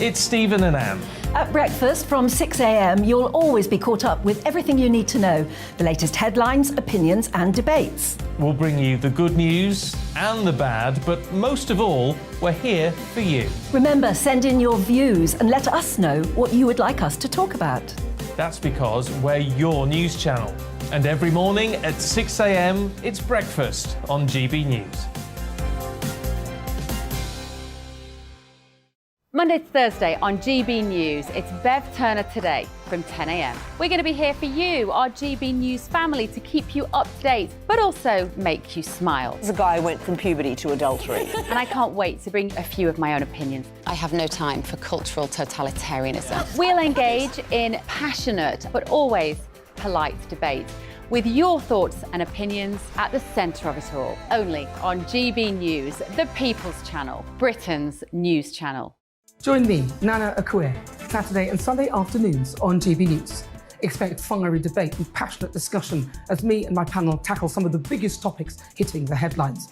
it's Stephen and Anne. At breakfast from 6 a.m, you'll always be caught up with everything you need to know, the latest headlines, opinions and debates. We'll bring you the good news and the bad, but most of all, we're here for you. Remember, send in your views and let us know what you would like us to talk about. That's because we're your news channel. And every morning at 6 a.m, it's breakfast on GB News. Monday to Thursday on GB News, it's Bev Turner Today from 10 a.m. We're going to be here for you, our GB News family, to keep you up to date, but also make you smile. The guy went from puberty to adultery. And I can't wait to bring a few of my own opinions. I have no time for cultural totalitarianism. We'll engage in passionate, but always polite debate, with your thoughts and opinions at the centre of it all. Only on GB News, the People's Channel, Britain's news channel. Join me, Nana Akua, Saturday and Sunday afternoons on GB News. Expect fiery debate and passionate discussion as me and my panel tackle some of the biggest topics hitting the headlines.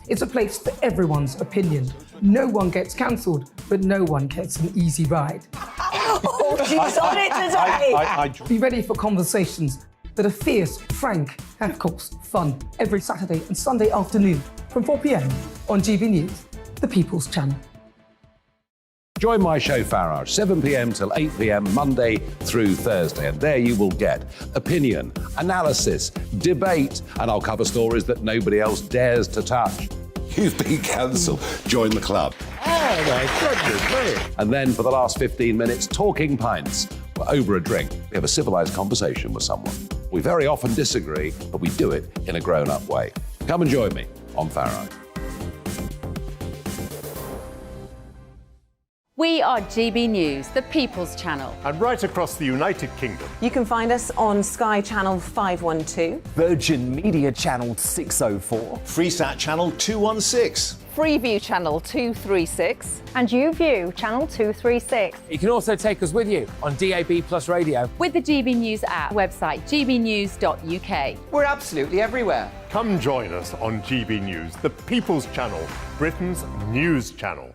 It's a place for everyone's opinion. No one gets cancelled, but no one gets an easy ride. Oh, she's on it today! Be ready for conversations that are fierce, frank, and of course, fun. Every Saturday and Sunday afternoon from 4 p.m. on GB News, the People's Channel. Join my show Farage, 7 p.m. till 8 p.m. Monday through Thursday, and there you will get opinion, analysis, debate, and I'll cover stories that nobody else dares to touch. You've been cancelled. Join the club. Oh my goodness me! And then for the last 15 minutes, talking pints. We're over a drink. We have a civilised conversation with someone. We very often disagree, but we do it in a grown-up way. Come and join me on Farage. We are GB News, the People's Channel. And right across the United Kingdom. You can find us on Sky Channel 512. Virgin Media Channel 604. Freesat Channel 216. Freeview Channel 236. And YouView Channel 236. You can also take us with you on DAB Plus Radio. With the GB News app, website gbnews.uk. We're absolutely everywhere. Come join us on GB News, the People's Channel, Britain's news channel.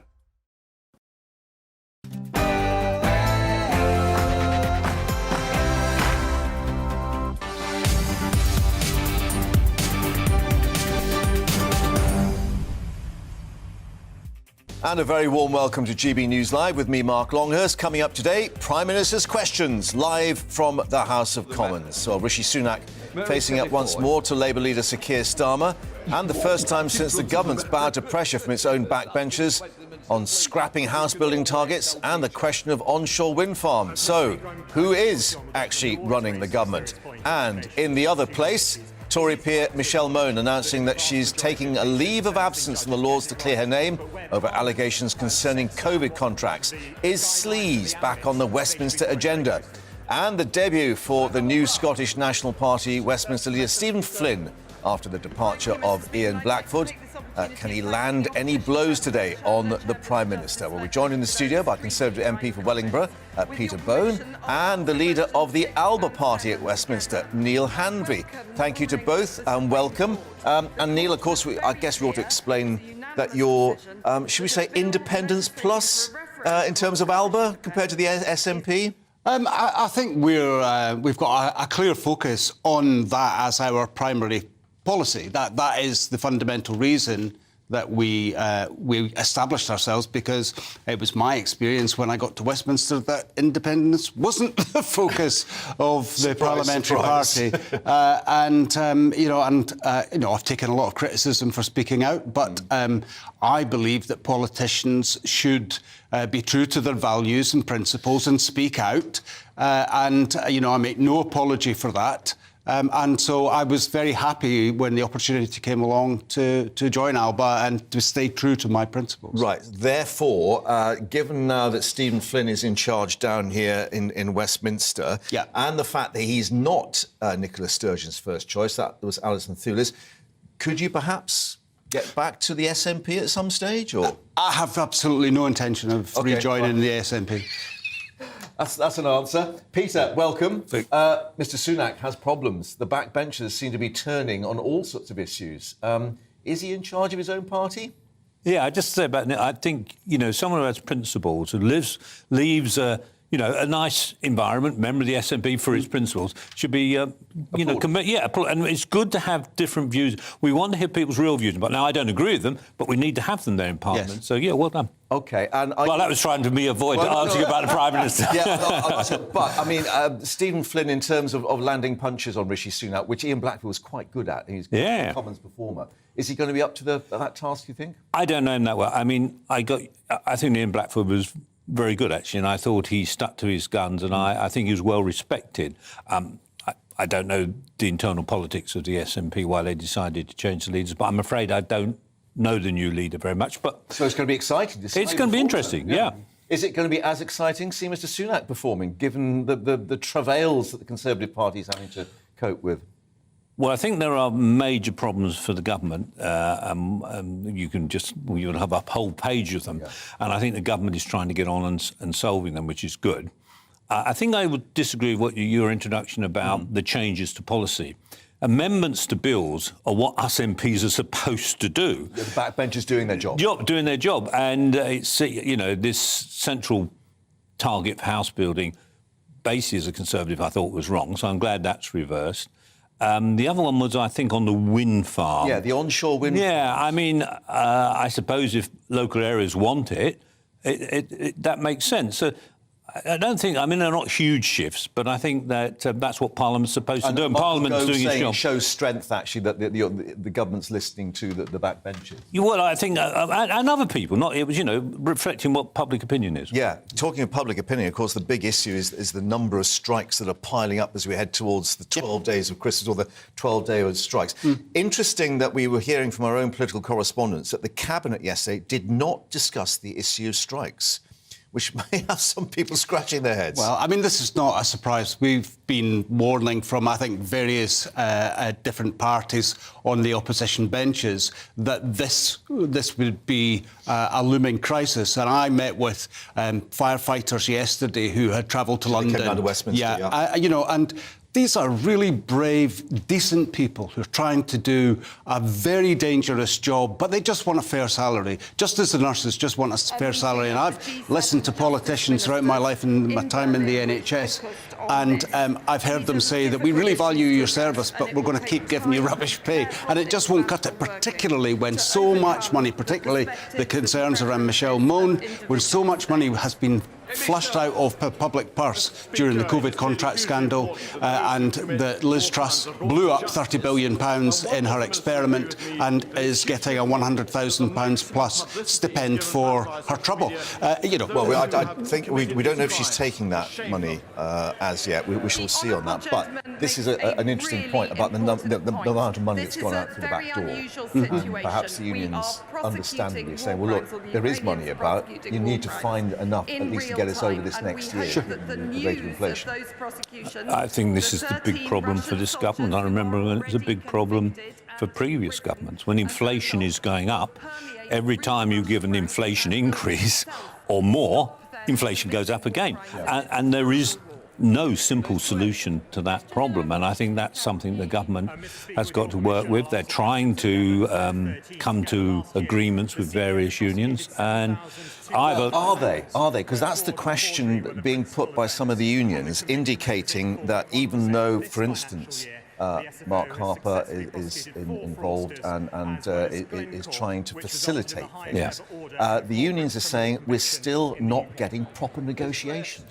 And a very warm welcome to GB News Live with me, Mark Longhurst. Coming up today, Prime Minister's Questions, live from the House of Commons. So Rishi Sunak facing up once more to Labour leader Sir Keir Starmer, and the first time since the government's bowed to pressure from its own backbenchers on scrapping house-building targets and the question of onshore wind farms. So, who is actually running the government? And in the other place, Tory peer Michelle Mone announcing that she's taking a leave of absence from the Lords to clear her name over allegations concerning COVID contracts. Is sleaze back on the Westminster agenda? And the debut for the new Scottish National Party Westminster leader Stephen Flynn after the departure of Ian Blackford. Can he land any blows today on the Prime Minister? Well, we're joined in the studio by Conservative MP for Wellingborough, Peter Bone, and the leader of the Alba Party at Westminster, Neil Hanvey. Thank you to both and welcome. And Neil, of course, I guess we ought to explain that you're, should we say, independence plus in terms of Alba compared to the SNP? I think we've got a clear focus on that as our primary policy. That is the fundamental reason that we established ourselves, because it was my experience when I got to Westminster that independence wasn't the focus of the parliamentary party. I've taken a lot of criticism for speaking out, but I believe that politicians should be true to their values and principles and speak out. I make no apology for that. And so I was very happy when the opportunity came along to join Alba and to stay true to my principles. Right. Therefore, given now that Stephen Flynn is in charge down here in Westminster, and the fact that he's not Nicola Sturgeon's first choice, that was Alison Thulis, could you perhaps get back to the SNP at some stage? Or I have absolutely no intention of rejoining the SNP. That's an answer. Peter, welcome. Mr Sunak has problems. The backbenchers seem to be turning on all sorts of issues. Is he in charge of his own party? Yeah, I just say about I think, someone who has principles, who leaves a nice environment, member of the SNP for its principles, should be, and it's good to have different views. We want to hear people's real views, but now I don't agree with them, but we need to have them there in Parliament. Yes. So, well done. OK, and... that was trying to avoid answering about the Prime Minister. But, I mean, Stephen Flynn, in terms of landing punches on Rishi Sunak, which Ian Blackford was quite good at, he's a Commons performer, is he going to be up to that task, you think? I don't know him that well. I mean, I think Ian Blackford was very good, actually, and I thought he stuck to his guns, and I think he was well respected. I don't know the internal politics of the SNP, why they decided to change the leaders, but I'm afraid I don't know the new leader very much. But so it's going to be exciting to see. It's going to be interesting, yeah. Is it going to be as exciting to see Mr Sunak performing, given the travails that the Conservative Party is having to cope with? Well, I think there are major problems for the government. You'll have a whole page of them. Yeah. And I think the government is trying to get on and solving them, which is good. I think I would disagree with your introduction about the changes to policy. Amendments to bills are what us MPs are supposed to do. The backbenchers doing their job. Doing their job. And, this central target for house building, basically as a Conservative, I thought was wrong. So I'm glad that's reversed. The other one was, I think, on the wind farm. Yeah, the onshore wind farm. Yeah, I mean, I suppose if local areas want it, that makes sense. So I don't think, they're not huge shifts, but I think that that's what Parliament's supposed to do, and Parliament's doing its job. It shows strength, actually, that the government's listening to the backbenchers. Well, I think, and other people, reflecting what public opinion is. Yeah, talking of public opinion, of course, the big issue is the number of strikes that are piling up as we head towards the 12 days of Christmas, or the 12-day of strikes. Interesting that we were hearing from our own political correspondents that the Cabinet yesterday did not discuss the issue of strikes, which may have some people scratching their heads. Well, I mean, this is not a surprise. We've been warning from, I think, various different parties on the opposition benches that this would be a looming crisis. And I met with firefighters yesterday who had travelled to London. They came down to Westminster, and these are really brave, decent people who are trying to do a very dangerous job, but they just want a fair salary, just as the nurses just want a fair salary. And I've listened to politicians throughout my life and my time in the NHS, and I've heard them say that we really value your service, but we're going to keep giving you rubbish pay. And it just won't cut it, particularly when so much money, particularly the concerns around Michelle Mone, when so much money has been flushed out of the public purse during the COVID contract scandal, and the Liz Truss blew up £30 billion in her experiment and is getting a £100,000 plus stipend for her trouble. Well, I think we don't know if she's taking that money as yet. We shall see on that. But this is an interesting point about the amount of money that's gone out through the back door. And perhaps the unions understandably saying, well, look, there is money about. You need to find enough at least to get us over this next year, the rate of inflation. I think this is the big problem for this government. I remember when it was a big problem for previous governments. When inflation is going up, every time you give an inflation increase or more, inflation goes up again. Yeah. And there is no simple solution to that problem, and I think that's something the government has got to work with. They're trying to come to agreements with various unions, and Are they? Because that's the question being put by some of the unions, indicating that even though, for instance, Mark Harper is involved and is trying to facilitate things. The unions are saying we're still not getting proper negotiations.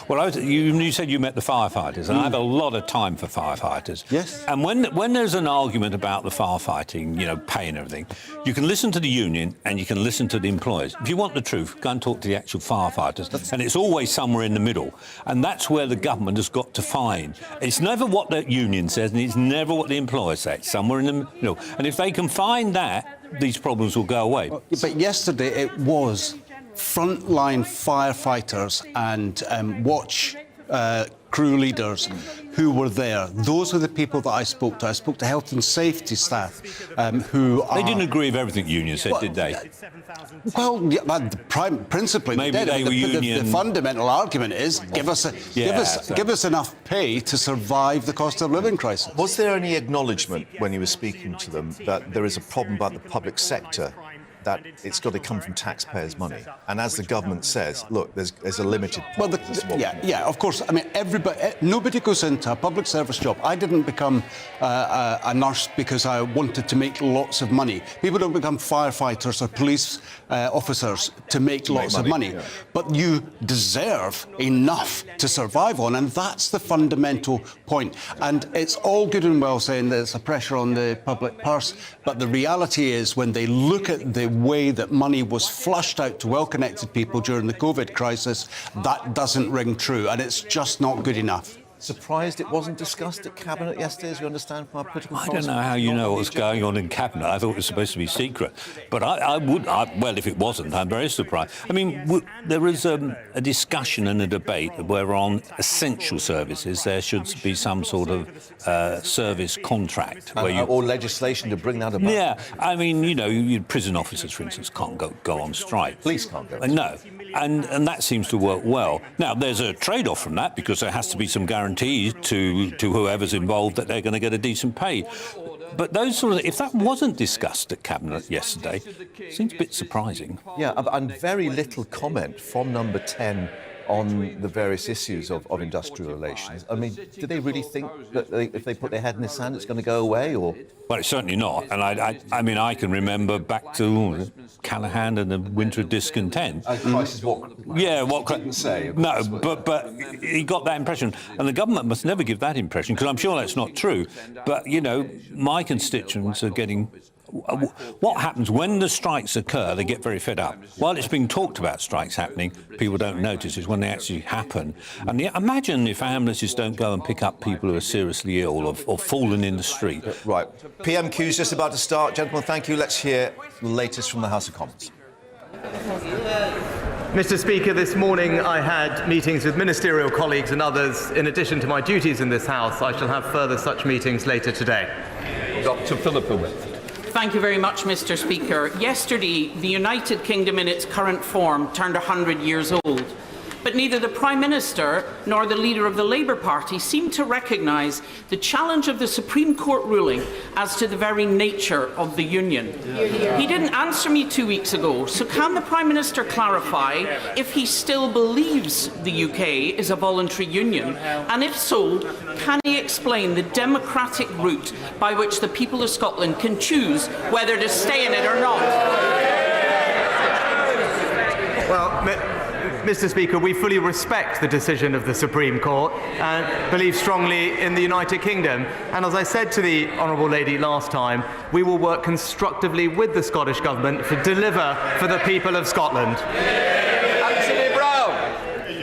Well, you said you met the firefighters, and I have a lot of time for firefighters. Yes. And when there's an argument about the firefighting, pay and everything, you can listen to the union and you can listen to the employers. If you want the truth, go and talk to the actual firefighters. And it's always somewhere in the middle. And that's where the government has got to find. It's never what the union says, and it's never what the employers say. It's somewhere in the middle. And if they can find that, these problems will go away. But yesterday it was frontline firefighters and watch crew leaders who were there. Those are the people that I spoke to. I spoke to health and safety staff who are... They didn't agree with everything the union said, did they? Well, principally maybe they were union... The fundamental argument is give us enough pay to survive the cost of living crisis. Was there any acknowledgement when you were speaking to them that there is a problem about the public sector that it's got to come from taxpayers' money. And as the government says, look, there's a limited... Well, yeah, of course. I mean, nobody goes into a public service job. I didn't become a nurse because I wanted to make lots of money. People don't become firefighters or police officers to make lots of money. Yeah. But you deserve enough to survive on, and that's the fundamental point. And it's all good and well saying there's a pressure on the public purse, but the reality is when they look at the way that money was flushed out to well-connected people during the COVID crisis, that doesn't ring true, and it's just not good enough. Surprised it wasn't discussed at Cabinet yesterday, as you understand from our political I don't know how you know what's going on in Cabinet. I thought it was supposed to be secret. But well, if it wasn't, I'm very surprised. I mean, there is a discussion and a debate where on essential services there should be some sort of service contract. Or legislation to bring that about. Yeah, I mean, you know, prison officers, for instance, can't go on strike. Police can't go on strike. No. And that seems to work well. Now, there's a trade-off from that because there has to be some guarantees to whoever's involved that they're going to get a decent pay. But those sort of, if that wasn't discussed at Cabinet yesterday, it seems a bit surprising. Yeah, and very little comment from Number 10 on the various issues of industrial relations. I mean, do they really think that if they put their head in the sand, it's going to go away, or...? Well, it's certainly not. And I mean, I can remember back to Callaghan and the Winter of Discontent. Crisis what? Yeah, what... Didn't say. No, but he got that impression. And the government must never give that impression, because I'm sure that's not true. But, you know, my constituents are getting... What happens when the strikes occur, they get very fed up. While it's being talked about strikes happening, people don't notice is when they actually happen. And imagine if ambulances don't go and pick up people who are seriously ill or fallen in the street. Right. PMQ's just about to start. Gentlemen, thank you. Let's hear the latest from the House of Commons. Mr. Speaker, this morning I had meetings with ministerial colleagues and others. In addition to my duties in this House, I shall have further such meetings later today. Dr. Philippa. Thank you very much, Mr. Speaker. Yesterday, the United Kingdom in its current form turned 100 years old. But neither the Prime Minister nor the leader of the Labour Party seem to recognise the challenge of the Supreme Court ruling as to the very nature of the union. He didn't answer me 2 weeks ago, so can the Prime Minister clarify if he still believes the UK is a voluntary union? And if so, can he explain the democratic route by which the people of Scotland can choose whether to stay in it or not? Well, Mr. Speaker, we fully respect the decision of the Supreme Court and believe strongly in the United Kingdom. And as I said to the Honourable Lady last time, we will work constructively with the Scottish Government to deliver for the people of Scotland.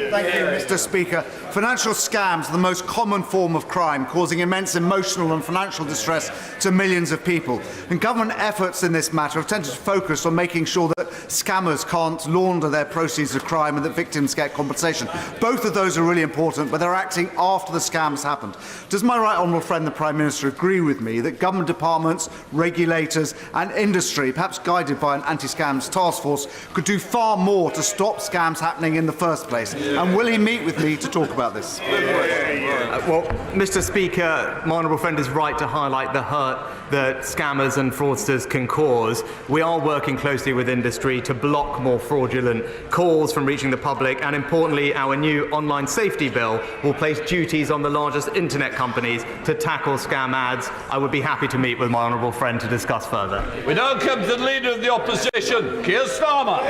Thank you, Mr. Speaker. Financial scams are the most common form of crime, causing immense emotional and financial distress to millions of people. And government efforts in this matter have tended to focus on making sure that scammers can't launder their proceeds of crime and that victims get compensation. Both of those are really important, but they're acting after the scams happened. Does my right honourable friend, the Prime Minister, agree with me that government departments, regulators and industry, perhaps guided by an anti-scams task force, could do far more to stop scams happening in the first place? And will he meet with me to talk about this? Well, Mr. Speaker, my honourable friend is right to highlight the hurt that scammers and fraudsters can cause. We are working closely with industry to block more fraudulent calls from reaching the public, and importantly, our new online safety bill will place duties on the largest internet companies to tackle scam ads. I would be happy to meet with my honourable friend to discuss further. We now come to the Leader of the Opposition, Keir Starmer.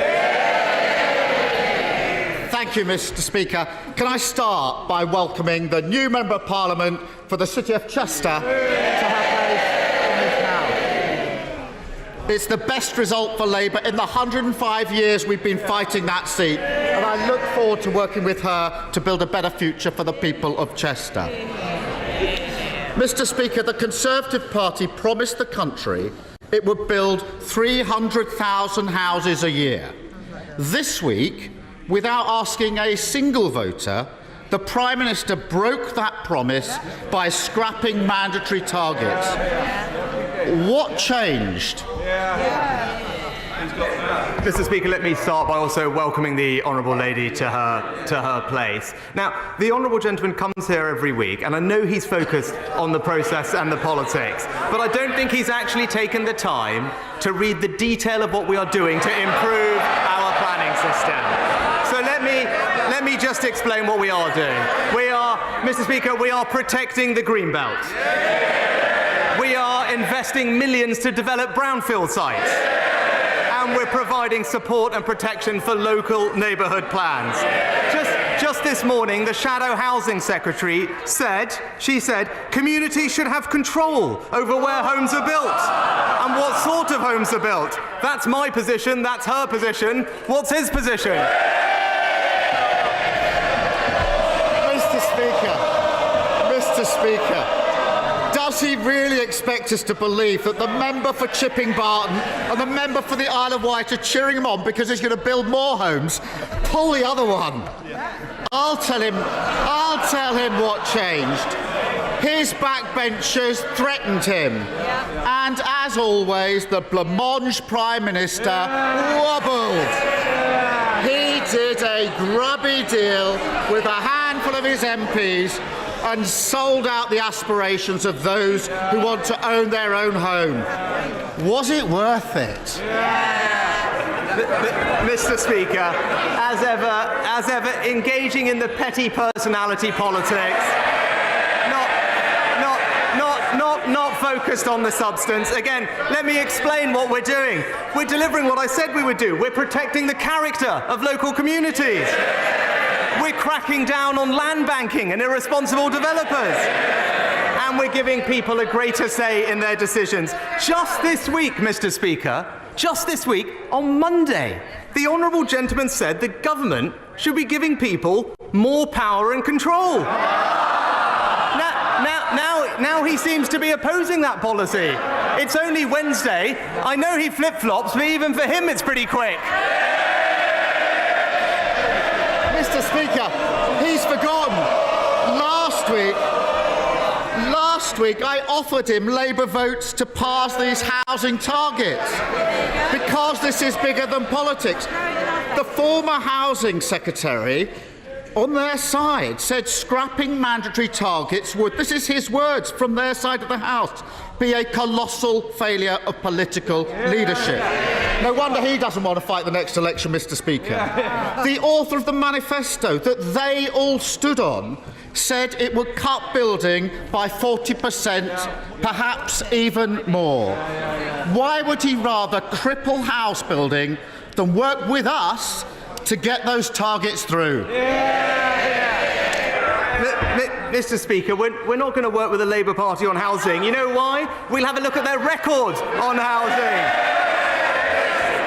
Thank you, Mr. Speaker. Can I start by welcoming the new Member of Parliament for the City of Chester to have place in this House. It's the best result for Labour in the 105 years we've been fighting that seat, and I look forward to working with her to build a better future for the people of Chester. Mr. Speaker, the Conservative Party promised the country it would build 300,000 houses a year. This week, without asking a single voter, the Prime Minister broke that promise by scrapping mandatory targets. What changed? Mr. Speaker, let me start by also welcoming the Honourable Lady to her place. Now, the Honourable Gentleman comes here every week, and I know he's focused on the process and the politics, but I don't think he's actually taken the time to read the detail of what we are doing to improve our planning system. So let me just explain what we are doing. Mr. Speaker, we are protecting the Greenbelt. We are investing millions to develop brownfield sites. And we're providing support and protection for local neighbourhood plans. Just this morning, the Shadow Housing Secretary said, communities should have control over where homes are built and what sort of homes are built. That's my position, that's her position. What's his position? Mr. Speaker, does he really expect us to believe that the member for Chipping Barton and the member for the Isle of Wight are cheering him on because he's going to build more homes? Pull the other one. I'll tell him what changed. His backbenchers threatened him. And as always, the blancmange Prime Minister wobbled. He did a grubby deal with a handful of his MPs and sold out the aspirations of those who want to own their own home. Was it worth it? Mr. Speaker, as ever, engaging in the petty personality politics, not focused on the substance. Again, let me explain what we're doing. We're delivering what I said we would do. We're protecting the character of local communities. We're cracking down on land banking and irresponsible developers. And we're giving people a greater say in their decisions. Just this week, Mr. Speaker, on Monday, the Honourable Gentleman said the government should be giving people more power and control. Now he seems to be opposing that policy. It's only Wednesday. I know he flip-flops, but even for him it's pretty quick. Mr. Speaker, he's forgotten. Last week I offered him Labour votes to pass these housing targets because this is bigger than politics. The former Housing Secretary on their side said scrapping mandatory targets would, this is his words from their side of the House, be a colossal failure of political leadership. No wonder he doesn't want to fight the next election, Mr. Speaker. The author of the manifesto that they all stood on said it would cut building by 40%, perhaps even more. Why would he rather cripple house building than work with us to get those targets through? Mr. Speaker, we're not going to work with the Labour Party on housing. You know why? We'll have a look at their record on housing.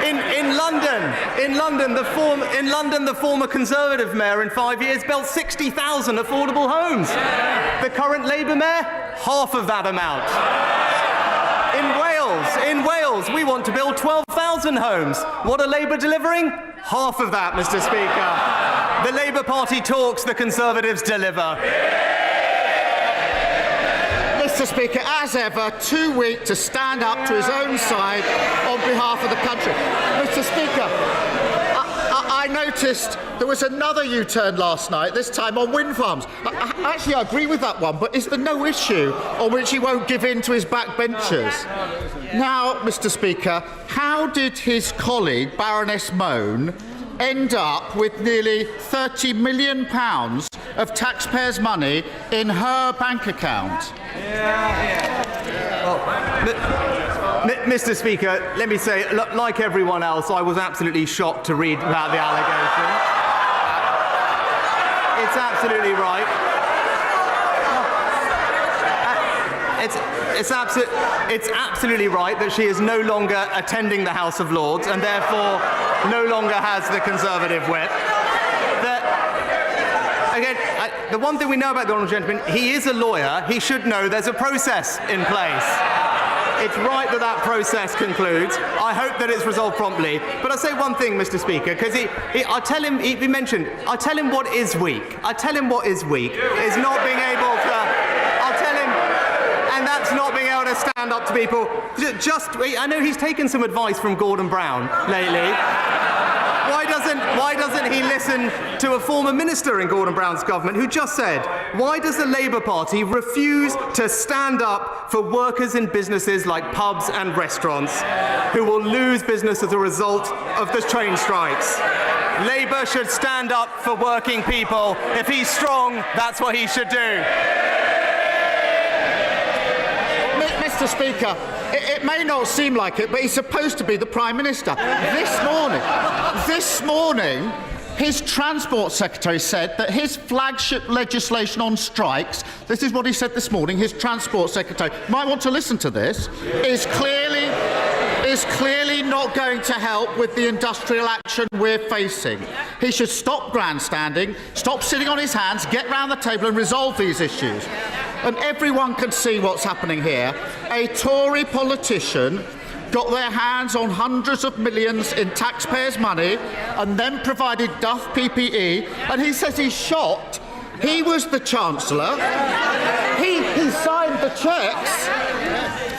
In London, the former Conservative mayor in 5 years built 60,000 affordable homes. The current Labour mayor, half of that amount. In Wales, we want to build 12,000 homes. What are Labour delivering? Half of that, Mr. Speaker. The Labour Party talks, the Conservatives deliver. Mr. Speaker, as ever, too weak to stand up to his own side on behalf of the country. Mr. Speaker, I noticed there was another U-turn last night, this time on wind farms. Actually, I agree with that one, but is there no issue on which he won't give in to his backbenchers? Now, Mr. Speaker, how did his colleague, Baroness Moan, end up with nearly £30 million of taxpayers' money in her bank account? Mr. Speaker, let me say, like everyone else, I was absolutely shocked to read about the allegation. It's absolutely right. It's absolutely right that she is no longer attending the House of Lords and therefore no longer has the Conservative whip. Again, the one thing we know about the Honourable Gentleman, he is a lawyer. He should know there's a process in place. It's right that that process concludes. I hope that it's resolved promptly. But I'll say one thing, Mr. Speaker, because he mentioned, I tell him what is weak. I tell him what is weak is not being able to, I'll tell him, and that's not being able to to stand up to people. I know he's taken some advice from Gordon Brown lately. Why doesn't he listen to a former minister in Gordon Brown's government who just said, why does the Labour Party refuse to stand up for workers in businesses like pubs and restaurants who will lose business as a result of the train strikes? Labour should stand up for working people. If he's strong, that's what he should do. Mr. Speaker, it may not seem like it, but he's supposed to be the Prime Minister. This morning, his Transport Secretary said that his flagship legislation on strikes, this is what he said this morning, his Transport Secretary, you might want to listen to this, is clearly not going to help with the industrial action we're facing. He should stop grandstanding, stop sitting on his hands, get round the table and resolve these issues. And everyone can see what's happening here. A Tory politician got their hands on hundreds of millions in taxpayers' money and then provided Duff PPE, and he says he's shocked. He was the Chancellor. He signed the cheques.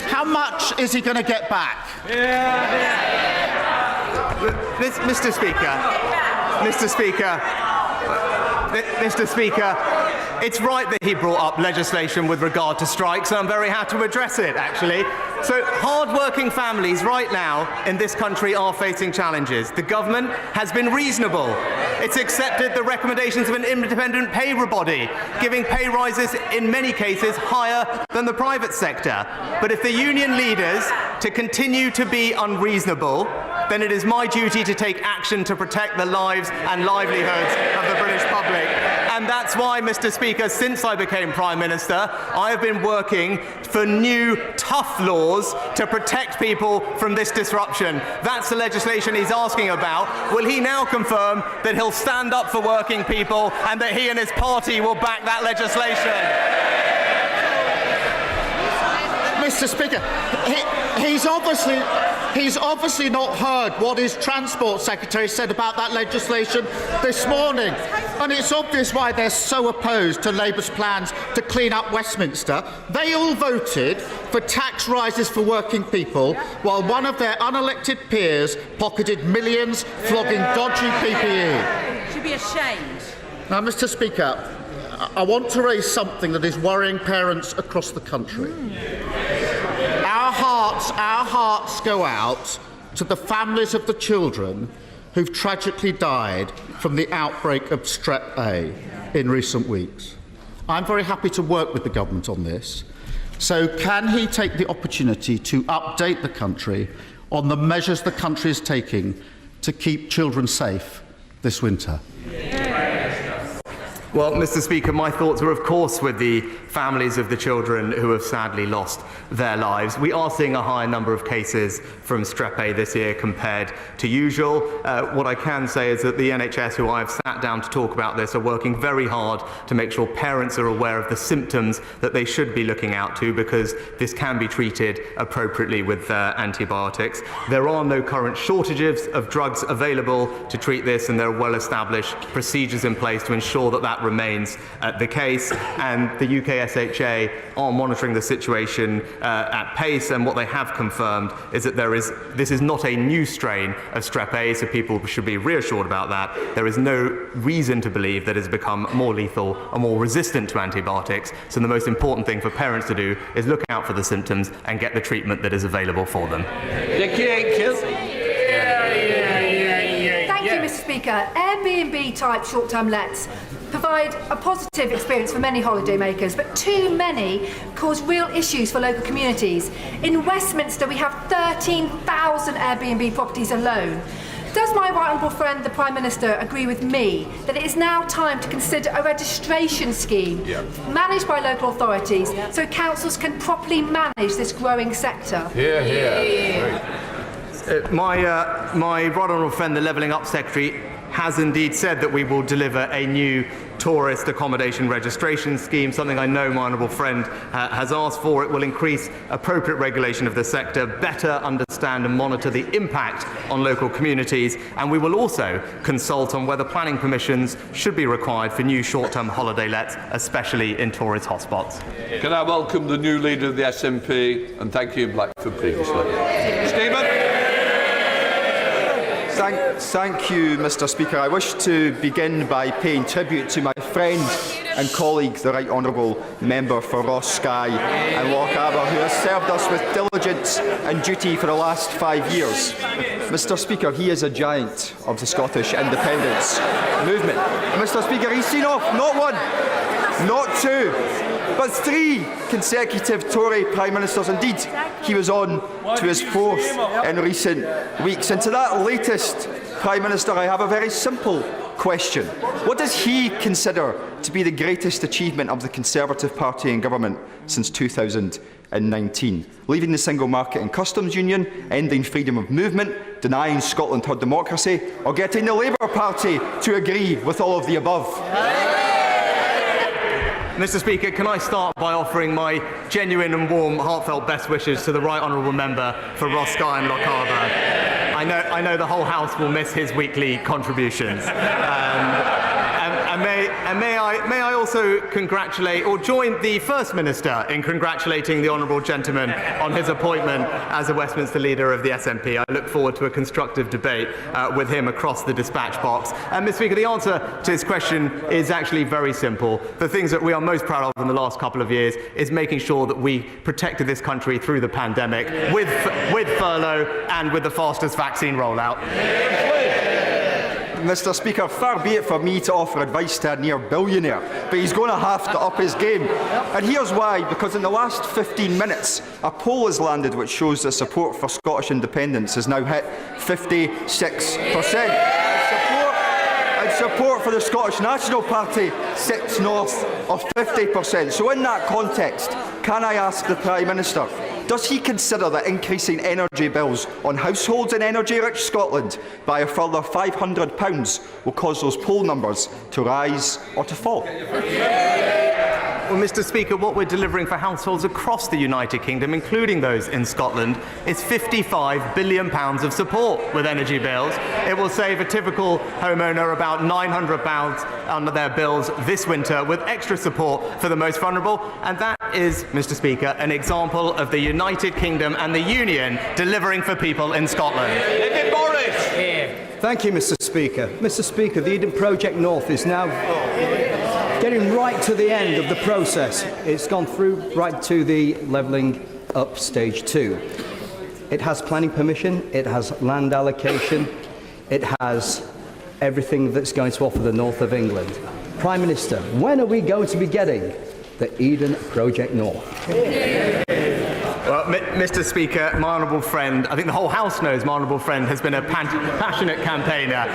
How much is he going to get back? Mr. Speaker, it's right that he brought up legislation with regard to strikes, and I'm very happy to address it, actually. So, hard-working families right now in this country are facing challenges. The government has been reasonable. It's accepted the recommendations of an independent pay body, giving pay rises in many cases higher than the private sector. But if the union leaders to continue to be unreasonable, then it is my duty to take action to protect the lives and livelihoods of the British public. And that's why, Mr. Speaker, since I became Prime Minister, I have been working for new, tough laws to protect people from this disruption. That's the legislation he's asking about. Will he now confirm that he'll stand up for working people and that he and his party will back that legislation? Mr. Speaker, he's obviously not heard what his Transport Secretary said about that legislation this morning. And it's obvious why they're so opposed to Labour's plans to clean up Westminster. They all voted for tax rises for working people, while one of their unelected peers pocketed millions flogging dodgy PPE. Should be ashamed. Now, Mr. Speaker, I want to raise something that is worrying parents across the country. Our hearts go out to the families of the children who've tragically died from the outbreak of Strep A in recent weeks. I'm very happy to work with the government on this. So can he take the opportunity to update the country on the measures the country is taking to keep children safe this winter? Well, Mr. Speaker, my thoughts are, of course, with the families of the children who have sadly lost their lives. We are seeing a higher number of cases from Strep A this year compared to usual. What I can say is that the NHS, who I have sat down to talk about this, are working very hard to make sure parents are aware of the symptoms that they should be looking out to, because this can be treated appropriately with antibiotics. There are no current shortages of drugs available to treat this, and there are well-established procedures in place to ensure that that remains the case, and the UK SHA are monitoring the situation at pace, and what they have confirmed is that this is not a new strain of Strep A, so people should be reassured about that. There is no reason to believe that it has become more lethal or more resistant to antibiotics, so the most important thing for parents to do is look out for the symptoms and get the treatment that is available for them. Thank you, Mr. Speaker. Airbnb-type short-term lets provide a positive experience for many holidaymakers, but too many cause real issues for local communities. In Westminster, we have 13,000 Airbnb properties alone. Does my right honourable friend, the Prime Minister, agree with me that it is now time to consider a registration scheme managed by local authorities so councils can properly manage this growing sector? My right honourable friend, the Levelling Up Secretary, has indeed said that we will deliver a new tourist accommodation registration scheme, something I know my honourable friend has asked for. It will increase appropriate regulation of the sector, better understand and monitor the impact on local communities, and we will also consult on whether planning permissions should be required for new short-term holiday lets, especially in tourist hotspots. Can I welcome the new leader of the SNP and thank you, Blackford, previously. Stephen? Thank you, Mr. Speaker. I wish to begin by paying tribute to my friend and colleague, the Right Honourable Member for Ross Skye and Lochaber, who has served us with diligence and duty for the last 5 years. Mr. Speaker, he is a giant of the Scottish independence movement. And Mr. Speaker, he's seen off not one, not two, but 3 consecutive Tory Prime Ministers. Indeed, he was on to his 4th in recent weeks. And to that latest Prime Minister, I have a very simple question. What does he consider to be the greatest achievement of the Conservative Party in government since 2019? Leaving the single market and customs union, ending freedom of movement, denying Scotland her democracy, or getting the Labour Party to agree with all of the above? Mr. Speaker, can I start by offering my genuine and warm, heartfelt best wishes to the Right Honourable Member for Ross Skye and Lochaber. I know the whole House will miss his weekly contributions. And may I also congratulate or join the First Minister in congratulating the Honourable Gentleman on his appointment as a Westminster leader of the SNP. I look forward to a constructive debate with him across the dispatch box. And Mr. Speaker, the answer to his question is actually very simple. The things that we are most proud of in the last couple of years is making sure that we protected this country through the pandemic with furlough and with the fastest vaccine rollout. Mr. Speaker, far be it for me to offer advice to a near billionaire, but he's going to have to up his game. And here's why: because in the last 15 minutes, a poll has landed which shows that support for Scottish independence has now hit 56%. And support for the Scottish National Party sits north of 50%. So in that context, can I ask the Prime Minister, does he consider that increasing energy bills on households in energy-rich Scotland by a further £500 will cause those poll numbers to rise or to fall? Well, Mr. Speaker, what we're delivering for households across the United Kingdom, including those in Scotland, is £55 billion of support with energy bills. It will save a typical homeowner about £900 under their bills this winter, with extra support for the most vulnerable. And that is, Mr. Speaker, an example of the United Kingdom and the Union delivering for people in Scotland. Thank you, Mr. Speaker. Mr. Speaker, the Eden Project North is now getting right to the end of the process. It's gone through right to the levelling up stage 2. It has planning permission, it has land allocation, it has everything that's going to offer the north of England. Prime Minister, when are we going to be getting the Eden Project North? Well, Mr. Speaker, my honourable friend, I think the whole House knows my honourable friend has been a passionate campaigner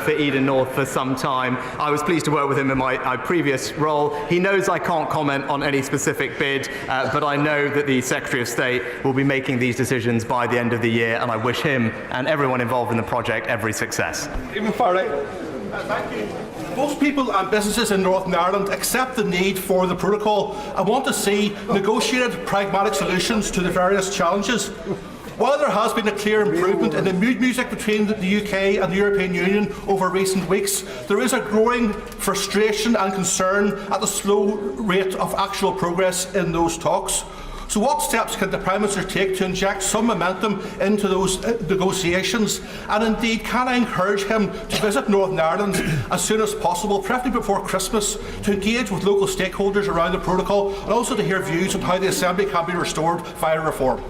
for Eden North for some time. I was pleased to work with him in my previous role. He knows I can't comment on any specific bid, but I know that the Secretary of State will be making these decisions by the end of the year, and I wish him and everyone involved in the project every success. Even Farage. Thank you. Most people and businesses in Northern Ireland accept the need for the protocol and want to see negotiated, pragmatic solutions to the various challenges. While there has been a clear improvement in the mood music between the UK and the European Union over recent weeks, there is a growing frustration and concern at the slow rate of actual progress in those talks. So what steps can the Prime Minister take to inject some momentum into those negotiations? And indeed, can I encourage him to visit Northern Ireland as soon as possible, preferably before Christmas, to engage with local stakeholders around the protocol and also to hear views on how the Assembly can be restored via reform?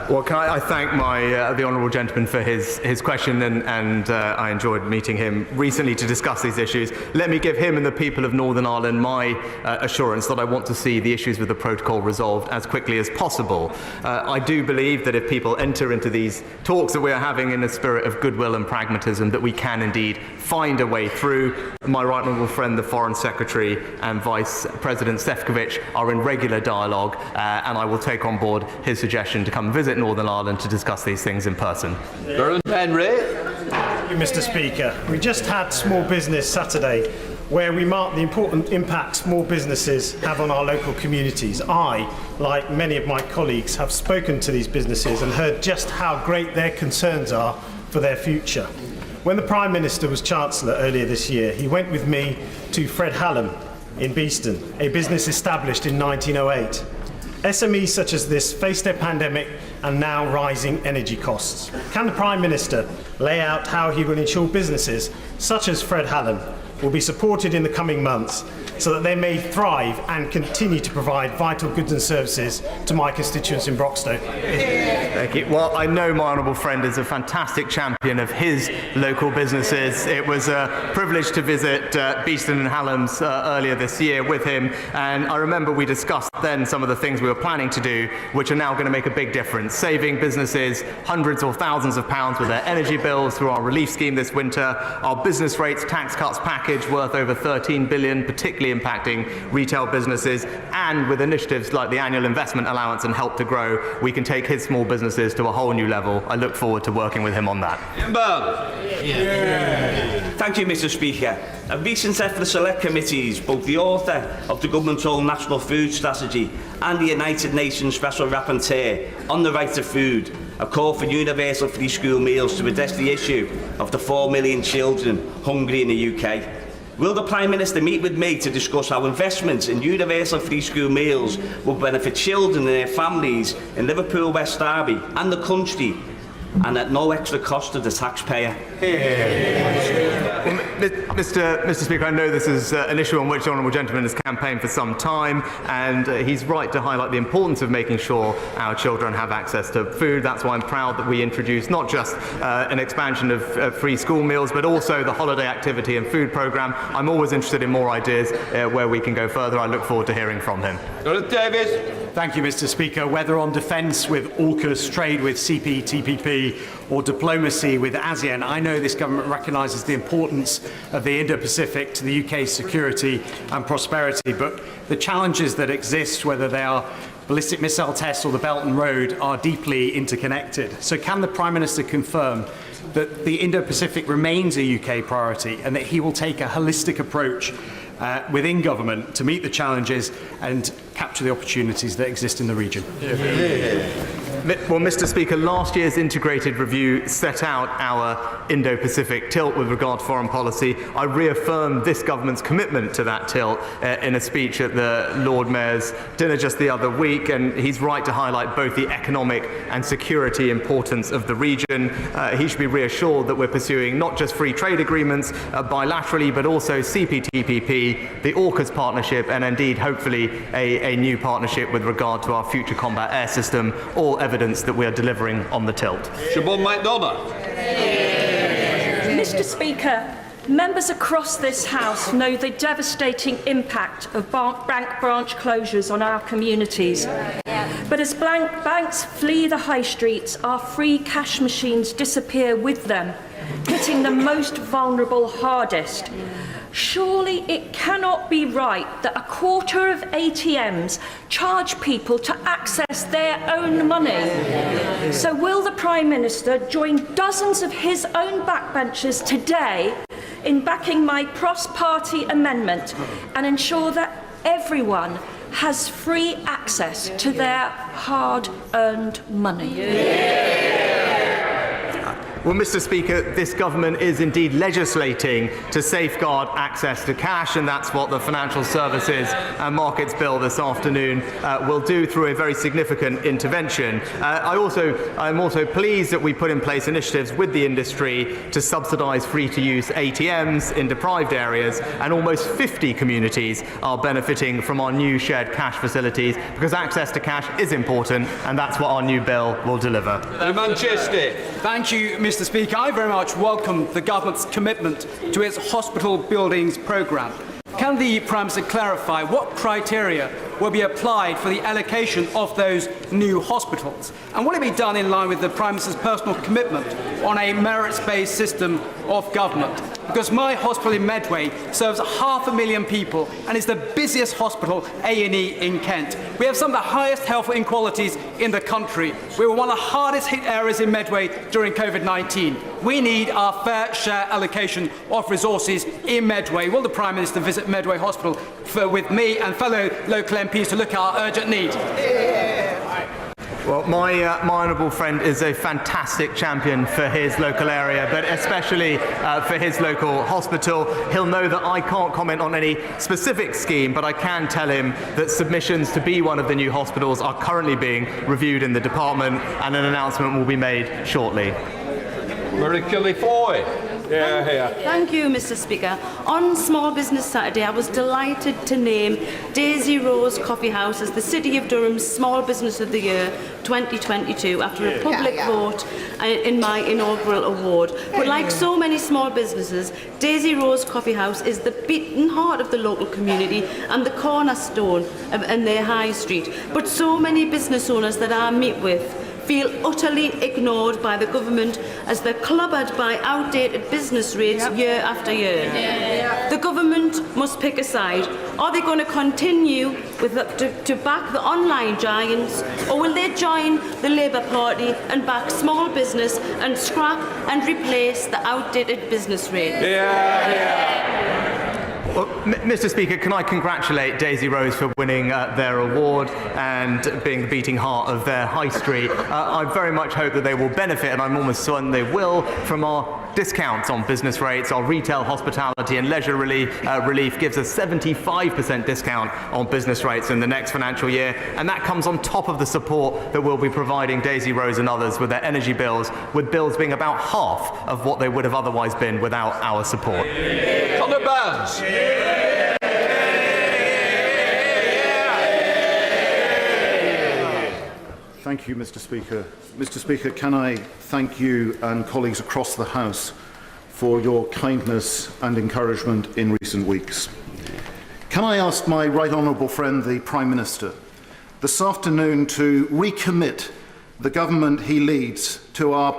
Well, can I thank the honourable gentleman for his question, and I enjoyed meeting him recently to discuss these issues. Let me give him and the people of Northern Ireland my assurance that I want to see the issues with the protocol resolved as quickly as possible. I do believe that if people enter into these talks that we are having in a spirit of goodwill and pragmatism, that we can indeed find a way through. My right honourable friend, the Foreign Secretary and Vice President Sefcovic, are in regular dialogue, and I will take on board his suggestion to come visit Northern Ireland to discuss these things in person. Henry. Thank you, Mr. Speaker. We just had Small Business Saturday, where we marked the important impact small businesses have on our local communities. I, like many of my colleagues, have spoken to these businesses and heard just how great their concerns are for their future. When the Prime Minister was Chancellor earlier this year, he went with me to Fred Hallam in Beeston, a business established in 1908. SMEs such as this face their pandemic and now rising energy costs. Can the Prime Minister lay out how he will ensure businesses such as Fred Hallam will be supported in the coming months so that they may thrive and continue to provide vital goods and services to my constituents in Broxton? Thank you. Well, I know my honourable friend is a fantastic champion of his local businesses. It was a privilege to visit Beeston and Hallam's earlier this year with him, and I remember we discussed then some of the things we were planning to do, which are now going to make a big difference, saving businesses hundreds or thousands of pounds with their energy bills through our relief scheme this winter, our business rates tax cuts package worth over 13 billion, particularly impacting retail businesses, and with initiatives like the annual investment allowance and help to grow, we can take his small businesses to a whole new level. I look forward to working with him on that. Thank you, Mr. Speaker. I've recently said for the Select Committees, both the author of the government's own National Food Strategy and the United Nations Special Rapporteur on the right to food, a call for universal free school meals to address the issue of the 4 million children hungry in the UK. Will the Prime Minister meet with me to discuss how investments in universal free school meals will benefit children and their families in Liverpool, West Derby and the country, and at no extra cost to the taxpayer? Well, Mr. Speaker, I know this is an issue on which the honourable gentleman has campaigned for some time, and he's right to highlight the importance of making sure our children have access to food. That's why I'm proud that we introduced not just an expansion of free school meals, but also the holiday activity and food programme. I'm always interested in more ideas where we can go further. I look forward to hearing from him. Davis. Thank you, Mr. Speaker. Whether on defence with AUKUS, trade with CPTPP, or diplomacy with ASEAN, I know this government recognises the importance of the Indo-Pacific to the UK's security and prosperity, but the challenges that exist, whether they are ballistic missile tests or the Belt and Road, are deeply interconnected. So can the Prime Minister confirm that the Indo-Pacific remains a UK priority and that he will take a holistic approach within government to meet the challenges and capture the opportunities that exist in the region? Well, Mr. Speaker, last year's integrated review set out our Indo-Pacific tilt with regard to foreign policy. I reaffirmed this government's commitment to that tilt in a speech at the Lord Mayor's dinner just the other week, and he's right to highlight both the economic and security importance of the region. He should be reassured that we're pursuing not just free trade agreements bilaterally, but also CPTPP, the AUKUS partnership, and indeed, hopefully, a new partnership with regard to our future combat air system, all evidence that we are delivering on the tilt. Siobhan McDonough. Mr. Speaker, members across this House know the devastating impact of bank branch closures on our communities. But as banks flee the high streets, our free cash machines disappear with them, hitting the most vulnerable hardest. Surely it cannot be right that a quarter of ATMs charge people to access their own money. So will the Prime Minister join dozens of his own backbenchers today in backing my cross-party amendment and ensure that everyone has free access to their hard-earned money? Well, Mr. Speaker, this government is indeed legislating to safeguard access to cash, and that's what the Financial Services and Markets Bill this afternoon will do through a very significant intervention. I'm also pleased that we put in place initiatives with the industry to subsidise free-to-use ATMs in deprived areas, and almost 50 communities are benefiting from our new shared cash facilities, because access to cash is important, and that's what our new bill will deliver. Manchester. Thank you, Mr. Speaker. I very much welcome the government's commitment to its hospital buildings programme. Can the Prime Minister clarify what criteria will be applied for the allocation of those new hospitals? And will it be done in line with the Prime Minister's personal commitment on a merits-based system of government? because my hospital in Medway serves 500,000 people and is the busiest hospital A&E in Kent. We have some of the highest health inequalities in the country. We were one of the hardest hit areas in Medway during COVID-19. We need our fair share allocation of resources in Medway. Will the Prime Minister visit Medway Hospital with me and fellow local MPs to look at our urgent need? Well, my honourable friend is a fantastic champion for his local area, but especially for his local hospital. He'll know that I can't comment on any specific scheme, but I can tell him that submissions to be one of the new hospitals are currently being reviewed in the department, and an announcement will be made shortly. Murray Killifoy. Thank you, Mr. Speaker. On Small Business Saturday, I was delighted to name Daisy Rose Coffee House as the City of Durham's Small Business of the Year 2022 after a public vote in my inaugural award. But like so many small businesses, Daisy Rose Coffee House is the beating heart of the local community and the cornerstone in their high street. But so many business owners that I meet with feel utterly ignored by the government as they're clobbered by outdated business rates year after year. The government must pick a side. Are they going to continue with to back the online giants, or will they join the Labour Party and back small business and scrap and replace the outdated business rates? Well, Mr. Speaker, can I congratulate Daisy Rose for winning their award and being the beating heart of their high street. I very much hope that they will benefit, and I'm almost certain they will, from our discounts on business rates. Our retail, hospitality and leisure relief gives a 75% discount on business rates in the next financial year, and that comes on top of the support that we'll be providing Daisy Rose and others with their energy bills, with bills being about half of what they would have otherwise been without our support. On the bands. Thank you, Mr. Speaker. Mr. Speaker, can I thank you and colleagues across the House for your kindness and encouragement in recent weeks. Can I ask my right honourable friend, the Prime Minister, this afternoon to recommit the government he leads to our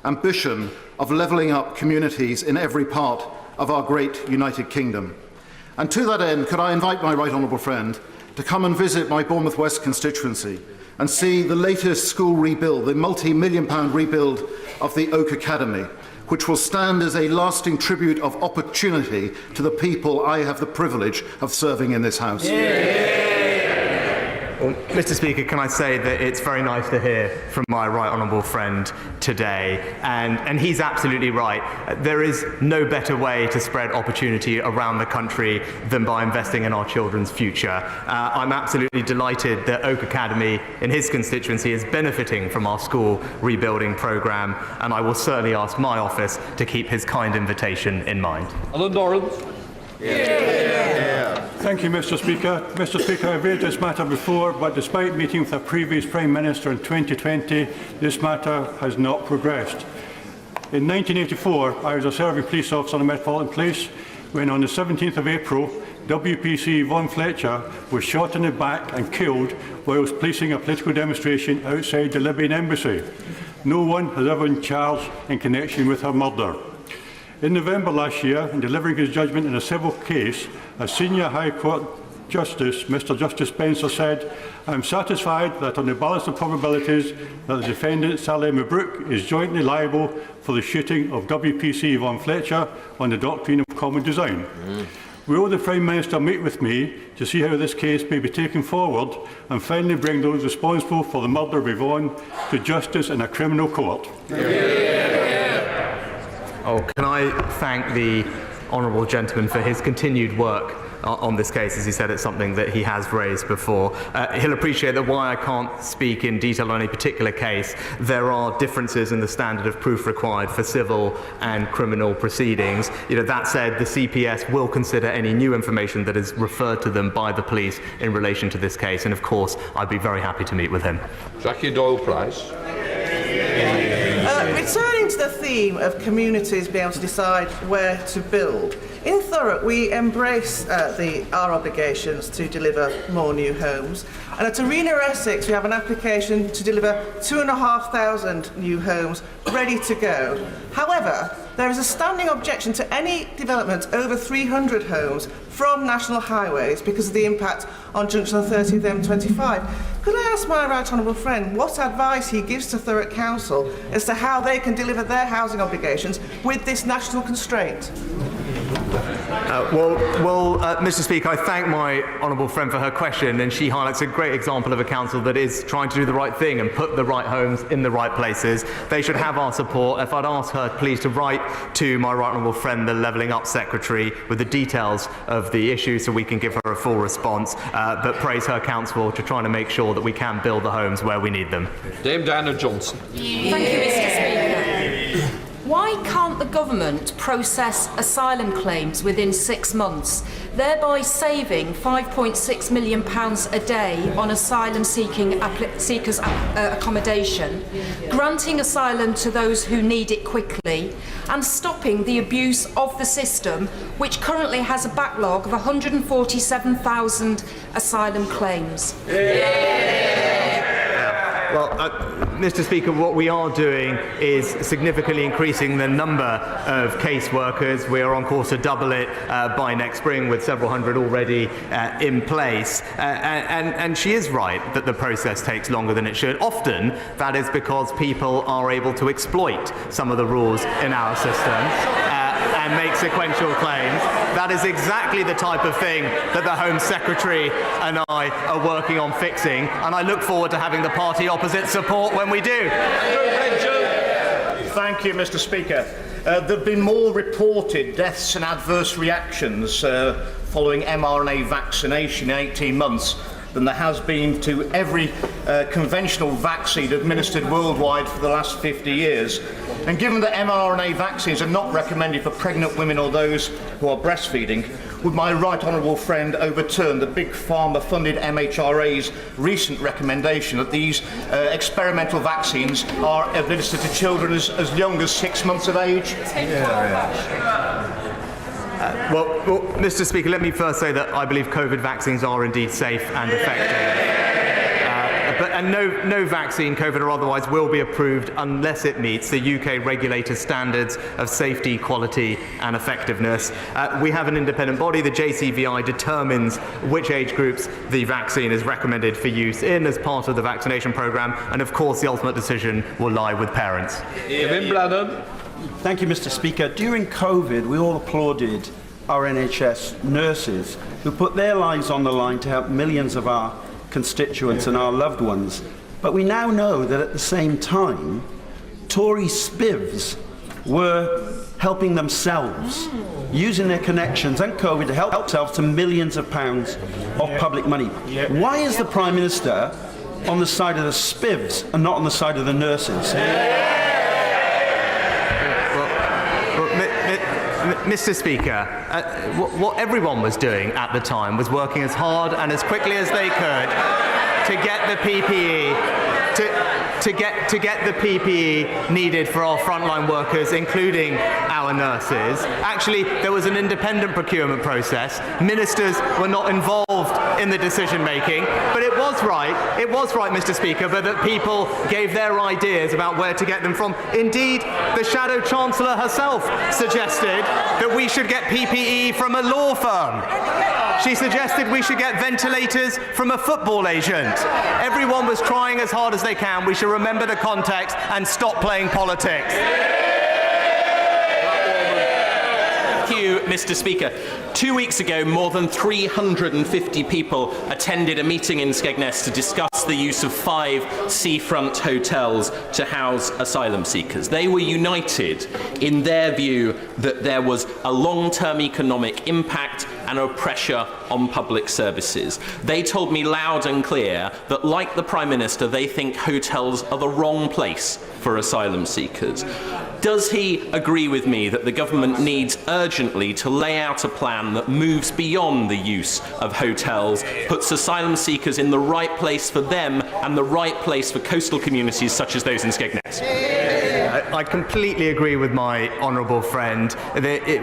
ambition of levelling up communities in every part of our great United Kingdom? And to that end, could I invite my right honourable friend to come and visit my Bournemouth West constituency and see the latest school rebuild, the multi-million-pound rebuild of the Oak Academy, which will stand as a lasting tribute of opportunity to the people I have the privilege of serving in this House. Well, Mr. Speaker, can I say that it's very nice to hear from my right honourable friend today, and he's absolutely right. There is no better way to spread opportunity around the country than by investing in our children's future. I'm absolutely delighted that Oak Academy in his constituency is benefiting from our school rebuilding programme, and I will certainly ask my office to keep his kind invitation in mind. Alan Dorrans. Thank you, Mr. Speaker. Mr. Speaker, I've raised this matter before, but despite meeting with a previous Prime Minister in 2020, this matter has not progressed. In 1984, I was a serving police officer in Metropolitan Police when, on the 17th of April, WPC Vaughan Fletcher was shot in the back and killed whilst policing a political demonstration outside the Libyan embassy. No one has ever been charged in connection with her murder. In November last year, in delivering his judgment in a civil case, a senior High Court Justice, Mr. Justice Spencer, said, "I am satisfied that on the balance of probabilities that the defendant, Saleh Mabrouk, is jointly liable for the shooting of WPC Vaughan Fletcher on the doctrine of common design." Will the Prime Minister meet with me to see how this case may be taken forward and finally bring those responsible for the murder of Vaughan to justice in a criminal court? Oh, can I thank the honourable gentleman for his continued work on this case. As he said, it's something that he has raised before. He'll appreciate that while I can't speak in detail on any particular case, there are differences in the standard of proof required for civil and criminal proceedings. That said, the CPS will consider any new information that is referred to them by the police in relation to this case, and of course, I'd be very happy to meet with him. Jackie Doyle-Price. Returning to the theme of communities being able to decide where to build, in Thurrock we embrace our obligations to deliver more new homes, and at Arena Essex we have an application to deliver 2,500 new homes ready to go. However, There is a standing objection to any development over 300 homes from national highways because of the impact on junction 30 of the M25. Could I ask my right honourable friend what advice he gives to Thurrock Council as to how they can deliver their housing obligations with this national constraint? Mr. Speaker, I thank my honourable friend for her question, and she highlights a great example of a council that is trying to do the right thing and put the right homes in the right places. They should have our support. If I'd ask her, please, to write to my right honourable friend, the Levelling Up Secretary, with the details of the issue so we can give her a full response, but praise her council to trying to make sure that we can build the homes where we need them. Dame Diana Johnson. Thank you, Mr. Speaker. Why can't the government process asylum claims within 6 months, thereby saving £5.6 million a day on asylum seekers' accommodation, granting asylum to those who need it quickly, and stopping the abuse of the system, which currently has a backlog of 147,000 asylum claims? Mr. Speaker, what we are doing is significantly increasing the number of caseworkers. We are on course to double it by next spring, with several hundred already in place. And she is right that the process takes longer than it should. Often, that is because people are able to exploit some of the rules in our system and make sequential claims. That is exactly the type of thing that the Home Secretary and I are working on fixing, and I look forward to having the party opposite support when we do. Thank you, Mr. Speaker. There have been more reported deaths and adverse reactions following mRNA vaccination in 18 months than there has been to every conventional vaccine administered worldwide for the last 50 years. And given that mRNA vaccines are not recommended for pregnant women or those who are breastfeeding, would my right honourable friend overturn the Big Pharma-funded MHRA's recent recommendation that these experimental vaccines are administered to children as young as 6 months of age? Mr. Speaker, let me first say that I believe COVID vaccines are indeed safe and effective. And no vaccine, COVID or otherwise, will be approved unless it meets the UK regulator standards of safety, quality and effectiveness. We have an independent body. The JCVI determines which age groups the vaccine is recommended for use in as part of the vaccination programme, and of course the ultimate decision will lie with parents. Thank you, Mr. Speaker. During COVID, we all applauded our NHS nurses who put their lives on the line to help millions of our constituents and our loved ones. But we now know that at the same time, Tory spivs were helping themselves, using their connections and COVID to help themselves to millions of pounds of public money. Why is the Prime Minister on the side of the spivs and not on the side of the nurses? Mr. Speaker, what everyone was doing at the time was working as hard and as quickly as they could to get the PPE to get the PPE needed for our frontline workers, including our nurses. Actually, there was an independent procurement process. Ministers were not involved in the decision making, but it was right, Mr. Speaker, but that people gave their ideas about where to get them from. Indeed, the Shadow Chancellor herself suggested that we should get PPE from a law firm. She suggested we should get ventilators from a football agent. Everyone was trying as hard as they can. We should remember the context and stop playing politics. Thank you, Mr. Speaker. 2 weeks ago, more than 350 people attended a meeting in Skegness to discuss the use of 5 seafront hotels to house asylum seekers. They were united in their view that there was a long-term economic impact and a pressure on public services. They told me loud and clear that, like the Prime Minister, they think hotels are the wrong place for asylum seekers. Does he agree with me that the government needs urgently to lay out a plan that moves beyond the use of hotels, puts asylum seekers in the right place for them and the right place for coastal communities such as those in Skegness? I completely agree with my honourable friend.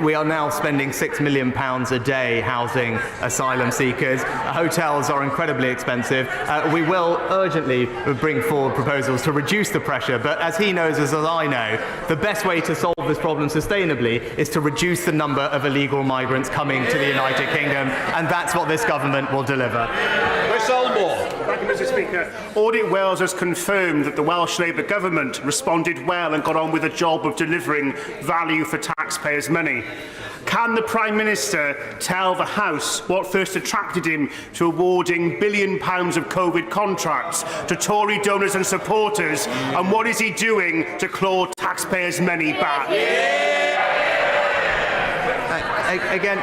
We are now spending £6 million a day housing asylum seekers. Hotels are incredibly expensive. We will urgently bring forward proposals to reduce the pressure, but as he knows as I know, the best way to solve this problem sustainably is to reduce the number of illegal migrants coming to the United Kingdom, and that's what this government will deliver. Thank you, Mr. Speaker. Audit Wales has confirmed that the Welsh Labour government responded well and got on with the job of delivering value for taxpayers' money. Can the Prime Minister tell the House what first attracted him to awarding £1 billion of COVID contracts to Tory donors and supporters, and what is he doing to claw taxpayers' money back? Again,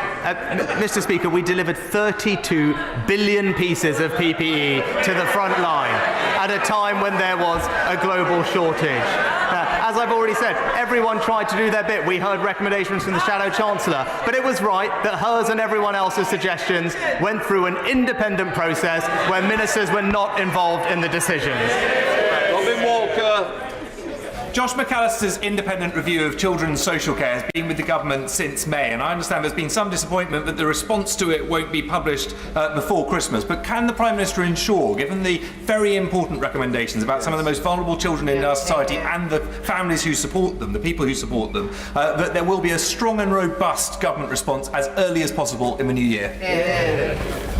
Mr. Speaker, we delivered 32 billion pieces of PPE to the front line at a time when there was a global shortage. As I've already said, everyone tried to do their bit. We heard recommendations from the Shadow Chancellor, but it was right that hers and everyone else's suggestions went through an independent process where ministers were not involved in the decisions. Robin Walker. Josh McAllister's independent review of children's social care has been with the government since May, and I understand there's been some disappointment that the response to it won't be published before Christmas. But can the Prime Minister ensure, given the very important recommendations about some of the most vulnerable children in our society and the families who support them, the people who support them, that there will be a strong and robust government response as early as possible in the new year?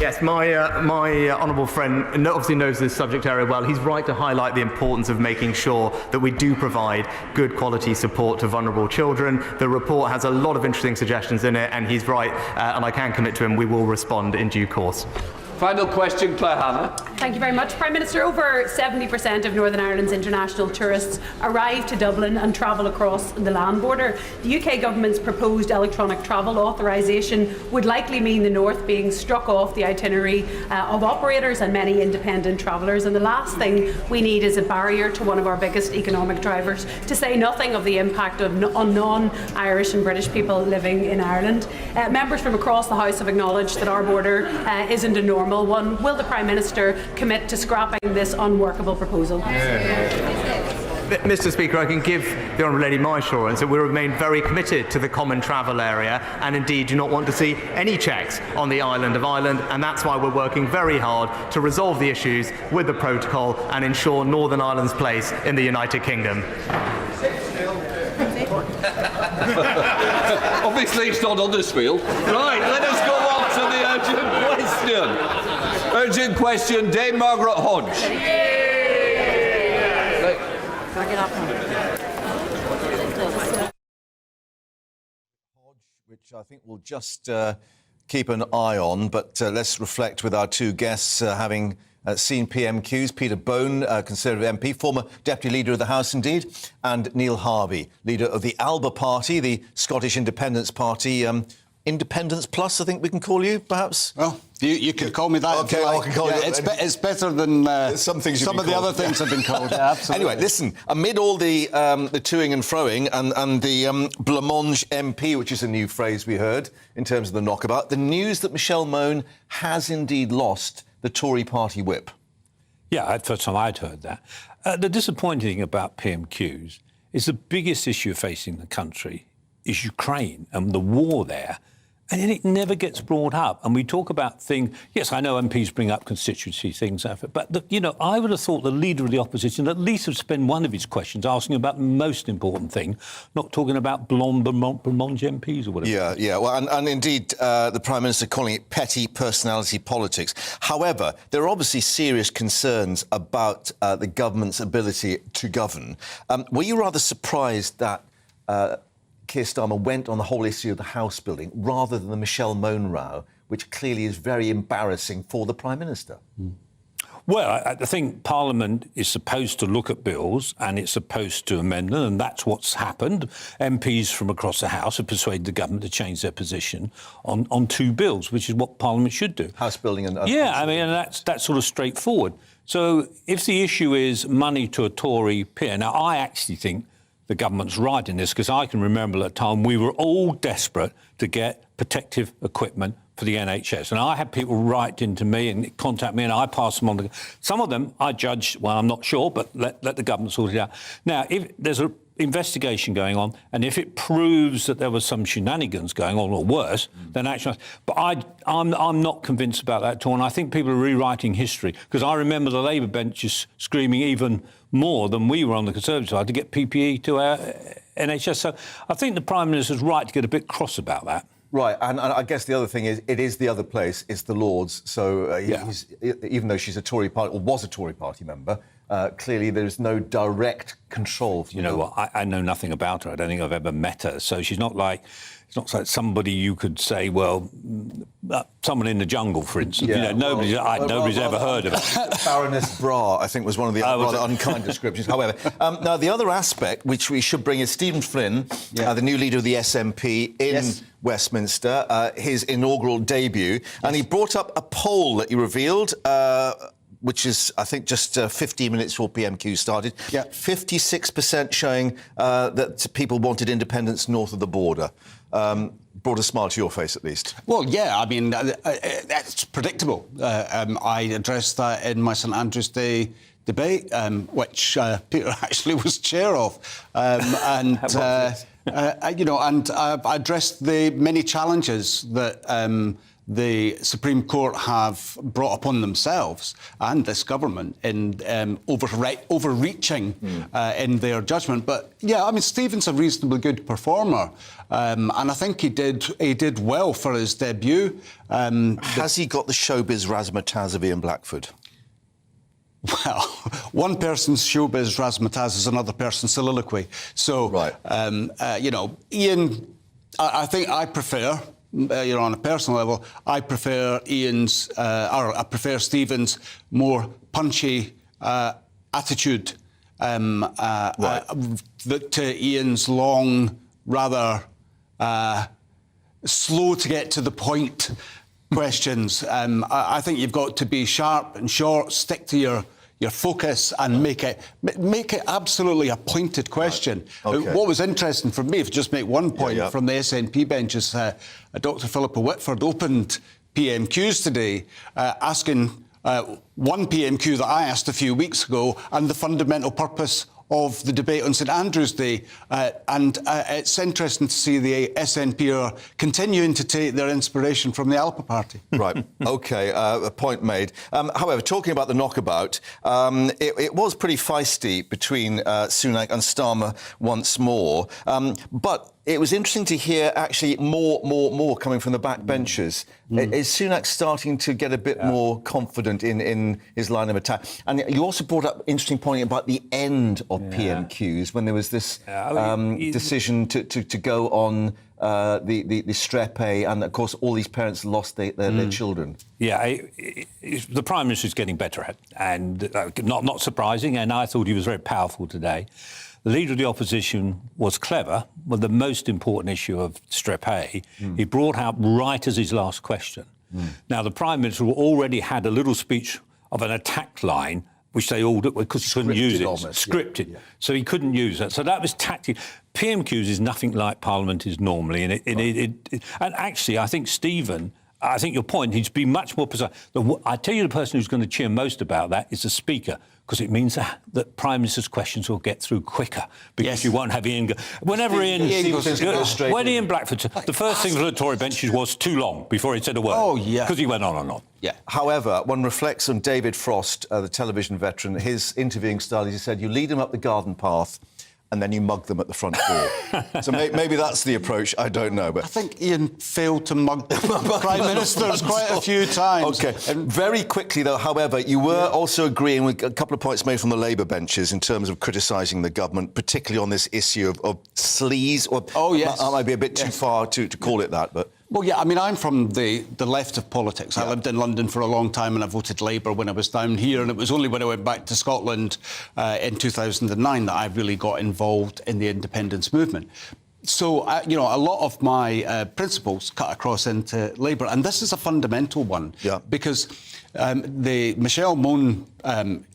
Yes, my honourable friend obviously knows this subject area well. He's right to highlight the importance of making sure that we do provide good quality support to vulnerable children. The report has a lot of interesting suggestions in it, and he's right, and I can commit to him, we will respond in due course. Final question, Claire Hanna. Thank you very much, Prime Minister. Over 70% of Northern Ireland's international tourists arrive to Dublin and travel across the land border. The UK government's proposed electronic travel authorisation would likely mean the North being struck off the itinerary of operators and many independent travellers. And the last thing we need is a barrier to one of our biggest economic drivers, to say nothing of the impact on non-Irish and British people living in Ireland. Members from across the House have acknowledged that our border isn't a normal one. Will the Prime Minister commit to scrapping this unworkable proposal? Mr. Speaker, I can give the Honourable Lady my assurance that we remain very committed to the common travel area and indeed do not want to see any checks on the island of Ireland, and that's why we're working very hard to resolve the issues with the protocol and ensure Northern Ireland's place in the United Kingdom. Obviously it's not on this field. Right, let us go on to the urgent question. Urgent question, Dame Margaret Hodge. Which I think we'll just keep an eye on, but let's reflect with our two guests having seen PMQs. Peter Bone, Conservative MP, former Deputy Leader of the House indeed, and Neil Harvey, Leader of the ALBA Party, the Scottish Independence Party. Independence Plus, I think we can call you, perhaps? Well, you could call me that. OK, I can call you. It's better than some of the other things have been called. Yeah, absolutely. Anyway, listen, amid all the toing and froing and the blancmange MP, which is a new phrase we heard in terms of the knockabout, the news that Michelle Mone has indeed lost the Tory party whip. Yeah, first time I'd heard that. The disappointing thing about PMQs is the biggest issue facing the country is Ukraine and the war there. And then it never gets brought up. And we talk about things, yes, I know MPs bring up constituency things, but, I would have thought the Leader of the Opposition at least would spend one of his questions asking about the most important thing, not talking about blancmange MPs or whatever. Yeah, well, and indeed, the Prime Minister calling it petty personality politics. However, there are obviously serious concerns about the government's ability to govern. Were you rather surprised that Keir Starmer went on the whole issue of the house building rather than the Michelle Mone row, which clearly is very embarrassing for the Prime Minister? Well, I think Parliament is supposed to look at bills and it's supposed to amend them, and that's what's happened. MPs from across the House have persuaded the government to change their position on two bills, which is what Parliament should do. House building and... Yeah, I mean, and that's sort of straightforward. So if the issue is money to a Tory peer, now I actually think the government's right in this, because I can remember at the time we were all desperate to get protective equipment for the NHS. And I had people write into me and contact me, and I pass them on. Some of them I judged, well, I'm not sure, but let the government sort it out. Now, if investigation going on, and if it proves that there was some shenanigans going on, or worse, then action. But I'm not convinced about that at all, and I think people are rewriting history, because I remember the Labour benches screaming even more than we were on the Conservative side to get PPE to our NHS. So I think the Prime Minister's right to get a bit cross about that. Right, and I guess the other thing is, it is the other place, it's the Lords, so even though she's a Tory party, or was a Tory party member, clearly there's no direct control. You know what, I know nothing about her. I don't think I've ever met her, so she's not like... It's not like somebody you could say, well, someone in the jungle, for instance. Yeah, you know, nobody's ever heard of it. Baroness Bra, I think, was one of the rather unkind descriptions. However, now the other aspect, which we should bring, is Stephen Flynn, the new leader of the SNP in Westminster, his inaugural debut, and he brought up a poll that he revealed, which is, I think, just 15 minutes before PMQ started. 56% showing that people wanted independence north of the border. Brought a smile to your face, at least. Well, yeah, I mean, that's predictable. I addressed that in my St Andrews Day debate, which Peter actually was chair of. And I addressed the many challenges that the Supreme Court have brought upon themselves and this government in overreaching in their judgment. But yeah, I mean, Stephen's a reasonably good performer, and I think he did well for his debut. Has he got the showbiz razzmatazz of Ian Blackford? Well, one person's showbiz razzmatazz is another person's soliloquy. So, Ian, I think I prefer. On a personal level, I prefer I prefer Stephen's more punchy attitude to Ian's long, rather slow to get to the point questions. I think you've got to be sharp and short, stick to your focus and make it absolutely a pointed question. Right. Okay. What was interesting for me, if I just make one point from the SNP benches, Dr. Philippa Whitford opened PMQs today, asking one PMQ that I asked a few weeks ago, and the fundamental purpose of the debate on St Andrews Day. It's interesting to see the SNP are continuing to take their inspiration from the Alpha Party. Right, OK, a point made. However, talking about the knockabout, it was pretty feisty between Sunak and Starmer once more. But it was interesting to hear, actually, more coming from the backbenchers. Is Sunak starting to get a bit more confident in his line of attack? And you also brought up an interesting point about the end of PMQs, when there was this decision to go on the Strep A, and, of course, all these parents lost their children. Yeah, the Prime Minister's getting better at it, and not surprising, and I thought he was very powerful today. The Leader of the Opposition was clever with the most important issue of Strep A. He brought out right as his last question. Now, the Prime Minister already had a little speech of an attack line, which they all did because he couldn't use it. Almost, scripted. So he couldn't use that. So that was tactical. PMQs is nothing like Parliament is normally. And actually, I think Stephen... I think your point, he's been much more precise. I tell you, the person who's going to cheer most about that is the Speaker, because it means that Prime Minister's questions will get through quicker, because you won't have Ian go... Whenever Ian Blackford... The first thing for the Tory benches was too long before he said a word. Oh, yeah. Because he went on and on. Yeah. However, one reflects on David Frost, the television veteran, his interviewing style, he said, you lead them up the garden path, and then you mug them at the front door. So maybe that's the approach, I don't know. But I think Ian failed to mug Prime Ministers quite a few times. OK. Very quickly, though, however, you were also agreeing with a couple of points made from the Labour benches in terms of criticising the government, particularly on this issue of sleaze. Or, that might be a bit too far to call it that, but... Well, yeah, I mean, I'm from the left of politics. I lived in London for a long time and I voted Labour when I was down here, and it was only when I went back to Scotland in 2009 that I really got involved in the independence movement. So, a lot of my principles cut across into Labour, and this is a fundamental one, because the Michelle Mone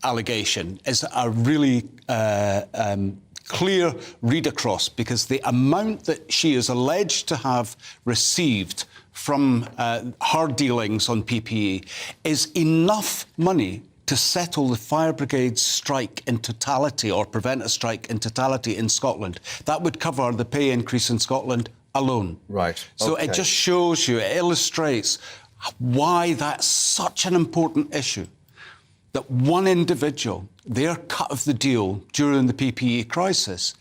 allegation is a really... clear read across, because the amount that she is alleged to have received from her dealings on PPE is enough money to settle the fire brigade's strike in totality, or prevent a strike in totality in Scotland. That would cover the pay increase in Scotland alone. Right. So it just shows you, it illustrates why that's such an important issue. That one individual, their cut of the deal during the PPE crisis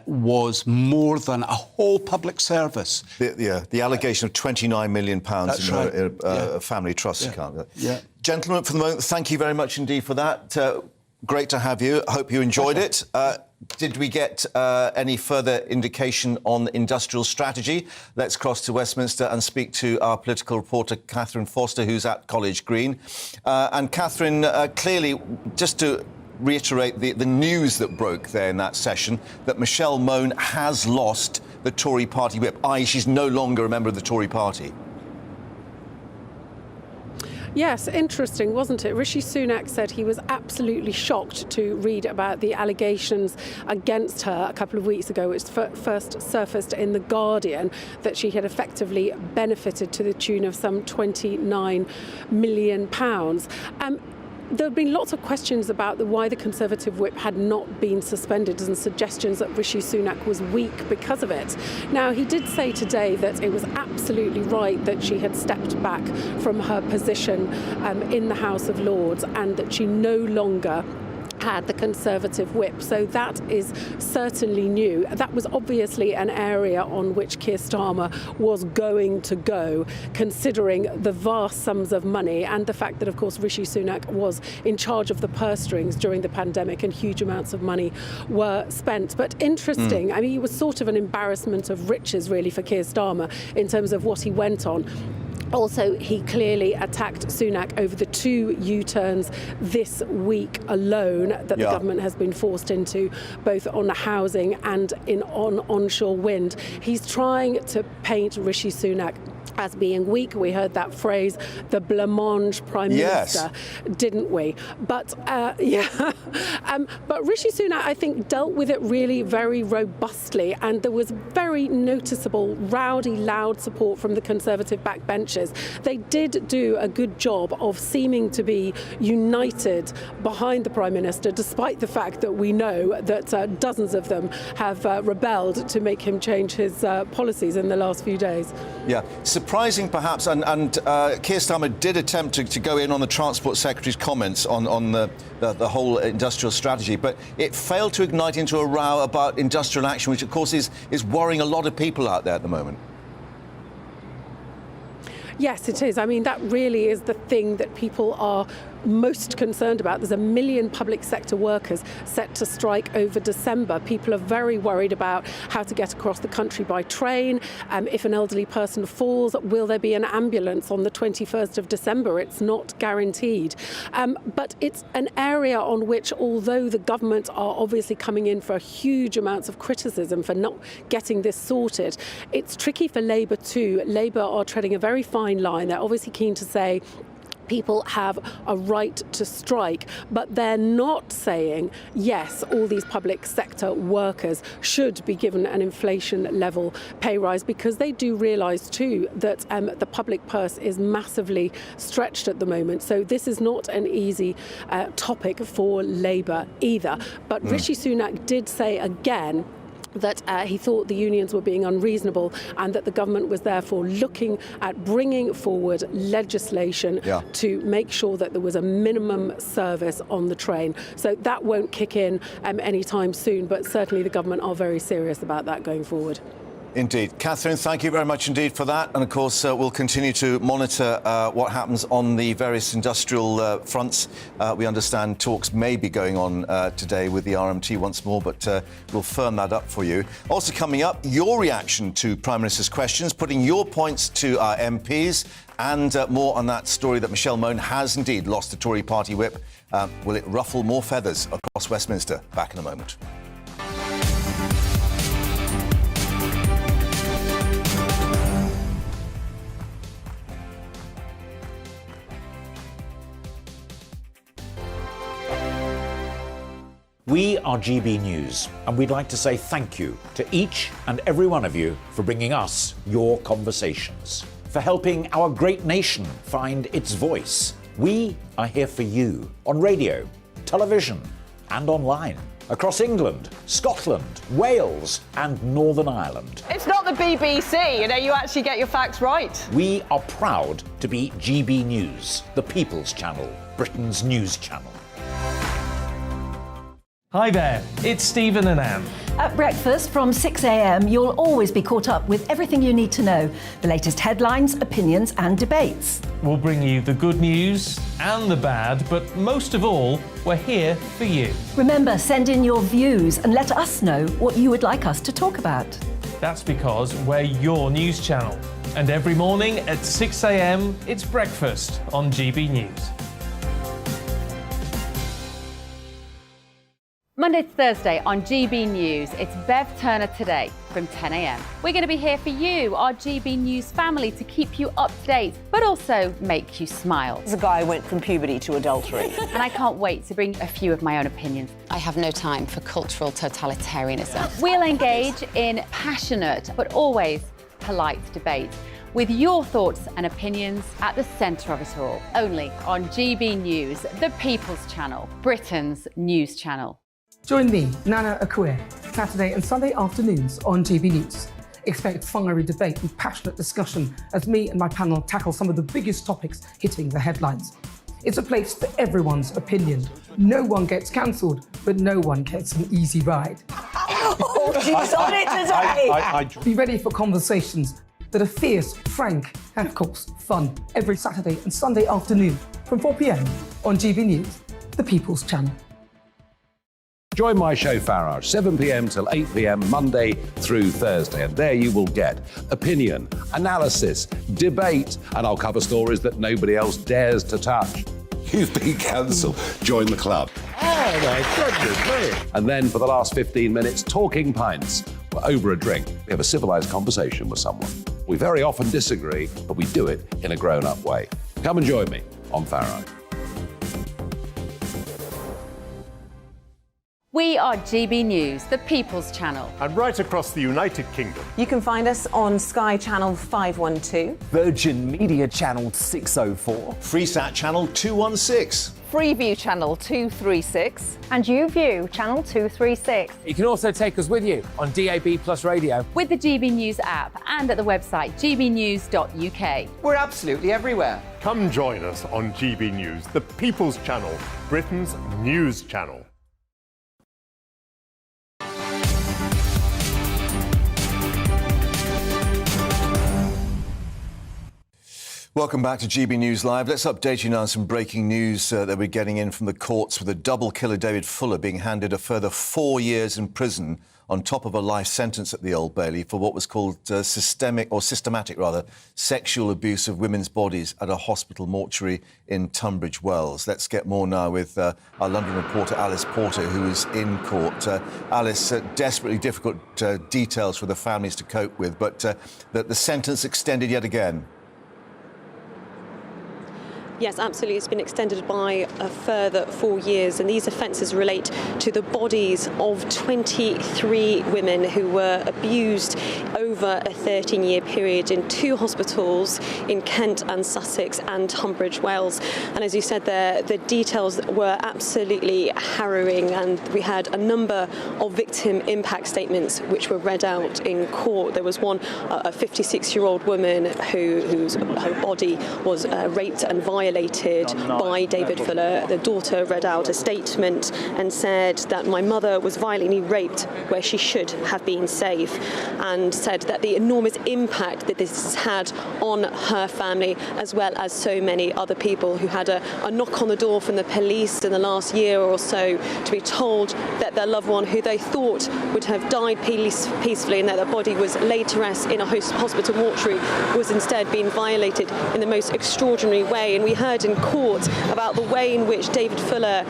was more than a whole public service. The allegation of £29 million That's in right. a family trust account. Yeah. Gentlemen, for the moment, thank you very much indeed for that. Great to have you. I hope you enjoyed it. Did we get any further indication on industrial strategy? Let's cross to Westminster and speak to our political reporter, Catherine Foster, who's at College Green. And Catherine, clearly, just to reiterate the news that broke there in that session, that Michelle Mone has lost the Tory party whip, i.e. she's no longer a member of the Tory party. Yes, interesting, wasn't it? Rishi Sunak said he was absolutely shocked to read about the allegations against her a couple of weeks ago, which first surfaced in The Guardian, that she had effectively benefited to the tune of some £29 million. There have been lots of questions about why the Conservative whip had not been suspended and suggestions that Rishi Sunak was weak because of it. Now, he did say today that it was absolutely right that she had stepped back from her position in the House of Lords and that she no longer had the Conservative whip. So that is certainly new. That was obviously an area on which Keir Starmer was going to go, considering the vast sums of money and the fact that, of course, Rishi Sunak was in charge of the purse strings during the pandemic and huge amounts of money were spent. But interesting, I mean, it was sort of an embarrassment of riches, really, for Keir Starmer in terms of what he went on. Also, he clearly attacked Sunak over the 2 U-turns this week alone that the government has been forced into, both on housing and on onshore wind. He's trying to paint Rishi Sunak as being weak. We heard that phrase, the blancmange Prime Minister, didn't we? But but Rishi Sunak, I think, dealt with it really very robustly, and there was very noticeable, rowdy, loud support from the Conservative backbenchers. They did do a good job of seeming to be united behind the Prime Minister, despite the fact that we know that dozens of them have rebelled to make him change his policies in the last few days. Yeah, surprising perhaps, and Keir Starmer did attempt to go in on the Transport Secretary's comments on the whole industrial strategy, but it failed to ignite into a row about industrial action, which of course is worrying a lot of people out there at the moment. Yes, it is. I mean, that really is the thing that people are most concerned about. There's 1 million public sector workers set to strike over December. People are very worried about how to get across the country by train. If an elderly person falls, will there be an ambulance on the 21st of December? It's not guaranteed. But it's an area on which, although the government are obviously coming in for huge amounts of criticism for not getting this sorted, it's tricky for Labour too. Labour are treading a very fine line. They're obviously keen to say people have a right to strike, but they're not saying, yes, all these public sector workers should be given an inflation level pay rise, because they do realise too that the public purse is massively stretched at the moment. So this is not an easy topic for Labour either. But Rishi Sunak did say again that he thought the unions were being unreasonable and that the government was therefore looking at bringing forward legislation to make sure that there was a minimum service on the train. So that won't kick in anytime soon, but certainly the government are very serious about that going forward. Indeed. Catherine, thank you very much indeed for that. And of course, we'll continue to monitor what happens on the various industrial fronts. We understand talks may be going on today with the RMT once more, but we'll firm that up for you. Also coming up, your reaction to Prime Minister's questions, putting your points to our MPs, and more on that story that Michelle Mone has indeed lost the Tory party whip. Will it ruffle more feathers across Westminster? Back in a moment. We are GB News, and we'd like to say thank you to each and every one of you for bringing us your conversations, for helping our great nation find its voice, We are here for you on radio, television and online. Across England, Scotland, Wales and Northern Ireland. It's not the BBC, you actually get your facts right. We are proud to be GB News, the People's Channel, Britain's news channel. Hi there, it's Stephen and Anne. At breakfast from 6 a.m, you'll always be caught up with everything you need to know, the latest headlines, opinions and debates. We'll bring you the good news and the bad, but most of all, we're here for you. Remember, send in your views and let us know what you would like us to talk about. That's because we're your news channel. And every morning at 6 a.m, it's breakfast on GB News. Monday to Thursday on GB News, it's Bev Turner Today from 10 a.m. We're going to be here for you, our GB News family, to keep you up to date, but also make you smile. The guy went from puberty to adultery. And I can't wait to bring a few of my own opinions. I have no time for cultural totalitarianism. We'll engage in passionate, but always polite debate, with your thoughts and opinions at the centre of it all. Only on GB News, the People's Channel, Britain's news channel. Join me, Nana Akua, Saturday and Sunday afternoons on GB News. Expect fiery debate and passionate discussion as me and my panel tackle some of the biggest topics hitting the headlines. It's a place for everyone's opinion. No one gets cancelled, but no one gets an easy ride. Oh, she's on it today! Be ready for conversations that are fierce, frank, and of course, fun. Every Saturday and Sunday afternoon from 4 p.m. on GB News, the People's Channel. Join my show Farage, 7 p.m. till 8 p.m. Monday through Thursday, and there you will get opinion, analysis, debate, and I'll cover stories that nobody else dares to touch. You've been cancelled. Join the club. Oh my goodness me. And then for the last 15 minutes, talking pints. We're over a drink. We have a civilised conversation with someone. We very often disagree, but we do it in a grown-up way. Come and join me on Farage. We are GB News, the People's Channel. And right across the United Kingdom. You can find us on Sky Channel 512. Virgin Media Channel 604. Freesat Channel 216. Freeview Channel 236. And YouView Channel 236. You can also take us with you on DAB Plus Radio. With the GB News app and at the website gbnews.uk. We're absolutely everywhere. Come join us on GB News, the People's Channel, Britain's news channel. Welcome back to GB News Live. Let's update you now on some breaking news that we're getting in from the courts, with the double killer David Fuller being handed a further 4 years in prison on top of a life sentence at the Old Bailey for what was called systematic sexual abuse of women's bodies at a hospital mortuary in Tunbridge Wells. Let's get more now with our London reporter Alice Porter, who is in court. Alice, desperately difficult details for the families to cope with, but the sentence extended yet again. Yes, absolutely. It's been extended by a further 4 years, and these offences relate to the bodies of 23 women who were abused over a 13-year period in 2 hospitals in Kent and Sussex and Tunbridge Wells. And as you said there, the details were absolutely harrowing, and we had a number of victim impact statements which were read out in court. There was one, a 56-year-old woman her body was raped and violated by David Fuller. The daughter read out a statement and said that my mother was violently raped where she should have been safe, and said that the enormous impact that this has had on her family, as well as so many other people who had a knock on the door from the police in the last year or so to be told that their loved one, who they thought would have died peacefully and that their body was laid to rest in a hospital mortuary, was instead being violated in the most extraordinary way. And we heard in court about the way in which David Fuller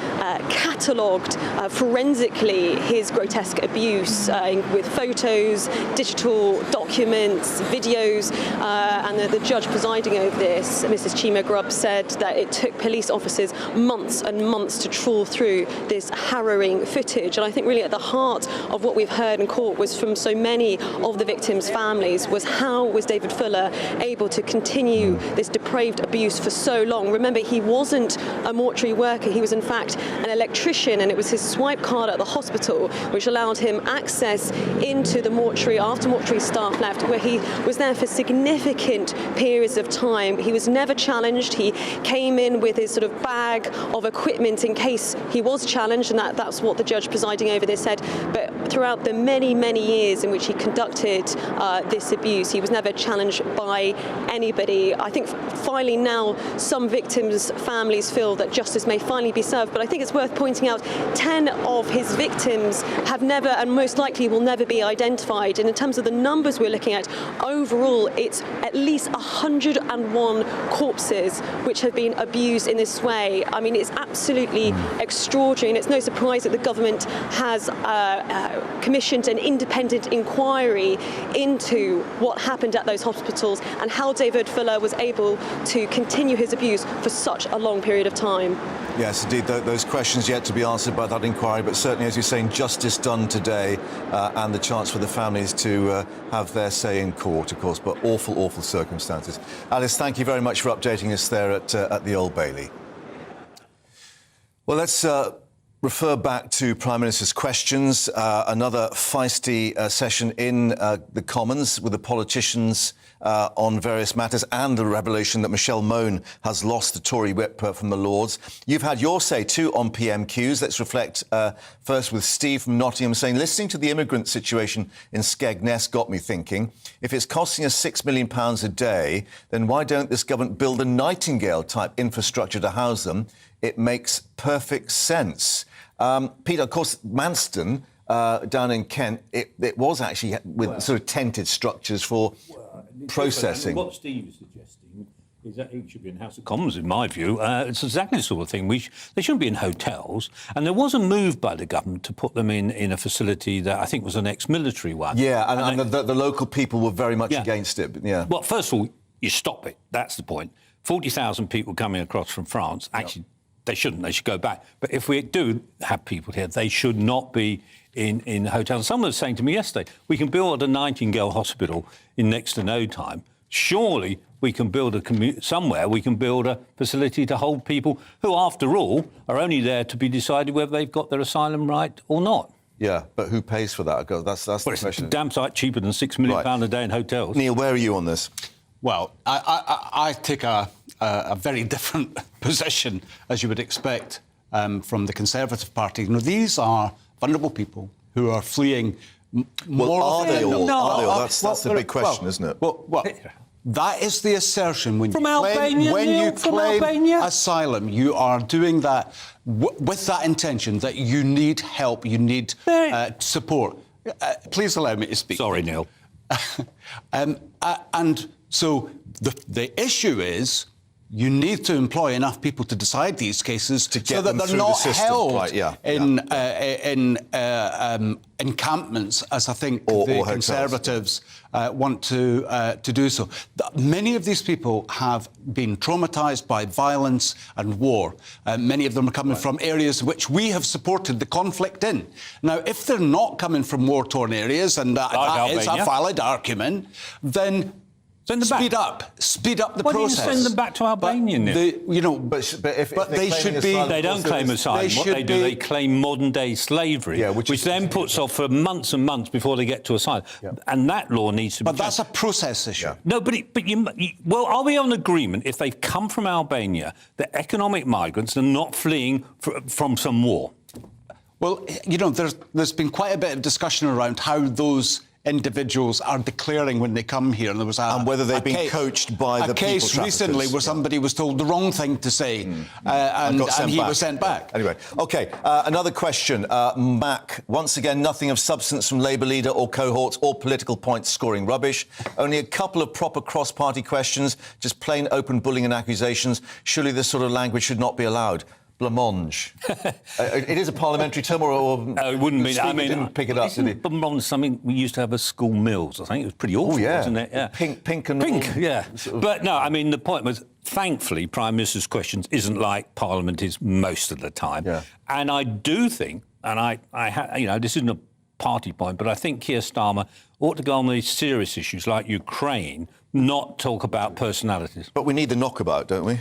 catalogued forensically his grotesque abuse with photos, digital documents, videos, and the judge presiding over this, Mrs. Chima Grubb, said that it took police officers months and months to trawl through this harrowing footage. And I think really at the heart of what we've heard in court was from so many of the victims' families was how was David Fuller able to continue this depraved abuse for so long, long. Remember, he wasn't a mortuary worker. He was, in fact, an electrician, and it was his swipe card at the hospital which allowed him access into the mortuary after mortuary staff left, where he was there for significant periods of time. He was never challenged. He came in with his sort of bag of equipment in case he was challenged, and that's what the judge presiding over this said. But throughout the many, many years in which he conducted this abuse, he was never challenged by anybody. I think finally now some victims' families feel that justice may finally be served, but I think it's worth pointing out 10 of his victims have never, and most likely will never, be identified. And in terms of the numbers we're looking at, overall it's at least 101 corpses which have been abused in this way. I mean, it's absolutely extraordinary, and it's no surprise that the government has commissioned an independent inquiry into what happened at those hospitals and how David Fuller was able to continue his abuse for such a long period of time. Yes, indeed, those questions yet to be answered by that inquiry, but certainly, as you're saying, justice done today and the chance for the families to have their say in court, of course, but awful, awful circumstances. Alice, thank you very much for updating us there at the Old Bailey. Well, let's refer back to Prime Minister's questions. Another feisty session in the Commons with the politicians on various matters, and the revelation that Michelle Mone has lost the Tory whip from the Lords. You've had your say too on PMQs. Let's reflect first with Steve from Nottingham saying, listening to the immigrant situation in Skegness got me thinking, if it's costing us £6 million a day, then why don't this government build a Nightingale-type infrastructure to house them? It makes perfect sense. Peter, of course, Manston down in Kent, it was actually with sort of tented structures for processing. What Steve is suggesting is that it should be in House of Commons, in my view. It's exactly the sort of thing. They shouldn't be in hotels. And there was a move by the government to put them in a facility that I think was an ex-military one. Yeah, and the local people were very much against it. But yeah. Well, first of all, you stop it. That's the point. 40,000 people coming across from France, actually, they shouldn't. They should go back. But if we do have people here, they should not be in hotels. Someone was saying to me yesterday, we can build a Nightingale hospital in next to no time. Surely we can build somewhere we can build a facility to hold people who, after all, are only there to be decided whether they've got their asylum right or not. Yeah, but who pays for that? That's the question. It's a damn sight cheaper than £6 million a day in hotels. Neil, where are you on this? Well, I take a very different position, as you would expect, from the Conservative Party. You know, these are vulnerable people who are fleeing. Are they all? That's the big question, isn't it? Well, that is the assertion. When from you Albania, claim, when Neil, you claim asylum, you are doing that with that intention that you need help, you need support. Please allow me to speak. Sorry, Neil. And so the issue is, you need to employ enough people to decide these cases so that they're not held in encampments, as I think the Conservatives want to do so. Many of these people have been traumatised by violence and war. Many of them are coming from areas which we have supported the conflict in. Now, if they're not coming from war-torn areas, and that is a valid argument, then speed up the process. Why don't you send them back to Albania, Neil? But they should be. They don't claim asylum. What they do, they claim modern-day slavery, which then puts off for months and months before they get to asylum. Yeah. And that law needs to be. But that's a process issue. Yeah. No, well, are we on agreement if they've come from Albania, they're economic migrants and not fleeing from some war? Well, you know, there's been quite a bit of discussion around how those individuals are declaring when they come here, and there was and whether they've been coached by the people case recently where somebody was told the wrong thing to say, and he was sent back. Anyway, OK, another question. Mac, once again, nothing of substance from Labour leader or cohorts or political points scoring rubbish. Only a couple of proper cross-party questions, just plain open bullying and accusations. Surely this sort of language should not be allowed. Blancmange. It is a parliamentary term, or no, it wouldn't be. I mean, didn't pick it up, did he? Blancmange is something we used to have at school meals. I think it was pretty awful, wasn't it? Yeah. Pink and pink, all, yeah. Sort of... But no, I mean, the point was, thankfully, Prime Minister's questions isn't like Parliament is most of the time. Yeah. And I do think, and you know, this isn't a party point, but I think Keir Starmer ought to go on these serious issues like Ukraine, not talk about personalities. But we need the knockabout, don't we?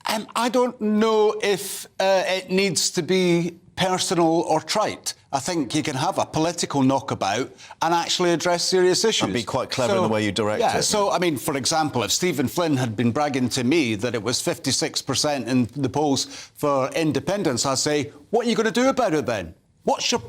I don't know if it needs to be personal or trite. I think you can have a political knockabout and actually address serious issues. And be quite clever in the way you direct it. So, I mean, for example, if Stephen Flynn had been bragging to me that it was 56% in the polls for independence, I'd say, what are you going to do about it then? What's your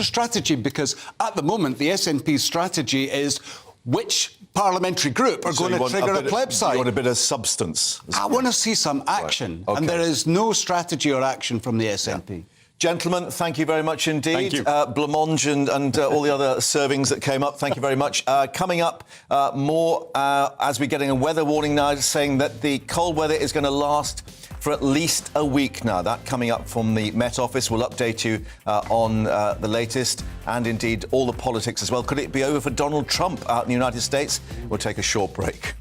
strategy? Because at the moment, the SNP's strategy is which parliamentary group are going to trigger a plebiscite. You want a bit of substance? I want to see some action. Right. Okay. And there is no strategy or action from the SNP. Yeah. Gentlemen, thank you very much indeed. Thank you. Blancmange and all the other servings that came up, thank you very much. Coming up more as we're getting a weather warning now saying that the cold weather is going to last for at least a week now. That coming up from the Met Office. We'll update you on the latest and indeed all the politics as well. Could it be over for Donald Trump out in the United States? We'll take a short break.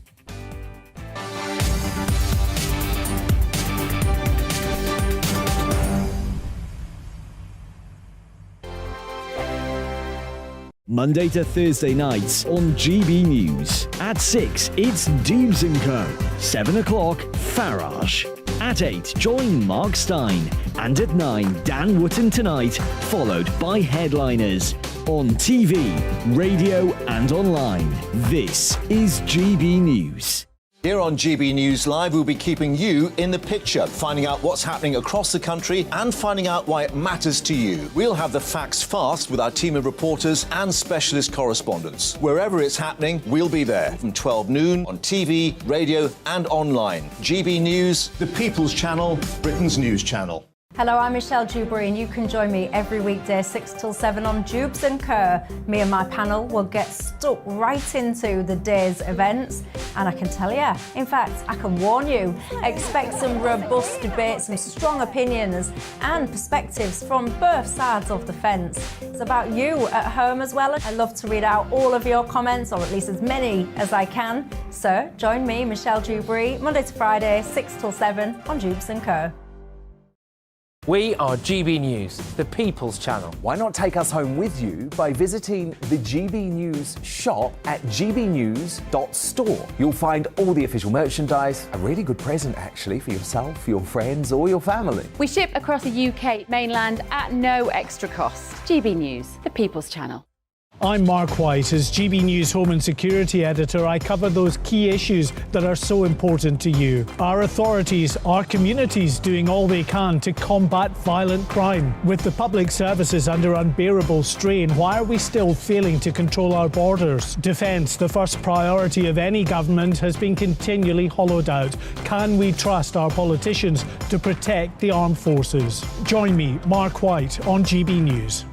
Monday to Thursday nights on GB News. At 6, it's Dubes & Co. 7 o'clock, Farage. At 8, join Mark Stein. And at 9, Dan Wootton Tonight, followed by Headliners. On TV, radio and online. This is GB News. Here on GB News Live, we'll be keeping you in the picture, finding out what's happening across the country and finding out why it matters to you. We'll have the facts fast with our team of reporters and specialist correspondents. Wherever it's happening, we'll be there from 12 noon on TV, radio and online. GB News, the People's Channel, Britain's news channel. Hello, I'm Michelle Dewberry and you can join me every weekday 6 till 7 on Dubes & Co. Me and my panel will get stuck right into the day's events and I can tell you, in fact, I can warn you, expect some robust debates, some strong opinions and perspectives from both sides of the fence. It's about you at home as well. I love to read out all of your comments, or at least as many as I can. So join me, Michelle Dewberry, Monday to Friday, 6 till 7 on Dubes & Co. We are GB News, the People's Channel. Why not take us home with you by visiting the GB News shop at gbnews.store. You'll find all the official merchandise, a really good present actually for yourself, your friends or your family. We ship across the UK mainland at no extra cost. GB News, the People's Channel. I'm Mark White. As GB News Home and Security Editor, I cover those key issues that are so important to you. Our authorities, our communities doing all they can to combat violent crime. With the public services under unbearable strain, why are we still failing to control our borders? Defence, the first priority of any government, has been continually hollowed out. Can we trust our politicians to protect the armed forces? Join me, Mark White, on GB News.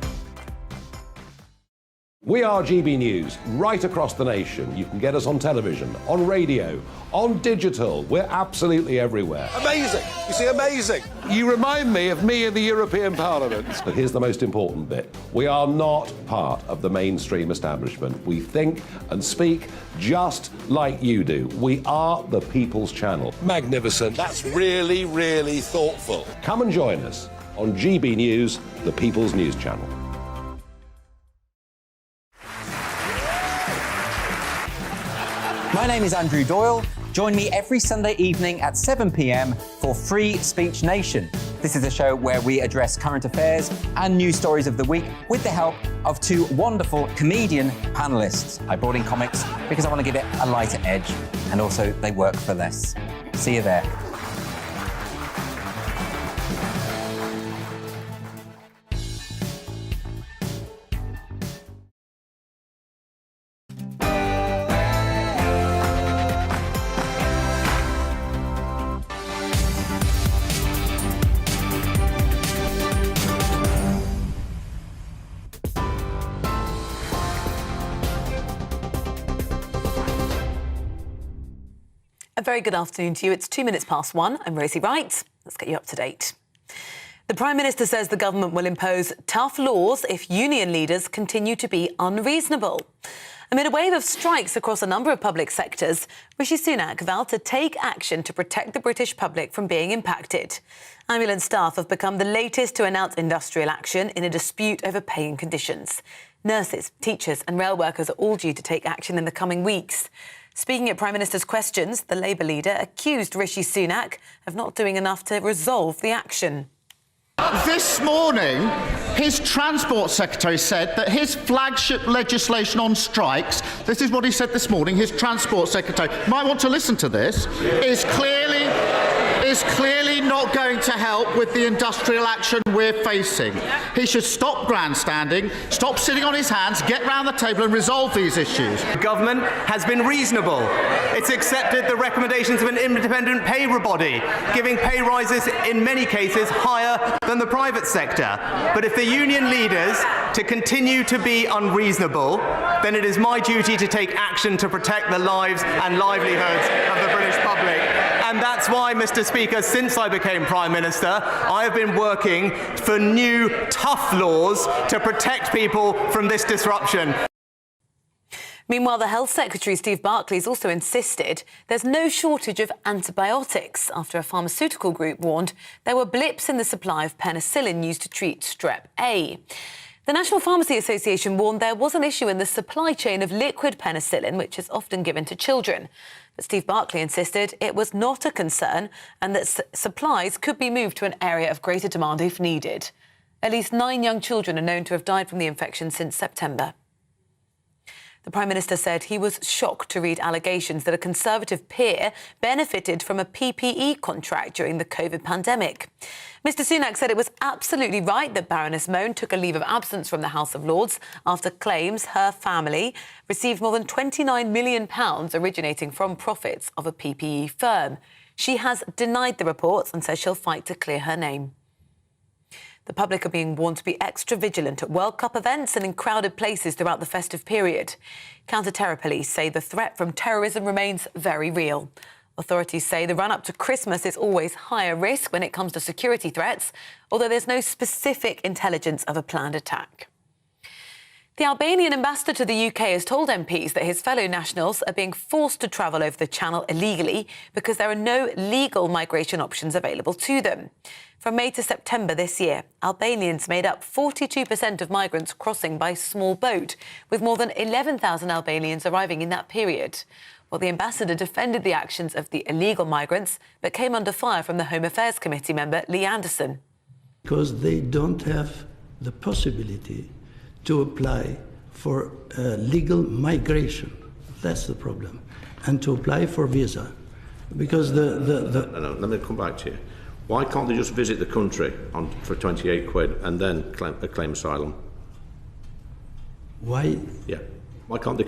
We are GB News, right across the nation. You can get us on television, on radio, on digital. We're absolutely everywhere. Amazing! You see, amazing! You remind me of me in the European Parliament. But here's the most important bit. We are not part of the mainstream establishment. We think and speak just like you do. We are the People's Channel. Magnificent. That's really, really thoughtful. Come and join us on GB News, the People's News Channel. My name is Andrew Doyle. Join me every Sunday evening at 7 p.m. for Free Speech Nation. This is a show where we address current affairs and news stories of the week with the help of two wonderful comedian panellists. I brought in comics because I want to give it a lighter edge, and also they work for less. See you there. A very good afternoon to you. It's 2 minutes past 1. I'm Rosie Wright. Let's get you up to date. The Prime Minister says the government will impose tough laws if union leaders continue to be unreasonable. Amid a wave of strikes across a number of public sectors, Rishi Sunak vowed to take action to protect the British public from being impacted. Ambulance staff have become the latest to announce industrial action in a dispute over pay and conditions. Nurses, teachers and rail workers are all due to take action in the coming weeks. Speaking at Prime Minister's questions, the Labour leader accused Rishi Sunak of not doing enough to resolve the action. This morning, his Transport Secretary said that his flagship legislation on strikes, this is what he said this morning, his Transport Secretary, you might want to listen to this, is clearly not going to help with the industrial action we're facing. He should stop grandstanding, stop sitting on his hands, get round the table and resolve these issues. The government has been reasonable. It's accepted the recommendations of an independent pay body, giving pay rises in many cases higher than the private sector. But if the union leaders to continue to be unreasonable, then it is my duty to take action to protect the lives and livelihoods of the British public. And that's why, Mr. Speaker, since I became Prime Minister, I have been working for new, tough laws to protect people from this disruption. Meanwhile, the Health Secretary, Steve Barclay, has also insisted there's no shortage of antibiotics after a pharmaceutical group warned there were blips in the supply of penicillin used to treat strep A. The National Pharmacy Association warned there was an issue in the supply chain of liquid penicillin, which is often given to children. But Steve Barclay insisted it was not a concern and that supplies could be moved to an area of greater demand if needed. At least 9 young children are known to have died from the infection since September. The Prime Minister said he was shocked to read allegations that a Conservative peer benefited from a PPE contract during the COVID pandemic. Mr Sunak said it was absolutely right that Baroness Mone took a leave of absence from the House of Lords after claims her family received more than £29 million originating from profits of a PPE firm. She has denied the reports and says she'll fight to clear her name. The public are being warned to be extra vigilant at World Cup events and in crowded places throughout the festive period. Counter-terror police say the threat from terrorism remains very real. Authorities say the run-up to Christmas is always higher risk when it comes to security threats, although there's no specific intelligence of a planned attack. The Albanian ambassador to the UK has told MPs that his fellow nationals are being forced to travel over the Channel illegally because there are no legal migration options available to them. From May to September this year, Albanians made up 42% of migrants crossing by small boat, with more than 11,000 Albanians arriving in that period. Well, the ambassador defended the actions of the illegal migrants, but came under fire from the Home Affairs Committee member Lee Anderson. Because they don't have the possibility to apply for legal migration. That's the problem. And to apply for visa. Because No, let me come back to you. Why can't they just visit the country for 28 quid and then claim asylum? Why? Yeah. Why can't they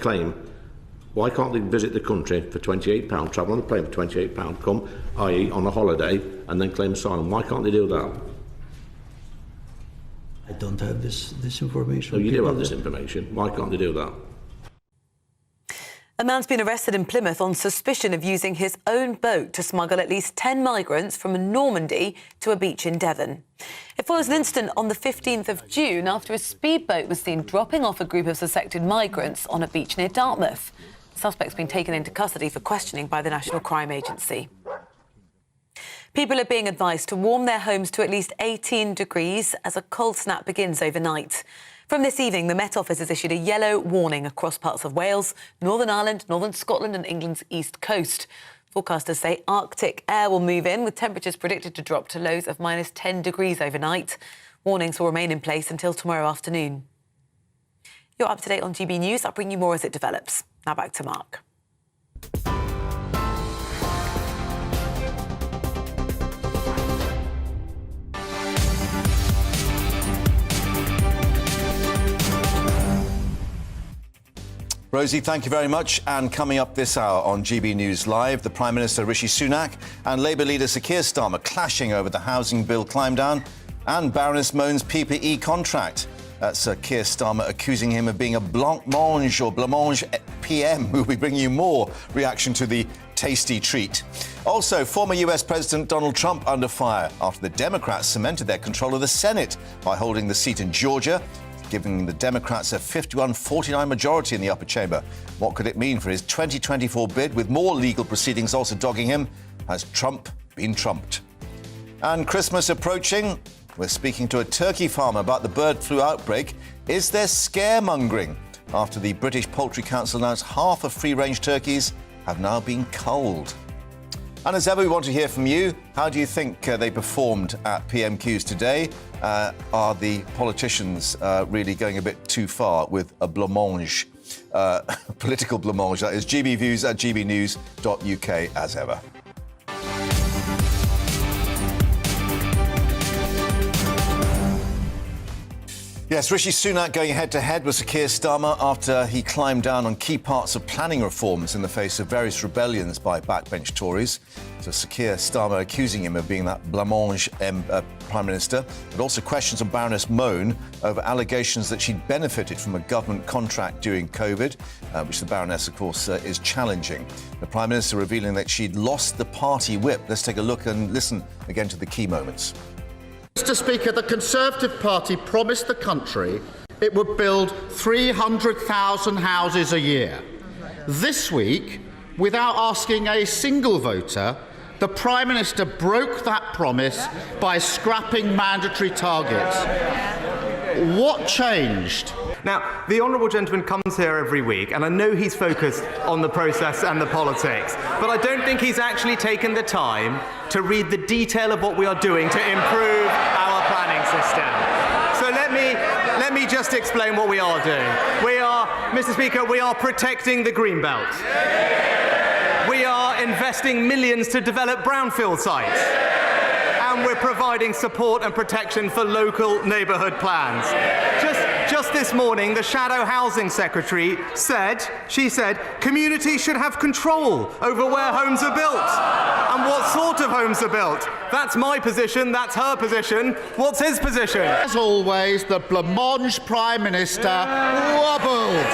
visit the country for £28, travel on a plane for £28, come, i.e. on a holiday, and then claim asylum? Why can't they do that? I don't have this information. No, you do have this information. Why can't they do that? A man's been arrested in Plymouth on suspicion of using his own boat to smuggle at least 10 migrants from Normandy to a beach in Devon. It follows an incident on the 15th of June after a speedboat was seen dropping off a group of suspected migrants on a beach near Dartmouth. The suspect's been taken into custody for questioning by the National Crime Agency. People are being advised to warm their homes to at least 18 degrees as a cold snap begins overnight. From this evening, the Met Office has issued a yellow warning across parts of Wales, Northern Ireland, Northern Scotland and England's east coast. Forecasters say Arctic air will move in, with temperatures predicted to drop to lows of minus 10 degrees overnight. Warnings will remain in place until tomorrow afternoon. You're up to date on GB News. I'll bring you more as it develops. Now back to Mark. Rosie, thank you very much. And coming up this hour on GB News Live, the Prime Minister Rishi Sunak and Labour leader Sir Keir Starmer clashing over the housing bill climb down and Baroness Mone's PPE contract. That's Sir Keir Starmer accusing him of being a blancmange or blancmange PM. We'll be bringing you more reaction to the tasty treat. Also, former US President Donald Trump under fire after the Democrats cemented their control of the Senate by holding the seat in Georgia, giving the Democrats a 51-49 majority in the upper chamber. What could it mean for his 2024 bid, with more legal proceedings also dogging him? Has Trump been trumped? And Christmas approaching, we're speaking to a turkey farmer about the bird flu outbreak. Is there scaremongering after the British Poultry Council announced half of free-range turkeys have now been culled. And as ever, we want to hear from you. How do you think they performed at PMQs today? Are the politicians really going a bit too far with a blancmange, political blancmange? That is GBviews at gbnews.uk as ever. Yes, Rishi Sunak going head-to-head with Sir Keir Starmer after he climbed down on key parts of planning reforms in the face of various rebellions by backbench Tories. So Sir Keir Starmer accusing him of being that blancmange Prime Minister, but also questions on Baroness Mone over allegations that she'd benefited from a government contract during COVID, which the Baroness, of course, is challenging. The Prime Minister revealing that she'd lost the party whip. Let's take a look and listen again to the key moments. Mr. Speaker, the Conservative Party promised the country it would build 300,000 houses a year. This week, without asking a single voter, the Prime Minister broke that promise by scrapping mandatory targets. What changed? Now, the Honourable Gentleman comes here every week, and I know he's focused on the process and the politics, but I don't think he's actually taken the time to read the detail of what we are doing to improve our planning system. So let me just explain what we are doing. We are, Mr. Speaker, we are protecting the Greenbelt. We are investing millions to develop brownfield sites. And we're providing support and protection for local neighbourhood plans. Just this morning, the Shadow Housing Secretary said, communities should have control over where homes are built and what sort of homes are built. That's my position, that's her position. What's his position? As always, the blancmange Prime Minister wobbled.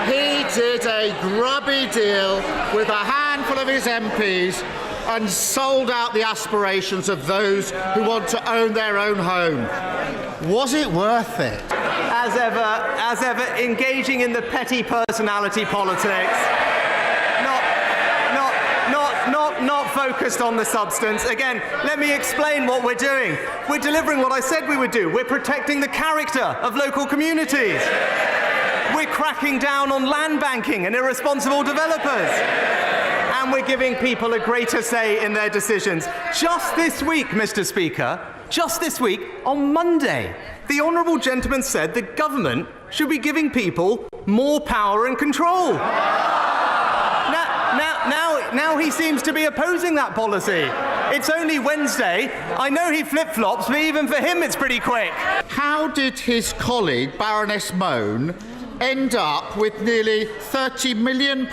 He did a grubby deal with a handful of his MPs and sold out the aspirations of those who want to own their own home. Was it worth it? As ever, engaging in the petty personality politics, not focused on the substance. Again, let me explain what we're doing. We're delivering what I said we would do. We're protecting the character of local communities. We're cracking down on land banking and irresponsible developers. And we're giving people a greater say in their decisions. Just this week, Mr. Speaker, just this week, on Monday, the Honourable Gentleman said the government should be giving people more power and control. Now he seems to be opposing that policy. It's only Wednesday. I know he flip-flops, but even for him it's pretty quick. How did his colleague, Baroness Mone, end up with nearly £30 million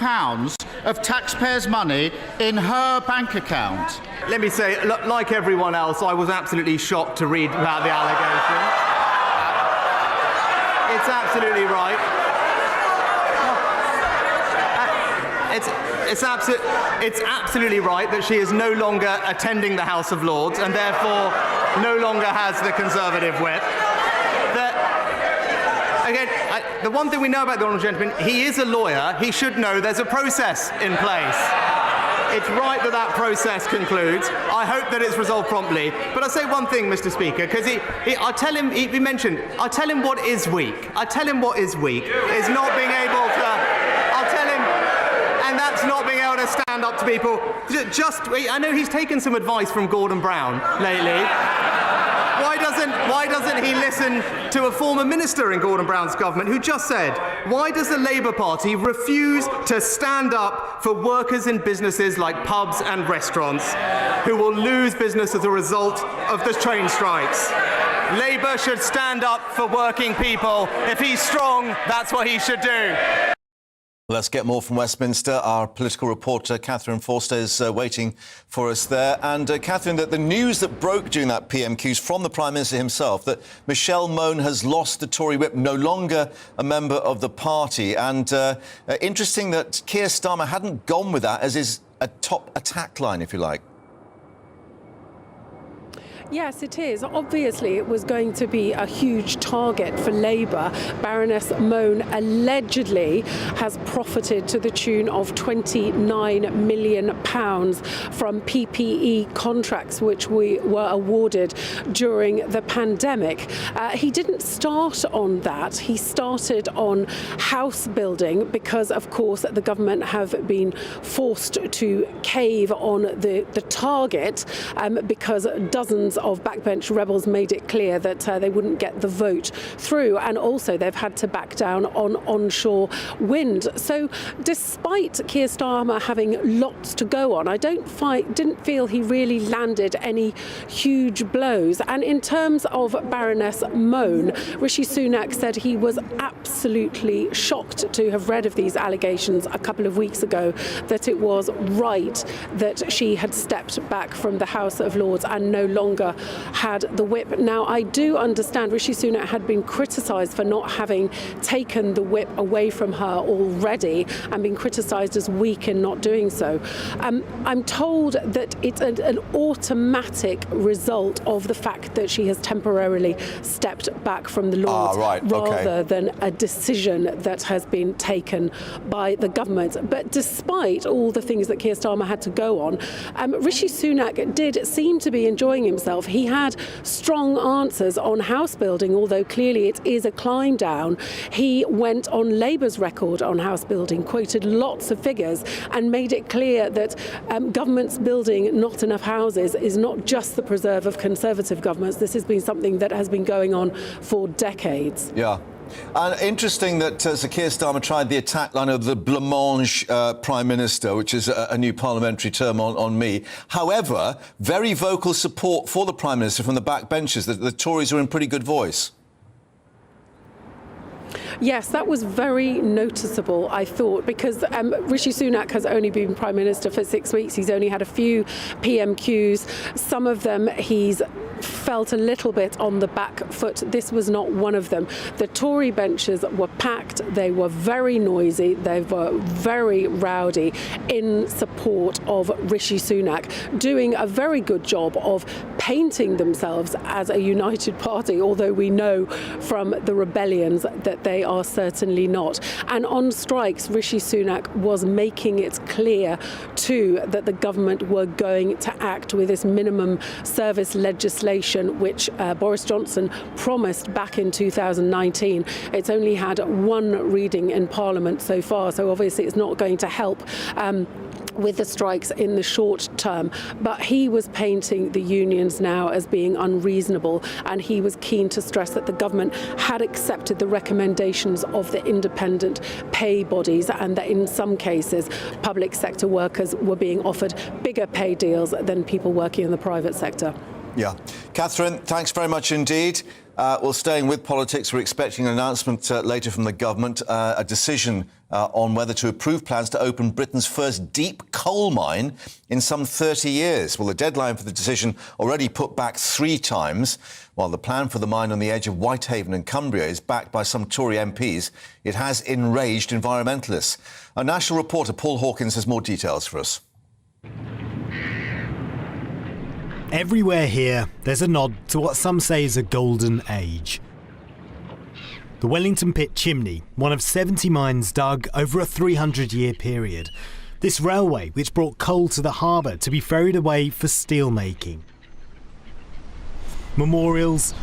of taxpayers' money in her bank account? Let me say, like everyone else, I was absolutely shocked to read about the allegation. It's absolutely right. It's absolutely right that she is no longer attending the House of Lords and therefore no longer has the Conservative whip. Again, the one thing we know about the Honourable Gentleman, he is a lawyer. He should know there's a process in place. It's right that that process concludes. I hope that it's resolved promptly. But I'll say one thing, Mr. Speaker, because I tell him what is weak. I tell him what is weak is not being able to. I'll tell him, and that's not being able to stand up to people. I know he's taken some advice from Gordon Brown lately. Why doesn't he listen to a former minister in Gordon Brown's government who just said, why does the Labour Party refuse to stand up for workers in businesses like pubs and restaurants who will lose business as a result of the train strikes? Labour should stand up for working people. If he's strong, that's what he should do. Let's get more from Westminster. Our political reporter, Catherine Forster, is waiting for us there. And, Catherine, the news that broke during that PMQs from the Prime Minister himself, that Michelle Mone has lost the Tory whip, no longer a member of the party. And interesting that Keir Starmer hadn't gone with that as his top attack line, if you like. Yes, it is. Obviously, it was going to be a huge target for Labour. Baroness Mone allegedly has profited to the tune of £29 million from PPE contracts which we were awarded during the pandemic. He didn't start on that. He started on house building because, of course, the government have been forced to cave on the target because dozens of backbench rebels made it clear that they wouldn't get the vote through, and also they've had to back down on onshore wind. So despite Keir Starmer having lots to go on, I didn't feel he really landed any huge blows. And in terms of Baroness Mone, Rishi Sunak said he was absolutely shocked to have read of these allegations a couple of weeks ago, that it was right that she had stepped back from the House of Lords and no longer had the whip. Now, I do understand Rishi Sunak had been criticised for not having taken the whip away from her already and been criticised as weak in not doing so. I'm told that it's an automatic result of the fact that she has temporarily stepped back from the Lords rather than a decision that has been taken by the government. But despite all the things that Keir Starmer had to go on, Rishi Sunak did seem to be enjoying himself. He had strong answers on house building, although clearly it is a climb down. He went on Labour's record on house building, quoted lots of figures and made it clear that governments building not enough houses is not just the preserve of Conservative governments. This has been something that has been going on for decades. Yeah. And interesting that Sir Keir Starmer tried the attack line of the blancmange Prime Minister, which is a new parliamentary term on me. However, very vocal support for the Prime Minister from the backbenchers. The Tories are in pretty good voice. Yes, that was very noticeable, I thought, because Rishi Sunak has only been Prime Minister for 6 weeks. He's only had a few PMQs. Some of them he's felt a little bit on the back foot. This was not one of them. The Tory benches were packed. They were very noisy. They were very rowdy in support of Rishi Sunak, doing a very good job of painting themselves as a united party, although we know from the rebellions that they are certainly not. And on strikes, Rishi Sunak was making it clear too that the government were going to act with this minimum service legislation, which Boris Johnson promised back in 2019. It's only had one reading in Parliament so far, so obviously it's not going to help with the strikes in the short term. But he was painting the unions now as being unreasonable, and he was keen to stress that the government had accepted the recommendations of the independent pay bodies, and that in some cases public sector workers were being offered bigger pay deals than people working in the private sector. Yeah. Catherine, thanks very much indeed. Well, staying with politics, we're expecting an announcement later from the government, a decision on whether to approve plans to open Britain's first deep coal mine in some 30 years. Well, the deadline for the decision already put back 3 times. While the plan for the mine on the edge of Whitehaven and Cumbria is backed by some Tory MPs, it has enraged environmentalists. Our national reporter Paul Hawkins has more details for us. Everywhere here, there's a nod to what some say is a golden age. The Wellington Pit chimney, one of 70 mines dug over a 300-year period. This railway, which brought coal to the harbour to be ferried away for steel making. Memorials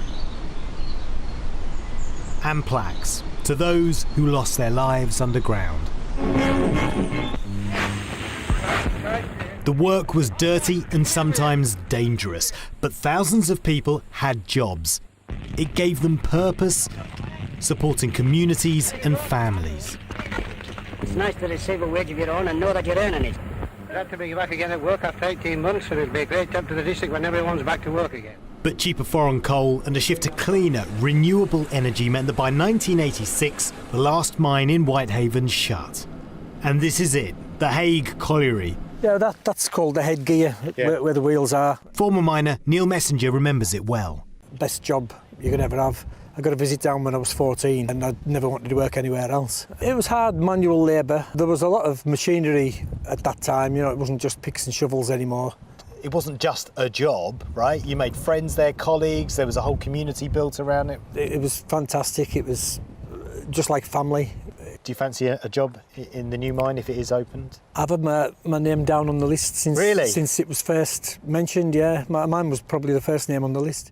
and plaques to those who lost their lives underground. The work was dirty and sometimes dangerous, but thousands of people had jobs. It gave them purpose, supporting communities and families. It's nice to receive a wage of your own and know that you're earning it. Glad to be back again at work after 18 months, and it'll be a great job to the district when everyone's back to work again. But cheaper foreign coal and a shift to cleaner, renewable energy meant that by 1986, the last mine in Whitehaven shut. And this is it, the Hague Colliery. Yeah, that's called the headgear, where the wheels are. Former miner Neil Messenger remembers it well. Best job you could ever have. I got a visit down when I was 14 and I never wanted to work anywhere else. It was hard manual labour. There was a lot of machinery at that time, you know, it wasn't just picks and shovels anymore. it wasn't just a job, right? You made friends there, colleagues, there was a whole community built around it. It was fantastic. It was just like family. Do you fancy a job in the new mine if it is opened? I've had my name down on the list since it was first mentioned, yeah. Mine was probably the first name on the list.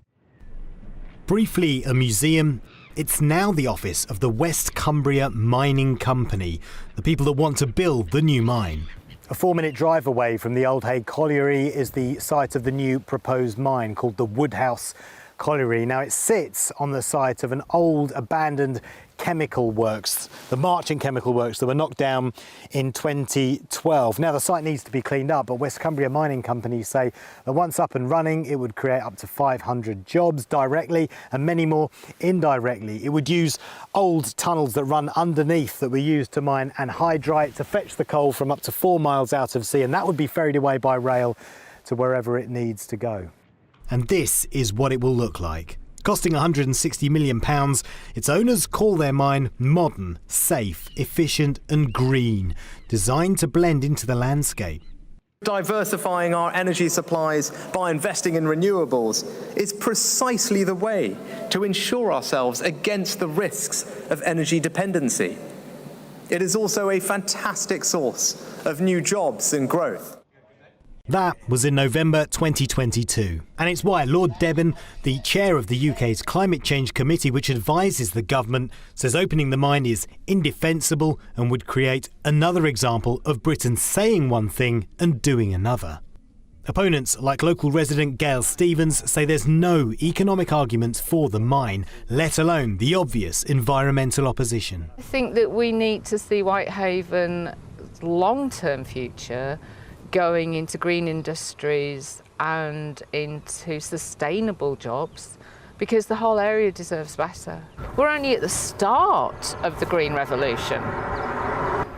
Briefly a museum, it's now the office of the West Cumbria Mining Company, the people that want to build the new mine. A 4-minute drive away from the Old Hay Colliery is the site of the new proposed mine called the Woodhouse Colliery. Now it sits on the site of an old abandoned chemical works, the Marching Chemical Works that were knocked down in 2012. Now the site needs to be cleaned up, but West Cumbria Mining Company say that once up and running it would create up to 500 jobs directly and many more indirectly. It would use old tunnels that run underneath that were used to mine anhydrite to fetch the coal from up to 4 miles out of sea, and that would be ferried away by rail to wherever it needs to go. And this is what it will look like. Costing £160 million, its owners call their mine modern, safe, efficient and green, designed to blend into the landscape. Diversifying our energy supplies by investing in renewables is precisely the way to ensure ourselves against the risks of energy dependency. It is also a fantastic source of new jobs and growth. That was in November 2022, and it's why Lord Deben, the chair of the UK's Climate Change Committee, which advises the government, says opening the mine is indefensible and would create another example of Britain saying one thing and doing another. Opponents like local resident Gail Stevens say there's no economic arguments for the mine, let alone the obvious environmental opposition. I think that we need to see Whitehaven's long-term future going into green industries and into sustainable jobs, because the whole area deserves better. We're only at the start of the green revolution.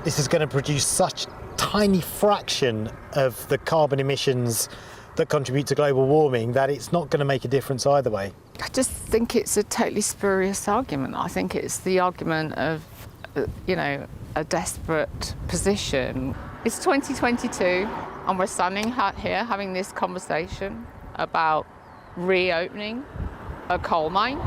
This is going to produce such a tiny fraction of the carbon emissions that contribute to global warming that it's not going to make a difference either way. I just think it's a totally spurious argument. I think it's the argument of, a desperate position. It's 2022 and we're standing here having this conversation about reopening a coal mine.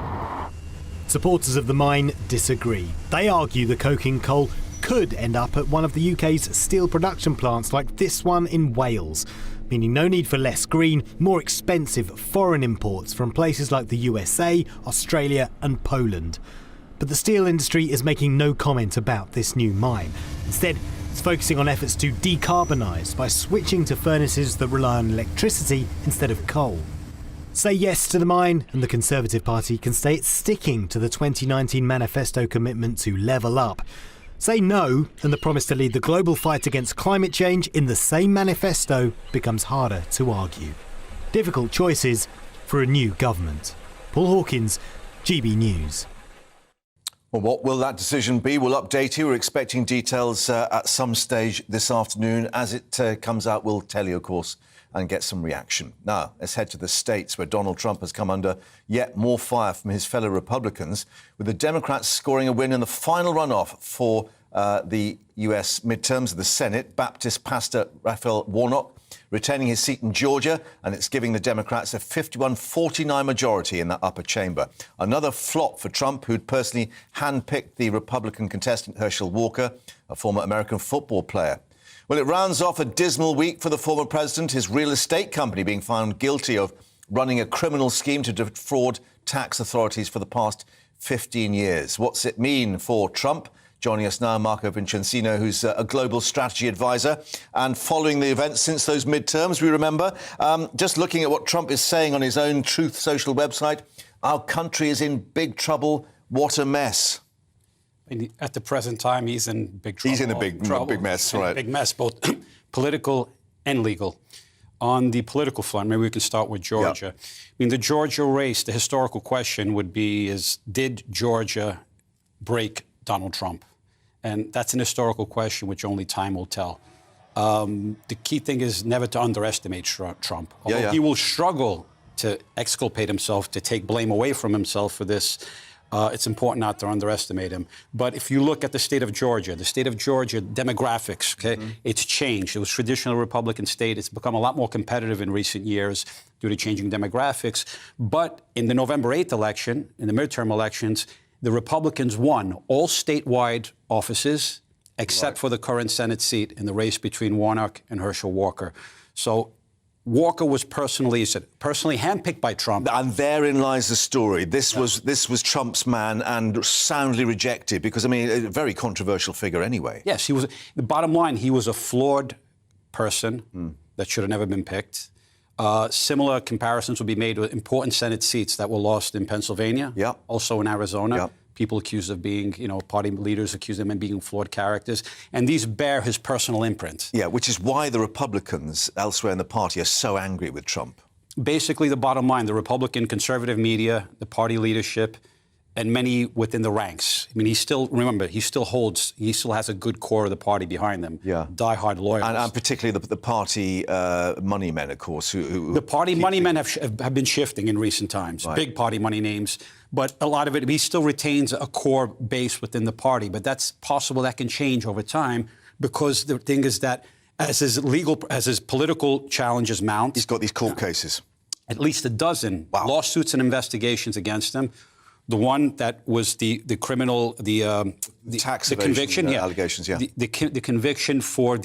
Supporters of the mine disagree. They argue the coking coal could end up at one of the UK's steel production plants like this one in Wales, meaning no need for less green, more expensive foreign imports from places like the USA, Australia and Poland. But the steel industry is making no comment about this new mine. Instead, it's focusing on efforts to decarbonise by switching to furnaces that rely on electricity instead of coal. Say yes to the mine and the Conservative Party can say it's sticking to the 2019 manifesto commitment to level up. Say no and the promise to lead the global fight against climate change in the same manifesto becomes harder to argue. Difficult choices for a new government. Paul Hawkins, GB News. Well, what will that decision be? We'll update you. We're expecting details at some stage this afternoon. As it comes out, we'll tell you, of course, and get some reaction. Now, let's head to the States, where Donald Trump has come under yet more fire from his fellow Republicans, with the Democrats scoring a win in the final runoff for the US midterms of the Senate. Baptist pastor Raphael Warnock retaining his seat in Georgia, and it's giving the Democrats a 51-49 majority in that upper chamber. Another flop for Trump, who'd personally handpicked the Republican contestant Herschel Walker, a former American football player. Well, it rounds off a dismal week for the former president, his real estate company being found guilty of running a criminal scheme to defraud tax authorities for the past 15 years. What's it mean for Trump? Joining us now, Marco Vincenzino, who's a global strategy advisor. And following the events since those midterms, we remember, just looking at what Trump is saying on his own Truth Social website, our country is in big trouble. What a mess. At the present time, he's in big trouble. He's in a big mess, right. Big mess, both political and legal. On the political front, maybe we can start with Georgia. Yep. I mean, the Georgia race, the historical question would be did Georgia break Donald Trump? And that's an historical question which only time will tell. The key thing is never to underestimate Trump. Although he will struggle to exculpate himself, to take blame away from himself for this. It's important not to underestimate him. But if you look at the state of Georgia demographics, okay, it's changed. It was traditional Republican state. It's become a lot more competitive in recent years due to changing demographics. But in the November 8th election, in the midterm elections, the Republicans won all statewide offices except for the current Senate seat in the race between Warnock and Herschel Walker. So Walker was personally handpicked by Trump. And therein lies the story. This was Trump's man and soundly rejected because, I mean, a very controversial figure anyway. Yes, he was. The bottom line, he was a flawed person that should have never been picked. Similar comparisons will be made with important Senate seats that were lost in Pennsylvania, also in Arizona. People accused of being, party leaders accused him of being flawed characters. And these bear his personal imprint. Yeah, which is why the Republicans elsewhere in the party are so angry with Trump. Basically, the bottom line, the Republican conservative media, the party leadership, and many within the ranks. I mean, he still has a good core of the party behind him. Yeah. Die-hard loyalists. And particularly the party money men, of course. The party money men have been shifting in recent times. Right. Big party money names. But a lot of it, he still retains a core base within the party. But that's possible that can change over time because the thing is that as his political challenges mount... He's got these court cases. At least a dozen lawsuits and investigations against him. The one that was the criminal, the tax the conviction, allegations, the conviction for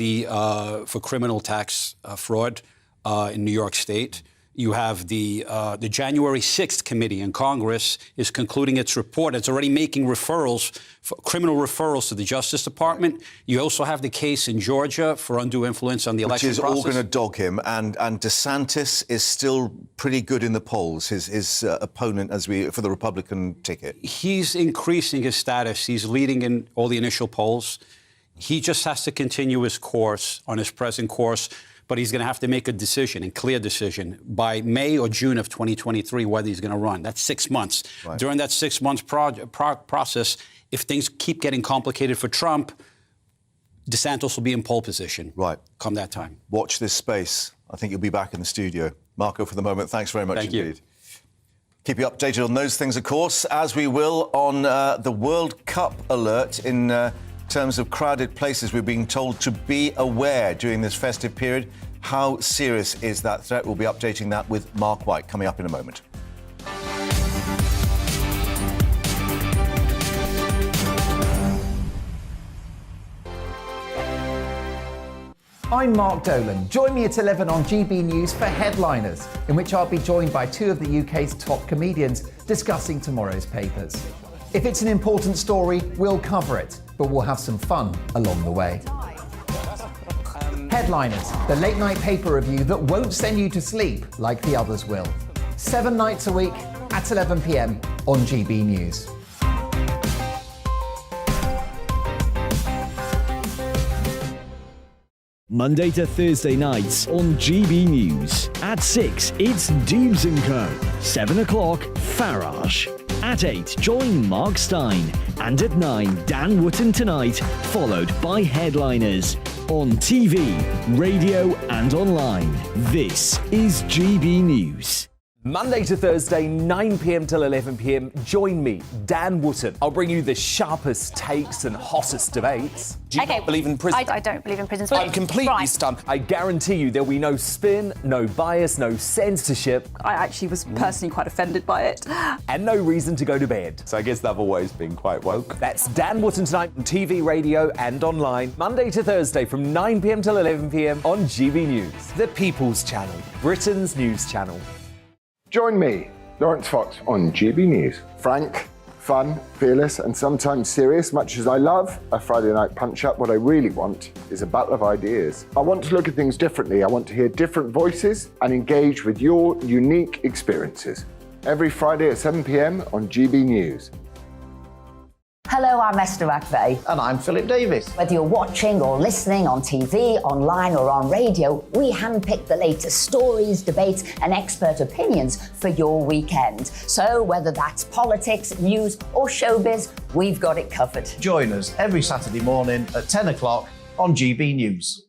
criminal tax fraud in New York State. You have the January 6th committee in Congress is concluding its report. It's already making criminal referrals to the Justice Department. You also have the case in Georgia for undue influence on the election process. Which is all going to dog him. And DeSantis is still pretty good in the polls, his opponent for the Republican ticket. He's increasing his status. He's leading in all the initial polls. He just has to continue his course on his present course. But he's going to have to make a clear decision, by May or June of 2023 whether he's going to run. That's 6 months. Right. During that 6 months process, if things keep getting complicated for Trump, DeSantis will be in pole position. Right. Come that time. Watch this space. I think you'll be back in the studio. Marco, for the moment, thanks very much indeed. You. Keep you updated on those things, of course, as we will on the World Cup alert in terms of crowded places. We're being told to be aware during this festive period. How serious is that threat? We'll be updating that with Mark White coming up in a moment. I'm Mark Dolan. Join me at 11 on GB News for Headliners, in which I'll be joined by two of the UK's top comedians discussing tomorrow's papers. If it's an important story, we'll cover it, but we'll have some fun along the way. Headliners, the late-night paper review that won't send you to sleep like the others will. 7 nights a week at 11 p.m. on GB News. Monday to Thursday nights on GB News. At 6, it's Dubes & Co. 7 o'clock, Farage. At 8, join Mark Stein. And at 9, Dan Wootton Tonight, followed by Headliners. On TV, radio and online. This is GB News. Monday to Thursday, 9 p.m. till 11 p.m. Join me, Dan Wootton. I'll bring you the sharpest takes and hottest debates. Do you not believe in prison? I don't believe in prison. I'm completely stunned. I guarantee you there'll be no spin, no bias, no censorship. I actually was personally quite offended by it. And no reason to go to bed. So I guess they've always been quite woke. That's Dan Wootton Tonight on TV, radio and online. Monday to Thursday from 9 p.m. till 11 p.m. on GB News. The People's Channel, Britain's news channel. Join me, Lawrence Fox, on GB News. Frank, fun, fearless, and sometimes serious. Much as I love a Friday night punch-up, what I really want is a battle of ideas. I want to look at things differently. I want to hear different voices and engage with your unique experiences. Every Friday at 7 p.m. on GB News. Hello, I'm Esther McVeigh. And I'm Philip Davis. Whether you're watching or listening on TV, online or on radio, we handpick the latest stories, debates and expert opinions for your weekend. So whether that's politics, news or showbiz, we've got it covered. Join us every Saturday morning at 10 o'clock on GB News.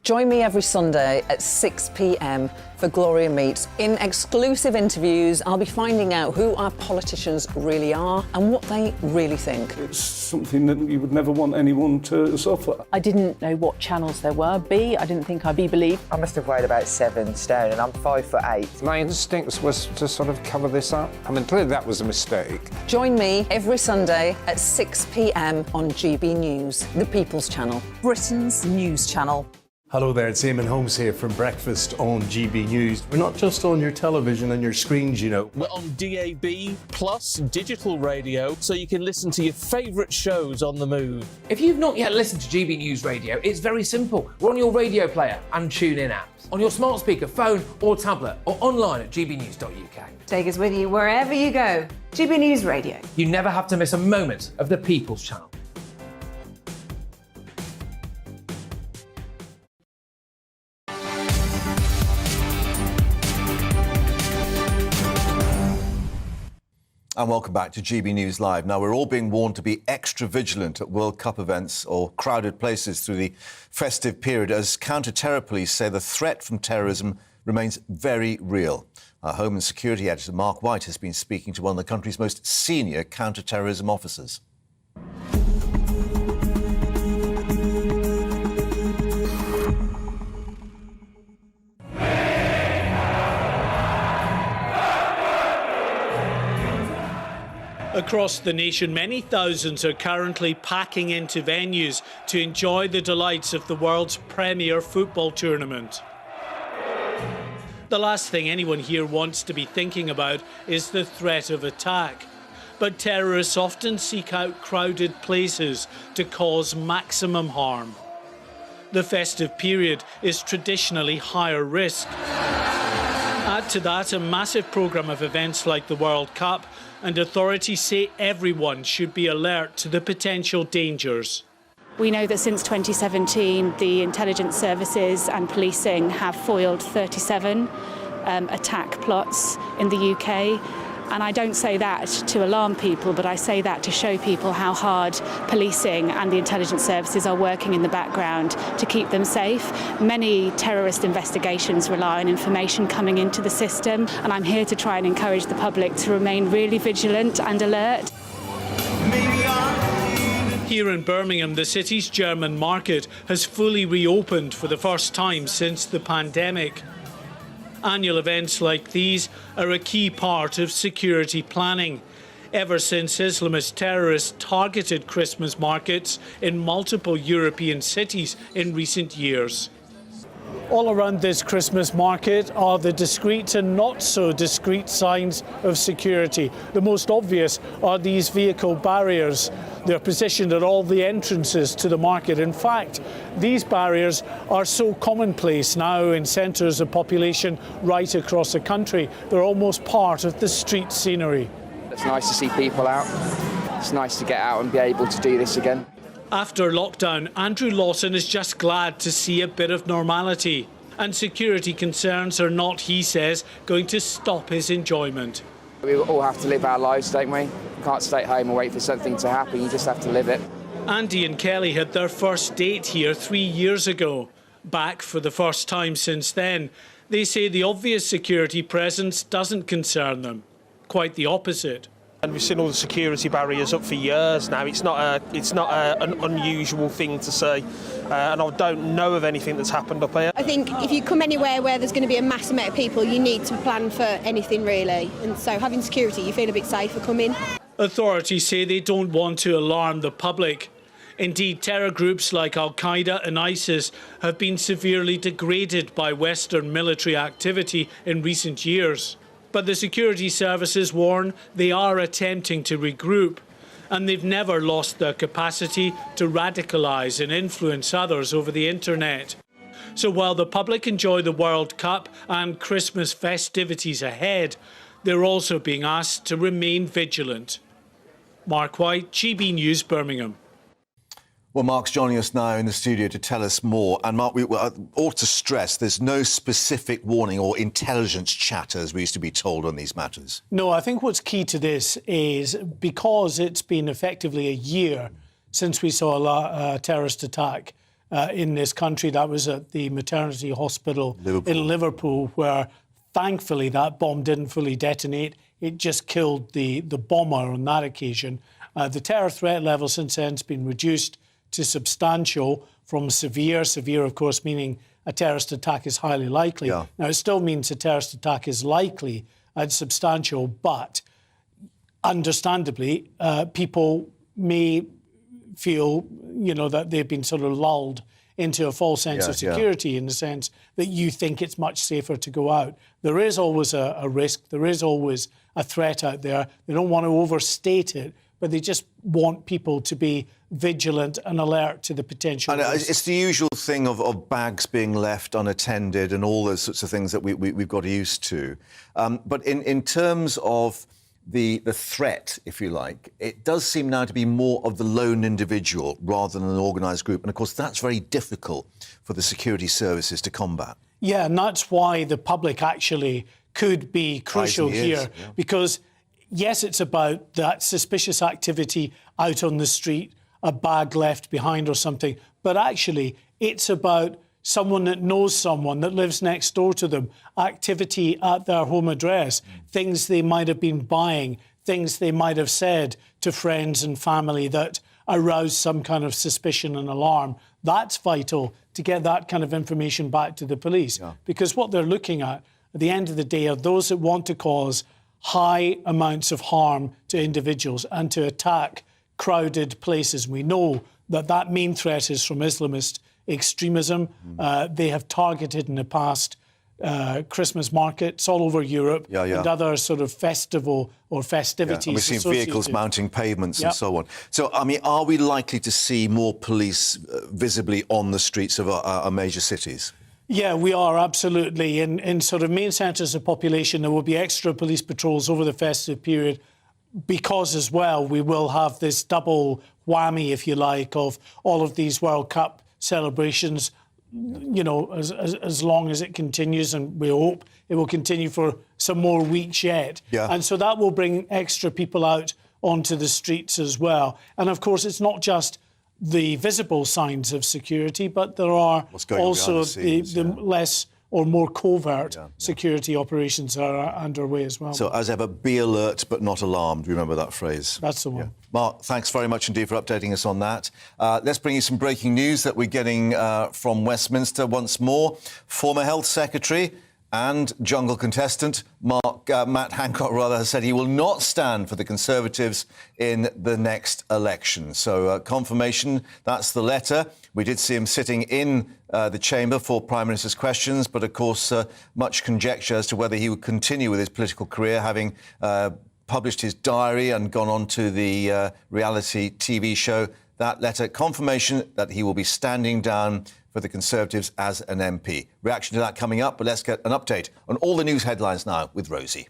Join me every Sunday at 6 p.m. for Gloria Meets. In exclusive interviews, I'll be finding out who our politicians really are and what they really think. It's something that you would never want anyone to suffer. I didn't know what channels there were. I didn't think I'd be believed. I must have weighed about 7 stone and I'm 5'8". My instinct was to sort of cover this up. I mean, clearly that was a mistake. Join me every Sunday at 6 p.m. on GB News, the People's Channel, Britain's news channel. Hello there, it's Eamon Holmes here from Breakfast on GB News. We're not just on your television and your screens, you know. We're on DAB plus digital radio, so you can listen to your favourite shows on the move. If you've not yet listened to GB News Radio, it's very simple. We're on your radio player and tune-in apps, on your smart speaker, phone or tablet, or online at gbnews.uk. Take us with you wherever you go. GB News Radio. You never have to miss a moment of the People's Channel. And welcome back to GB News Live. Now, we're all being warned to be extra vigilant at World Cup events or crowded places through the festive period, as counter-terror police say the threat from terrorism remains very real. Our Home and Security Editor, Mark White, has been speaking to one of the country's most senior counter-terrorism officers. Across the nation, many thousands are currently packing into venues to enjoy the delights of the world's premier football tournament. The last thing anyone here wants to be thinking about is the threat of attack. But terrorists often seek out crowded places to cause maximum harm. The festive period is traditionally higher risk. Add to that a massive programme of events like the World Cup, and authorities say everyone should be alert to the potential dangers. We know that since 2017, the intelligence services and policing have foiled 37 attack plots in the UK. And I don't say that to alarm people, but I say that to show people how hard policing and the intelligence services are working in the background to keep them safe. Many terrorist investigations rely on information coming into the system, and I'm here to try and encourage the public to remain really vigilant and alert. Here in Birmingham, the city's German market has fully reopened for the first time since the pandemic. Annual events like these are a key part of security planning, ever since Islamist terrorists targeted Christmas markets in multiple European cities in recent years. All around this Christmas market are the discreet and not so discreet signs of security. The most obvious are these vehicle barriers. They're positioned at all the entrances to the market. In fact, these barriers are so commonplace now in centres of population right across the country. They're almost part of the street scenery. It's nice to see people out. It's nice to get out and be able to do this again. After lockdown, Andrew Lawson is just glad to see a bit of normality. And security concerns are not, he says, going to stop his enjoyment. We all have to live our lives, don't we? You can't stay at home and wait for something to happen, you just have to live it. Andy and Kelly had their first date here 3 years ago. Back for the first time since then. They say the obvious security presence doesn't concern them. Quite the opposite. And we've seen all the security barriers up for years now. It's not an unusual thing to see, and I don't know of anything that's happened up here. I think if you come anywhere where there's going to be a mass amount of people, you need to plan for anything really, and so having security, you feel a bit safer coming. Authorities say they don't want to alarm the public. Indeed, terror groups like Al-Qaeda and ISIS have been severely degraded by Western military activity in recent years. But the security services warn they are attempting to regroup, and they've never lost their capacity to radicalise and influence others over the internet. So while the public enjoy the World Cup and Christmas festivities ahead, they're also being asked to remain vigilant. Mark White, GB News, Birmingham. Well, Mark's joining us now in the studio to tell us more. And Mark, we ought to stress there's no specific warning or intelligence chatter, as we used to be told on these matters. No, I think what's key to this is because it's been effectively a year since we saw a terrorist attack in this country. That was at the maternity hospital in Liverpool, where thankfully that bomb didn't fully detonate. It just killed the bomber on that occasion. The terror threat level since then has been reduced to substantial from severe. Severe, of course, meaning a terrorist attack is highly likely. Yeah. Now, it still means a terrorist attack is likely and substantial, but understandably, people may feel, that they've been sort of lulled into a false sense of security, in the sense that you think it's much safer to go out. There is always a risk. There is always a threat out there. They don't want to overstate it, but they just want people to be vigilant and alert to the potential risks. It's the usual thing of bags being left unattended and all those sorts of things that we've got used to. But in terms of the threat, if you like, it does seem now to be more of the lone individual rather than an organised group. And, of course, that's very difficult for the security services to combat. Yeah, and that's why the public actually could be crucial here. Because, yes, it's about that suspicious activity out on the street, a bag left behind or something, but actually it's about someone that knows someone that lives next door to them, activity at their home address, things they might have been buying, things they might have said to friends and family that arouse some kind of suspicion and alarm. That's vital to get that kind of information back to the police, because what they're looking at the end of the day are those that want to cause high amounts of harm to individuals and to attack crowded places. We know that main threat is from Islamist extremism. They have targeted in the past Christmas markets all over Europe and other sort of festival or festivities. And we've seen vehicles mounting pavements and so on. So, I mean, are we likely to see more police visibly on the streets of our major cities? Yeah, we are, absolutely. In sort of main centres of population, there will be extra police patrols over the festive period, because as well we will have this double whammy, if you like, of all of these World Cup celebrations, as long as it continues, and we hope it will continue for some more weeks yet. And so that will bring extra people out onto the streets as well. And of course, it's not just the visible signs of security, but there are also the less or more covert security operations that are underway as well. So, as ever, be alert but not alarmed. Remember that phrase. That's the one. Mark, thanks very much indeed for updating us on that. Let's bring you some breaking news that we're getting from Westminster once more. Former Health Secretary and jungle contestant Matt Hancock has said he will not stand for the Conservatives in the next election. So confirmation, that's the letter. We did see him sitting in the chamber for Prime Minister's questions, but of course much conjecture as to whether he would continue with his political career, having published his diary and gone on to the reality TV show. That letter, confirmation that he will be standing down for the Conservatives as an MP. Reaction to that coming up, but let's get an update on all the news headlines now with Rosie.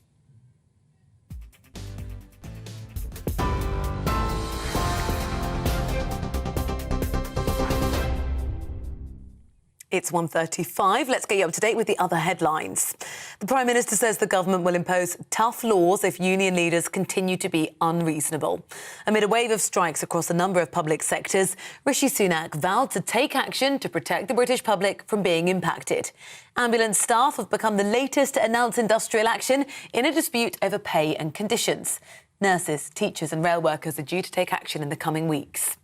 It's 1:35. Let's get you up to date with the other headlines. The Prime Minister says the government will impose tough laws if union leaders continue to be unreasonable. Amid a wave of strikes across a number of public sectors, Rishi Sunak vowed to take action to protect the British public from being impacted. Ambulance staff have become the latest to announce industrial action in a dispute over pay and conditions. Nurses, teachers and rail workers are due to take action in the coming weeks.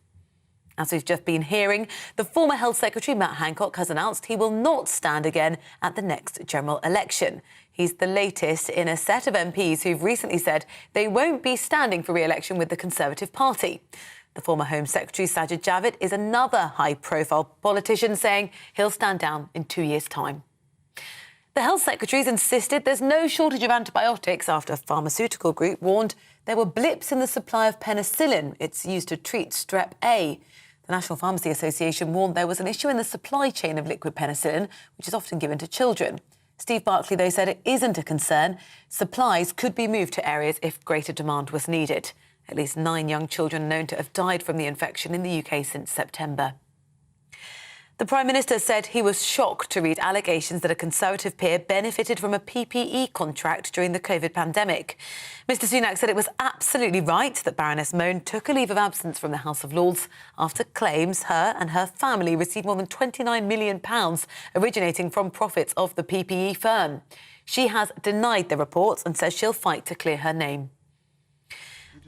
As we've just been hearing, the former Health Secretary, Matt Hancock, has announced he will not stand again at the next general election. He's the latest in a set of MPs who've recently said they won't be standing for re-election with the Conservative Party. The former Home Secretary, Sajid Javid, is another high-profile politician saying he'll stand down in 2 years' time. The Health Secretary's insisted there's no shortage of antibiotics after a pharmaceutical group warned there were blips in the supply of penicillin. It's used to treat strep A. The National Pharmacy Association warned there was an issue in the supply chain of liquid penicillin, which is often given to children. Steve Barclay, though, said it isn't a concern. Supplies could be moved to areas if greater demand was needed. At least 9 young children are known to have died from the infection in the UK since September. The Prime Minister said he was shocked to read allegations that a Conservative peer benefited from a PPE contract during the COVID pandemic. Mr Sunak said it was absolutely right that Baroness Mone took a leave of absence from the House of Lords after claims her and her family received more than £29 million originating from profits of the PPE firm. She has denied the reports and says she'll fight to clear her name.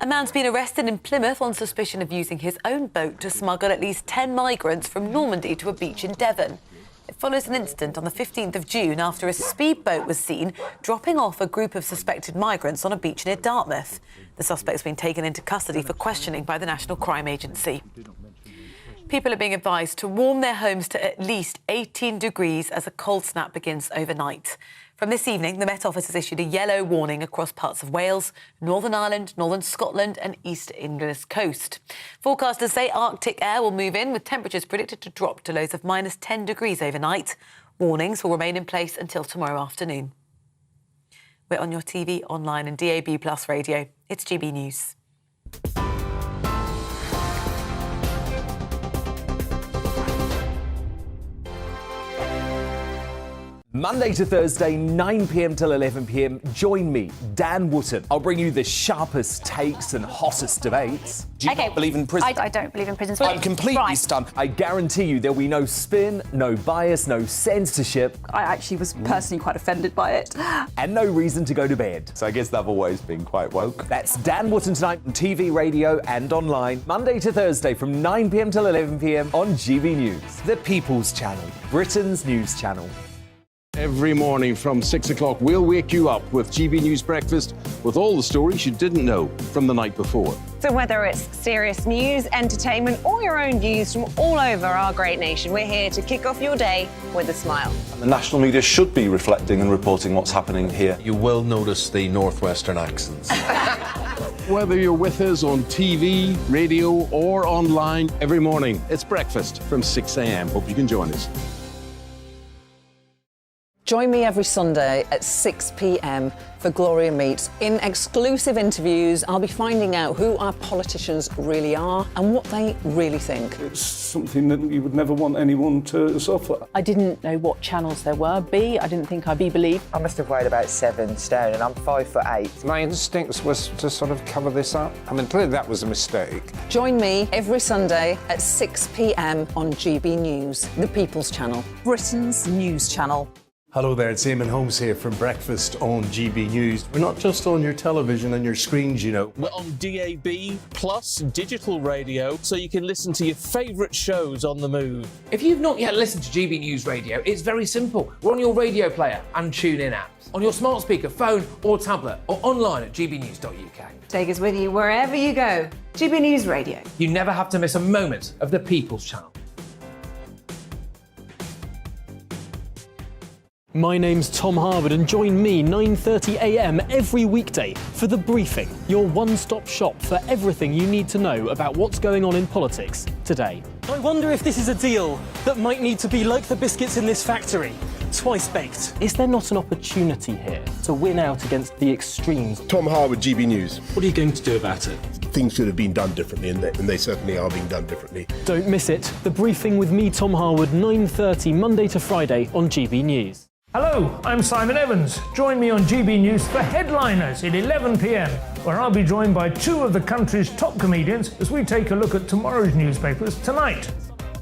A man's been arrested in Plymouth on suspicion of using his own boat to smuggle at least 10 migrants from Normandy to a beach in Devon. It follows an incident on the 15th of June after a speedboat was seen dropping off a group of suspected migrants on a beach near Dartmouth. The suspect's been taken into custody for questioning by the National Crime Agency. People are being advised to warm their homes to at least 18 degrees as a cold snap begins overnight. From this evening, the Met Office has issued a yellow warning across parts of Wales, Northern Ireland, Northern Scotland and East England's coast. Forecasters say Arctic air will move in, with temperatures predicted to drop to lows of minus 10 degrees overnight. Warnings will remain in place until tomorrow afternoon. We're on your TV, online and DAB+ radio. It's GB News. Monday to Thursday, 9 p.m. till 11 p.m. Join me, Dan Wootton. I'll bring you the sharpest takes and hottest debates. Do you not believe in prison? I don't believe in prisons. I'm completely stunned. I guarantee you there'll be no spin, no bias, no censorship. I actually was personally quite offended by it. And no reason to go to bed. So I guess they've always been quite woke. That's Dan Wootton tonight on TV, radio and online. Monday to Thursday from 9 p.m. till 11 p.m. on GB News. The People's Channel, Britain's news channel. Every morning from 6 o'clock, we'll wake you up with GB News Breakfast with all the stories you didn't know from the night before. So whether it's serious news, entertainment or your own views from all over our great nation, we're here to kick off your day with a smile. And the national media should be reflecting and reporting what's happening here. You will notice the northwestern accents. Whether you're with us on TV, radio or online, every morning, it's breakfast from 6 a.m. Hope you can join us. Join me every Sunday at 6 p.m. for Gloria Meets. In exclusive interviews, I'll be finding out who our politicians really are and what they really think. It's something that you would never want anyone to suffer. I didn't know what channels there were. B, I didn't think I'd be believed. I must have weighed about 7 stone and I'm 5'8". My instincts was to sort of cover this up. I mean, clearly that was a mistake. Join me every Sunday at 6 p.m. on GB News, the People's Channel, Britain's news channel. Hello there, it's Eamon Holmes here from Breakfast on GB News. We're not just on your television and your screens, you know. We're on DAB plus digital radio, so you can listen to your favourite shows on the move. If you've not yet listened to GB News Radio, it's very simple. We're on your radio player and TuneIn apps, on your smart speaker, phone or tablet, or online at gbnews.uk. Take us with you wherever you go. GB News Radio. You never have to miss a moment of the People's Channel. My name's Tom Harwood and join me 9:30 a.m. every weekday for The Briefing, your one-stop shop for everything you need to know about what's going on in politics today. I wonder if this is a deal that might need to be like the biscuits in this factory, twice baked. Is there not an opportunity here to win out against the extremes? Tom Harwood, GB News. What are you going to do about it? Things should have been done differently, and they certainly are being done differently. Don't miss it. The Briefing with me, Tom Harwood, 9:30 Monday to Friday on GB News. Hello, I'm Simon Evans. Join me on GB News for Headliners at 11 p.m, where I'll be joined by two of the country's top comedians as we take a look at tomorrow's newspapers tonight.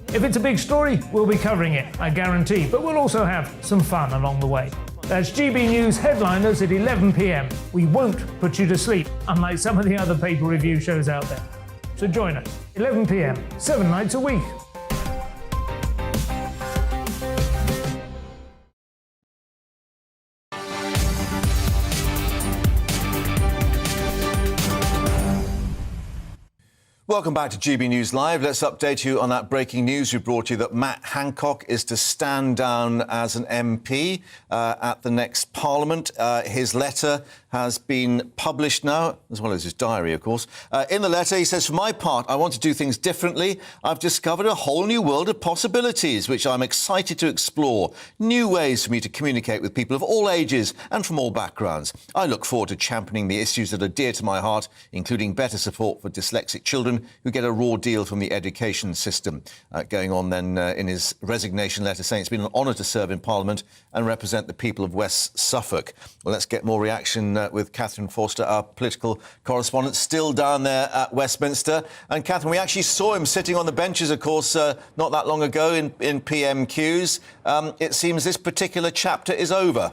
If it's a big story, we'll be covering it, I guarantee, but we'll also have some fun along the way. That's GB News Headliners at 11 p.m. We won't put you to sleep, unlike some of the other paper review shows out there. So join us, 11 p.m, 7 nights a week. Welcome back to GB News Live. Let's update you on that breaking news we brought you that Matt Hancock is to stand down as an MP at the next Parliament. His letter has been published now, as well as his diary, of course. In the letter, he says, "For my part, I want to do things differently. I've discovered a whole new world of possibilities, which I'm excited to explore. New ways for me to communicate with people of all ages and from all backgrounds. I look forward to championing the issues that are dear to my heart, including better support for dyslexic children him who get a raw deal from the education system. Going on then in his resignation letter saying it's been an honour to serve in Parliament and represent the people of West Suffolk. Well, let's get more reaction with Catherine Forster, our political correspondent, still down there at Westminster. And Catherine, we actually saw him sitting on the benches, of course, not that long ago in PMQs. It seems this particular chapter is over.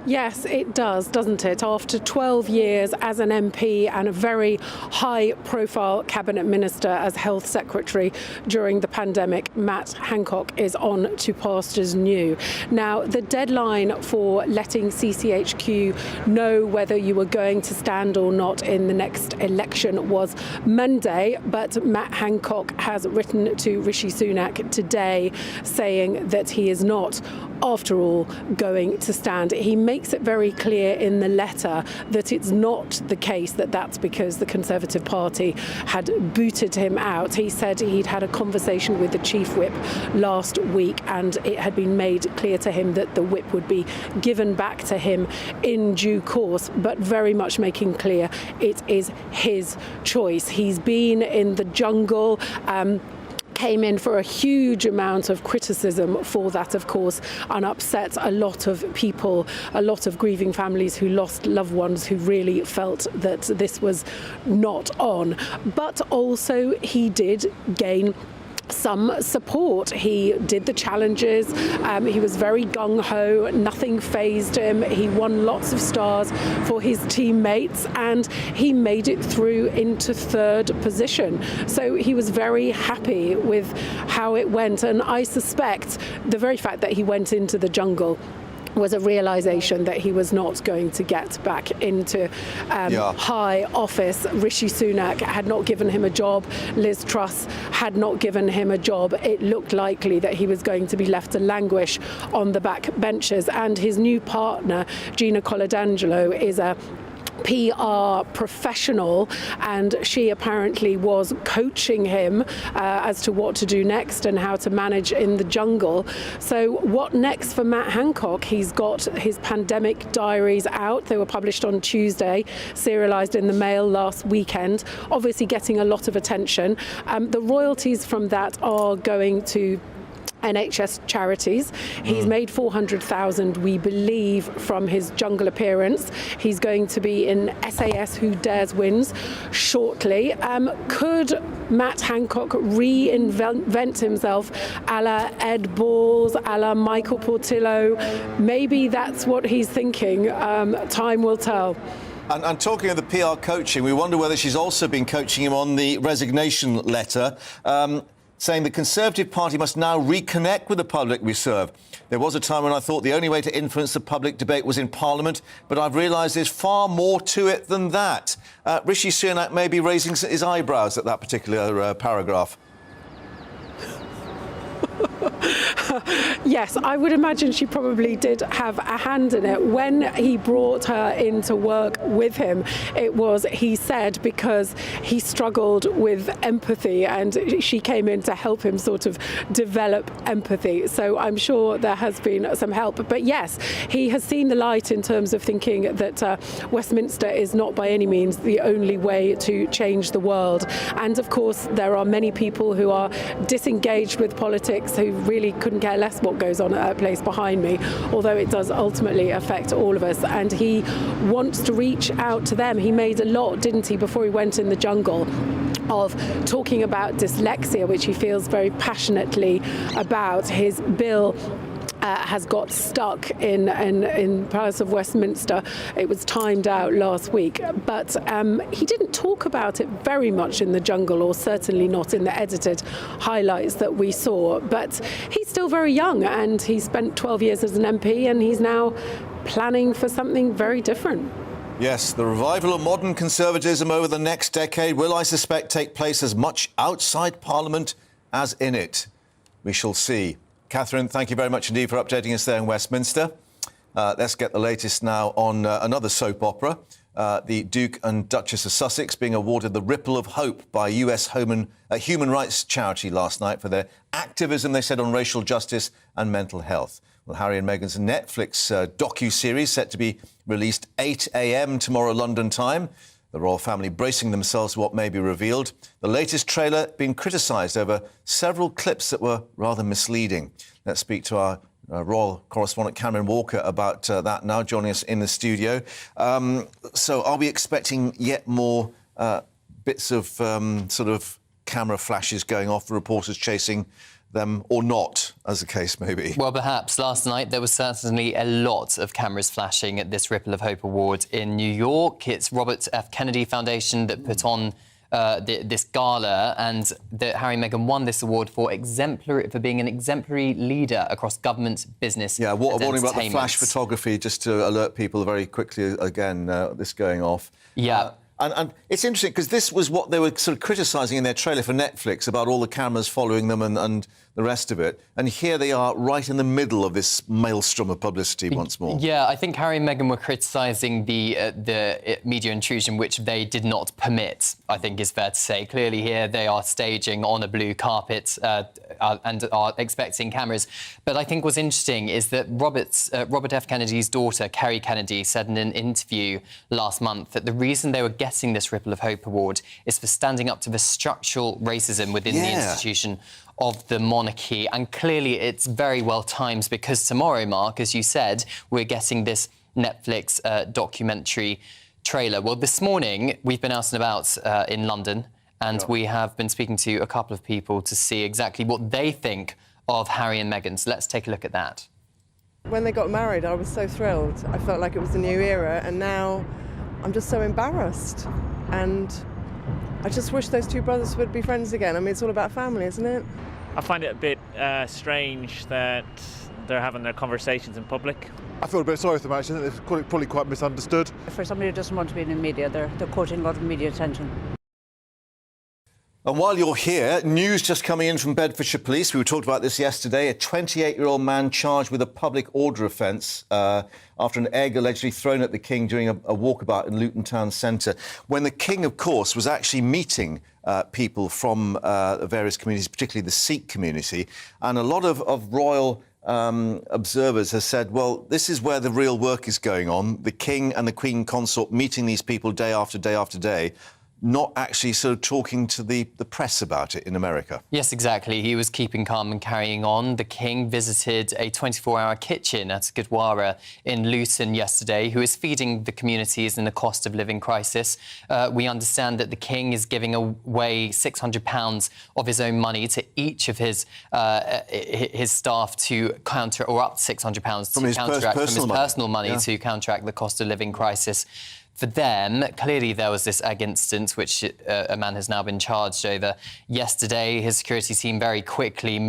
Yes, it does, doesn't it? After 12 years as an MP and a very high-profile cabinet minister as health secretary during the pandemic, Matt Hancock is on to pastures new. Now, the deadline for letting CCHQ know whether you were going to stand or not in the next election was Monday, but Matt Hancock has written to Rishi Sunak today saying that he is not, after all, going to stand. He makes it very clear in the letter that it's not the case that that's because the Conservative Party had booted him out. He said he'd had a conversation with the Chief Whip last week and it had been made clear to him that the whip would be given back to him in due course, but very much making clear it is his choice. He's been in the jungle, came in for a huge amount of criticism for that, of course, and upset a lot of people, a lot of grieving families who lost loved ones who really felt that this was not on. But also he did gain some support. He did the challenges. He was very gung-ho. Nothing fazed him. He won lots of stars for his teammates and he made it through into third position. So he was very happy with how it went. And I suspect the very fact that he went into the jungle was a realisation that he was not going to get back into high office. Rishi Sunak had not given him a job. Liz Truss had not given him a job. It looked likely that he was going to be left to languish on the back benches. And his new partner, Gina Coladangelo, is a PR professional, and she apparently was coaching him as to what to do next and how to manage in the jungle. So what next for Matt Hancock? He's got his pandemic diaries out. They were published on Tuesday, serialised in the Mail last weekend, obviously getting a lot of attention. The royalties from that are going to NHS charities. He's made 400,000, we believe, from his jungle appearance. He's going to be in SAS Who Dares Wins shortly. Could Matt Hancock reinvent himself a la Ed Balls, a la Michael Portillo? Maybe that's what he's thinking. Time will tell. And talking of the PR coaching, we wonder whether she's also been coaching him on the resignation letter, saying the Conservative Party must now reconnect with the public we serve. There was a time when I thought the only way to influence the public debate was in Parliament, but I've realised there's far more to it than that. Rishi Sunak may be raising his eyebrows at that particular paragraph. Yes, I would imagine she probably did have a hand in it. When he brought her into work with him, it was, he said, because he struggled with empathy and she came in to help him sort of develop empathy. So I'm sure there has been some help. But yes, he has seen the light in terms of thinking that Westminster is not by any means the only way to change the world. And of course, there are many people who are disengaged with politics who really couldn't care less what goes on at that place behind me, although it does ultimately affect all of us. And he wants to reach out to them. He made a lot, didn't he, before he went in the jungle, of talking about dyslexia, which he feels very passionately about. His bill has got stuck in Palace of Westminster. It was timed out last week, but he didn't talk about it very much in the jungle, or certainly not in the edited highlights that we saw. But he's still very young, and he spent 12 years as an MP, and he's now planning for something very different. Yes, the revival of modern conservatism over the next decade will, I suspect, take place as much outside Parliament as in it. We shall see. Catherine, thank you very much indeed for updating us there in Westminster. Let's get the latest now on another soap opera. The Duke and Duchess of Sussex being awarded the Ripple of Hope by US human rights charity last night for their activism, they said, on racial justice and mental health. Well, Harry and Meghan's Netflix docu-series set to be released 8 a.m. tomorrow London time. The royal family bracing themselves for what may be revealed. The latest trailer being criticised over several clips that were rather misleading. Let's speak to our royal correspondent Cameron Walker about that now, joining us in the studio. So are we expecting yet more bits of sort of camera flashes going off, reporters chasing them, or not, as the case may be? Well, perhaps. Last night there was certainly a lot of cameras flashing at this Ripple of Hope Award in New York. It's Robert F. Kennedy Foundation that put on this gala, and that Harry and Meghan won this award for being an exemplary leader across government, business, yeah, and warning about the flash photography, just to alert people very quickly again, this going off. Yeah. And it's interesting because this was what they were sort of criticising in their trailer for Netflix about all the cameras following them and the rest of it. And here they are right in the middle of this maelstrom of publicity once more. Yeah, I think Harry and Meghan were criticising the media intrusion, which they did not permit, I think is fair to say. Clearly here they are staging on a blue carpet and are expecting cameras. But I think what's interesting is that Robert F. Kennedy's daughter, Kerry Kennedy, said in an interview last month that the reason they were getting this Ripple of Hope Award is for standing up to the structural racism within the institution of the monarchy. And clearly it's very well timed, because tomorrow, Mark, as you said, we're getting this Netflix documentary trailer. Well, this morning we've been out and about in London, and we have been speaking to a couple of people to see exactly what they think of Harry and Meghan. So let's take a look at that. When they got married, I was so thrilled. I felt like it was a new era, and now I'm just so embarrassed. And I just wish those two brothers would be friends again. I mean, it's all about family, isn't it? I find it a bit strange that they're having their conversations in public. I feel a bit sorry for them, actually. I think they're probably quite misunderstood. For somebody who doesn't want to be in the media, they're courting a lot of media attention. And while you're here, news just coming in from Bedfordshire Police. We talked about this yesterday. A 28-year-old man charged with a public order offence after an egg allegedly thrown at the King during a walkabout in Luton Town Centre, when the King, of course, was actually meeting people from various communities, particularly the Sikh community. And a lot of royal observers have said, well, this is where the real work is going on. The King and the Queen Consort meeting these people day after day after day, not actually sort of talking to the press about it in America. Yes, exactly. He was keeping calm and carrying on. The King visited a 24-hour kitchen at Gurdwara in Luton yesterday, who is feeding the communities in the cost of living crisis. We understand that the King is giving away £600 of his own money to each of his staff to counter, or up to £600 from his personal money to counteract the cost of living crisis. For them, clearly there was this egg incident, which a man has now been charged over. Yesterday, his security team very quickly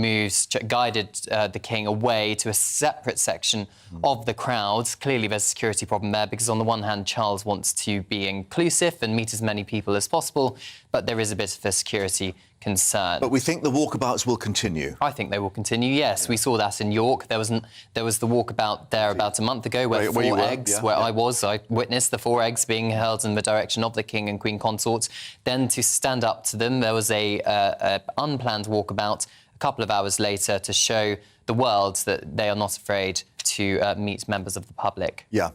guided the King away to a separate section of the crowd. Clearly there's a security problem there, because on the one hand, Charles wants to be inclusive and meet as many people as possible, but there is a bit of a security concern. But we think the walkabouts will continue. I think they will continue, yes. We saw that in York. There was the walkabout there about a month ago where I witnessed the 4 eggs being hurled in the direction of the King and Queen Consorts. Then to stand up to them, there was a unplanned walkabout a couple of hours later to show the world that they are not afraid to meet members of the public. Yeah.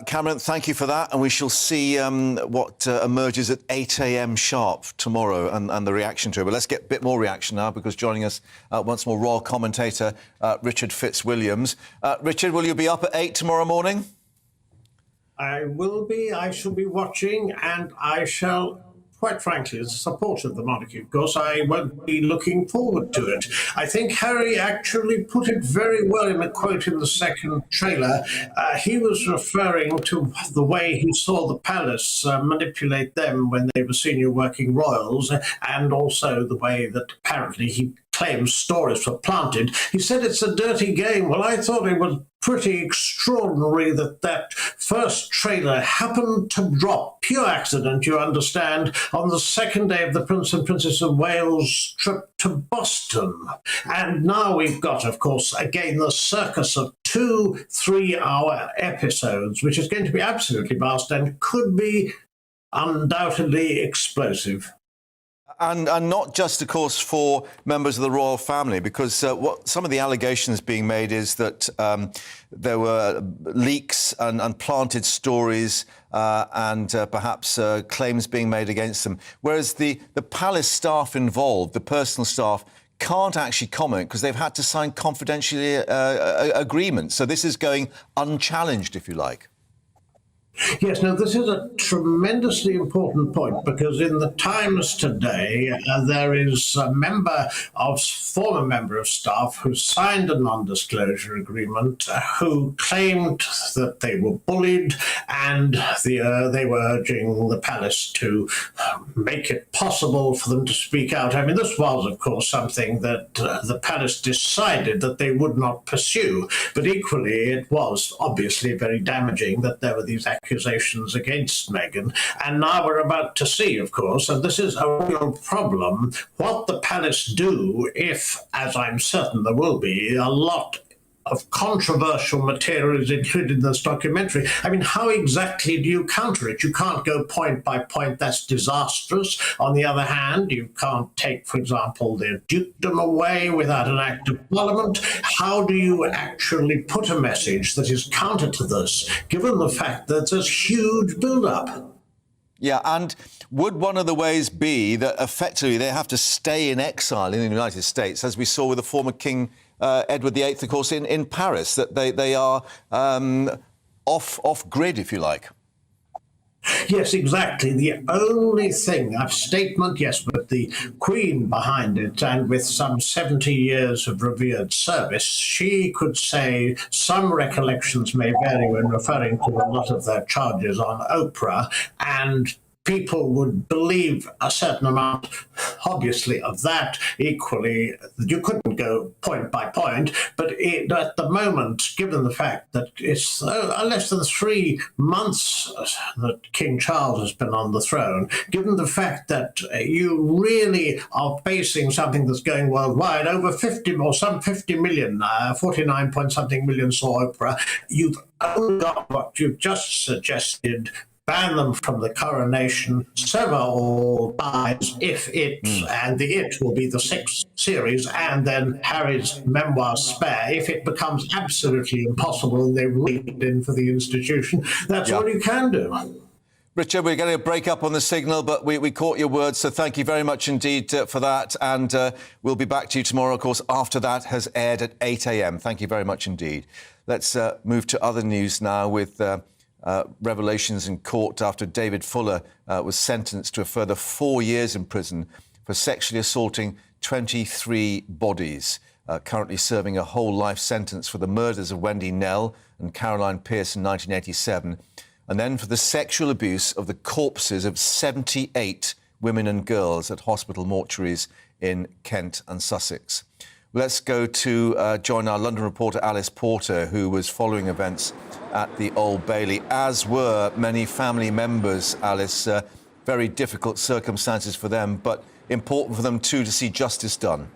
Cameron, thank you for that, and we shall see what emerges at 8 a.m. sharp tomorrow and the reaction to it. But let's get a bit more reaction now, because joining us once more, royal commentator Richard Fitzwilliams. Richard, will you be up at 8 tomorrow morning? I will be. I shall be watching, and I shall, quite frankly, as a supporter of the monarchy, of course, I won't be looking forward to it. I think Harry actually put it very well in a quote in the second trailer. He was referring to the way he saw the palace manipulate them when they were senior working royals, and also the way that apparently he claims stories were planted. He said it's a dirty game. Well, I thought it was pretty extraordinary that first trailer happened to drop, pure accident, you understand, on the second day of the Prince and Princess of Wales' trip to Boston. And now we've got, of course, again, the circus of 2 3-hour episodes, which is going to be absolutely vast and could be undoubtedly explosive. And not just, of course, for members of the royal family, because what some of the allegations being made is that there were leaks and planted stories and perhaps claims being made against them, whereas the palace staff involved, the personal staff, can't actually comment because they've had to sign confidentiality agreements. So this is going unchallenged, if you like. Yes, now this is a tremendously important point because in the Times today there is a former member of staff who signed a non-disclosure agreement who claimed that they were bullied and they were urging the palace to make it possible for them to speak out. I mean, this was, of course, something that the palace decided that they would not pursue, but equally it was obviously very damaging that there were these accusations against Meghan. And now we're about to see, of course, and this is a real problem, what the palace do if, as I'm certain there will be, a lot of controversial material is included in this documentary. I mean, how exactly do you counter it? You can't go point by point, that's disastrous. On the other hand, you can't take, for example, their dukedom away without an act of parliament. How do you actually put a message that is counter to this, given the fact that there's huge build-up? Yeah, and would one of the ways be that effectively they have to stay in exile in the United States, as we saw with the former King Edward VIII, of course, in Paris, that they are off-grid, if you like? Yes, exactly. The only thing, a statement, yes, with the Queen behind it and with some 70 years of revered service, she could say some recollections may vary when referring to a lot of their charges on Oprah, and people would believe a certain amount, obviously, of that. Equally, you couldn't go point by point, but at the moment, given the fact that it's less than 3 months that King Charles has been on the throne, given the fact that you really are facing something that's going worldwide, over 50 or some 50 million, 49 point something million saw Oprah, you've only got what you've just suggested. Ban them from the coronation, sever all ties if it, and the it will be the 6th series, and then Harry's memoir Spare. If it becomes absolutely impossible and they read it in for the institution, that's all you can do. Richard, we're getting a break up on the signal, but we caught your words, so thank you very much indeed for that. And we'll be back to you tomorrow, of course, after that has aired at 8 a.m. Thank you very much indeed. Let's move to other news now with revelations in court after David Fuller was sentenced to a further 4 years in prison for sexually assaulting 23 bodies, currently serving a whole life sentence for the murders of Wendy Nell and Caroline Pierce in 1987, and then for the sexual abuse of the corpses of 78 women and girls at hospital mortuaries in Kent and Sussex. Let's go to join our London reporter Alice Porter, who was following events at the Old Bailey, as were many family members, Alice. Very difficult circumstances for them, but important for them too to see justice done.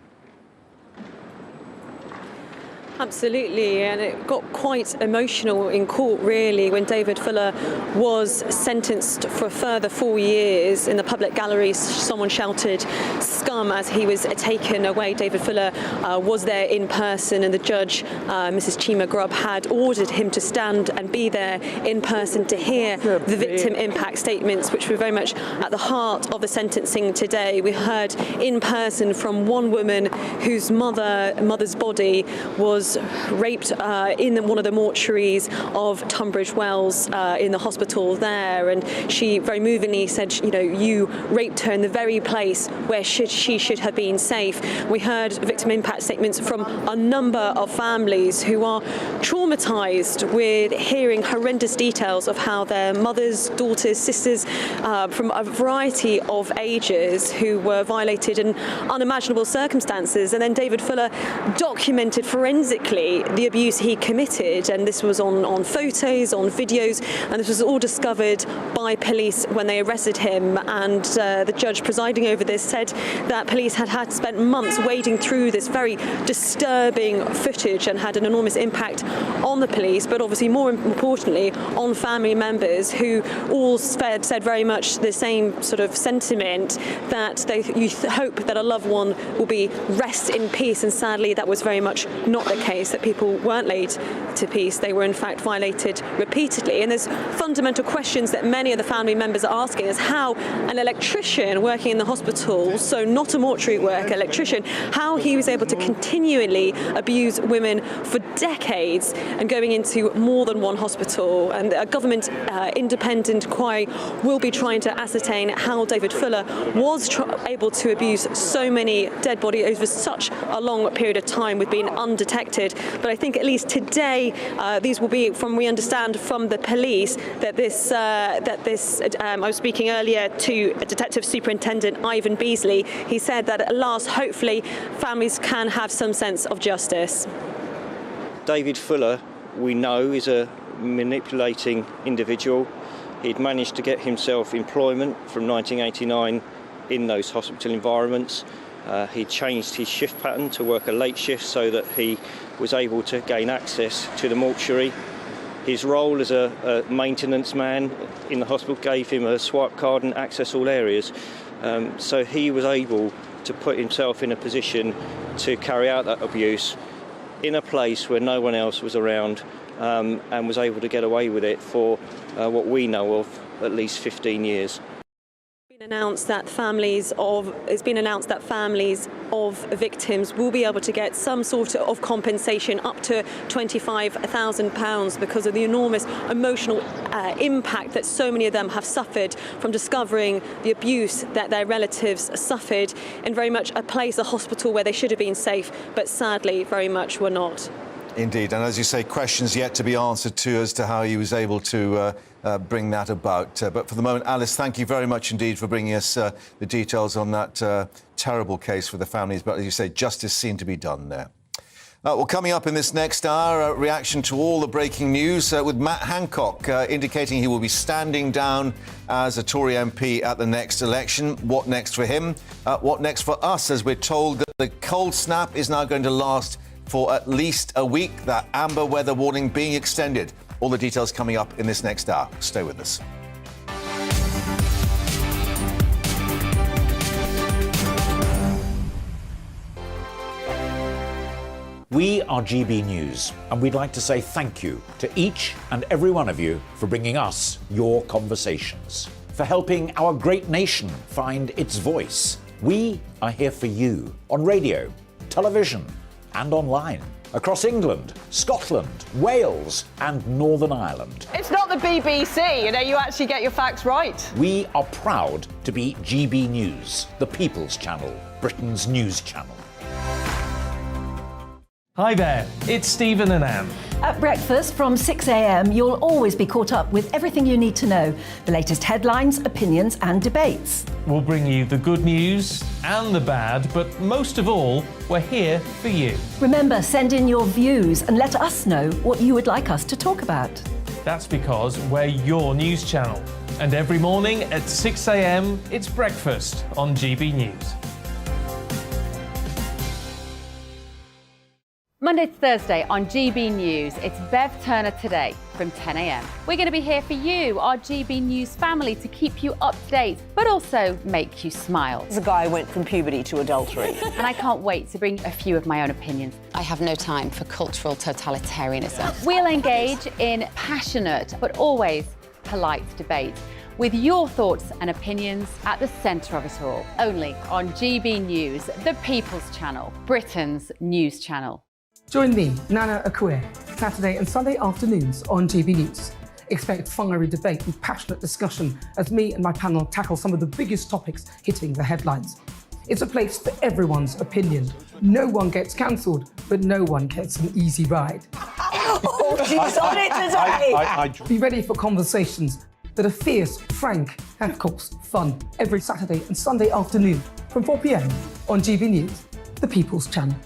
Absolutely, and it got quite emotional in court, really, when David Fuller was sentenced for a further 4 years. In the public gallery, someone shouted "scum" as he was taken away. David Fuller was there in person, and the judge, Mrs. Chima Grubb, had ordered him to stand and be there in person to hear the victim impact statements, which were very much at the heart of the sentencing today. We heard in person from one woman whose mother's body was raped in one of the mortuaries of Tunbridge Wells in the hospital there, and she very movingly said, you know, you raped her in the very place where she should have been safe. We heard victim impact statements from a number of families who are traumatised with hearing horrendous details of how their mothers, daughters, sisters from a variety of ages who were violated in unimaginable circumstances. And then David Fuller documented forensically the abuse he committed, and this was on photos, on videos, and this was all discovered by police when they arrested him. And the judge presiding over this said that police had spent months wading through this very disturbing footage and had an enormous impact on the police, but obviously more importantly on family members who all said very much the same sort of sentiment, that you hope that a loved one will be rest in peace, and sadly that was very much not the case, that people weren't laid to peace. They were in fact violated repeatedly. And there's fundamental questions that many of the family members are asking, is how an electrician working in the hospital, so not a mortuary worker, electrician, how he was able to continually abuse women for decades and going into more than one hospital. And a government independent inquiry will be trying to ascertain how David Fuller was able to abuse so many dead bodies over such a long period of time with being undetected. But I think at least today, these will be, from we understand from the police, that this, I was speaking earlier to Detective Superintendent Ivan Beasley. He said that at last, hopefully, families can have some sense of justice. David Fuller, we know, is a manipulating individual. He'd managed to get himself employment from 1989 in those hospital environments. He changed his shift pattern to work a late shift so that he was able to gain access to the mortuary. His role as a maintenance man in the hospital gave him a swipe card and access all areas. So he was able to put himself in a position to carry out that abuse in a place where no one else was around, and was able to get away with it for what we know of at least 15 years. It's been announced that families of victims will be able to get some sort of compensation up to £25,000 because of the enormous emotional impact that so many of them have suffered from discovering the abuse that their relatives suffered in very much a place, a hospital where they should have been safe, but sadly very much were not. Indeed, and as you say, questions yet to be answered too as to how he was able to bring that about. But for the moment, Alice, thank you very much indeed for bringing us the details on that terrible case for the families. But as you say, justice seemed to be done there. Well, coming up in this next hour, reaction to all the breaking news with Matt Hancock indicating he will be standing down as a Tory MP at the next election. What next for him? What next for us, as we're told that the cold snap is now going to last for at least a week, that amber weather warning being extended. All the details coming up in this next hour. Stay with us. We are GB News, and we'd like to say thank you to each and every one of you for bringing us your conversations, for helping our great nation find its voice. We are here for you on radio, television, and online, across England, Scotland, Wales, and Northern Ireland. It's not the BBC, you actually get your facts right. We are proud to be GB News, the People's Channel, Britain's news channel. Hi there, it's Stephen and Anne. At breakfast from 6 a.m, you'll always be caught up with everything you need to know, the latest headlines, opinions and debates. We'll bring you the good news and the bad, but most of all, we're here for you. Remember, send in your views and let us know what you would like us to talk about. That's because we're your news channel. And every morning at 6 a.m, it's breakfast on GB News. Monday to Thursday on GB News, it's Bev Turner Today from 10 a.m. We're going to be here for you, our GB News family, to keep you up to date, but also make you smile. The guy went from puberty to adultery. And I can't wait to bring a few of my own opinions. I have no time for cultural totalitarianism. We'll engage in passionate, but always polite debate, with your thoughts and opinions at the centre of it all. Only on GB News, the People's Channel, Britain's news channel. Join me, Nana Akua, Saturday and Sunday afternoons on GB News. Expect fiery debate and passionate discussion as me and my panel tackle some of the biggest topics hitting the headlines. It's a place for everyone's opinion. No one gets cancelled, but no one gets an easy ride. Oh, she's on it today! Be ready for conversations that are fierce, frank, and of course, fun. Every Saturday and Sunday afternoon from 4 p.m. on GB News, the People's Channel.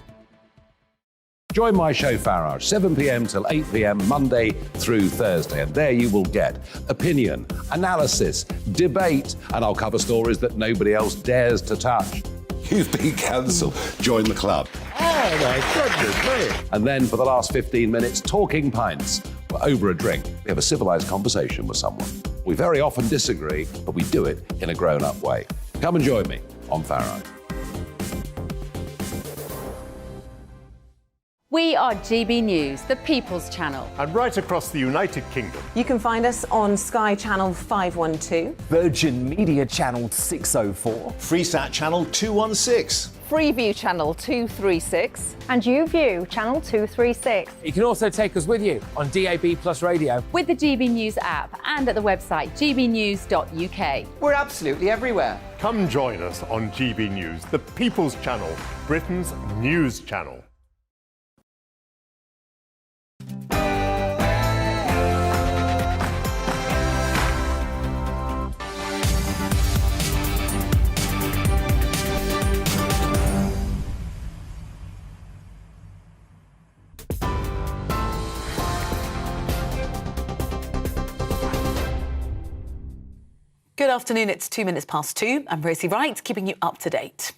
Join my show Farage, 7 p.m. till 8 p.m. Monday through Thursday. And there you will get opinion, analysis, debate, and I'll cover stories that nobody else dares to touch. You've been cancelled. Join the club. Oh, my goodness me. And then for the last 15 minutes, talking pints. We're over a drink. We have a civilised conversation with someone. We very often disagree, but we do it in a grown-up way. Come and join me on Farage. We are GB News, the People's Channel. And right across the United Kingdom. You can find us on Sky Channel 512, Virgin Media Channel 604, Freesat Channel 216, Freeview Channel 236, and YouView Channel 236. You can also take us with you on DAB Plus Radio, with the GB News app and at the website gbnews.uk. We're absolutely everywhere. Come join us on GB News, the People's Channel, Britain's news channel. Good afternoon, it's 2:02. I'm Rosie Wright, keeping you up to date.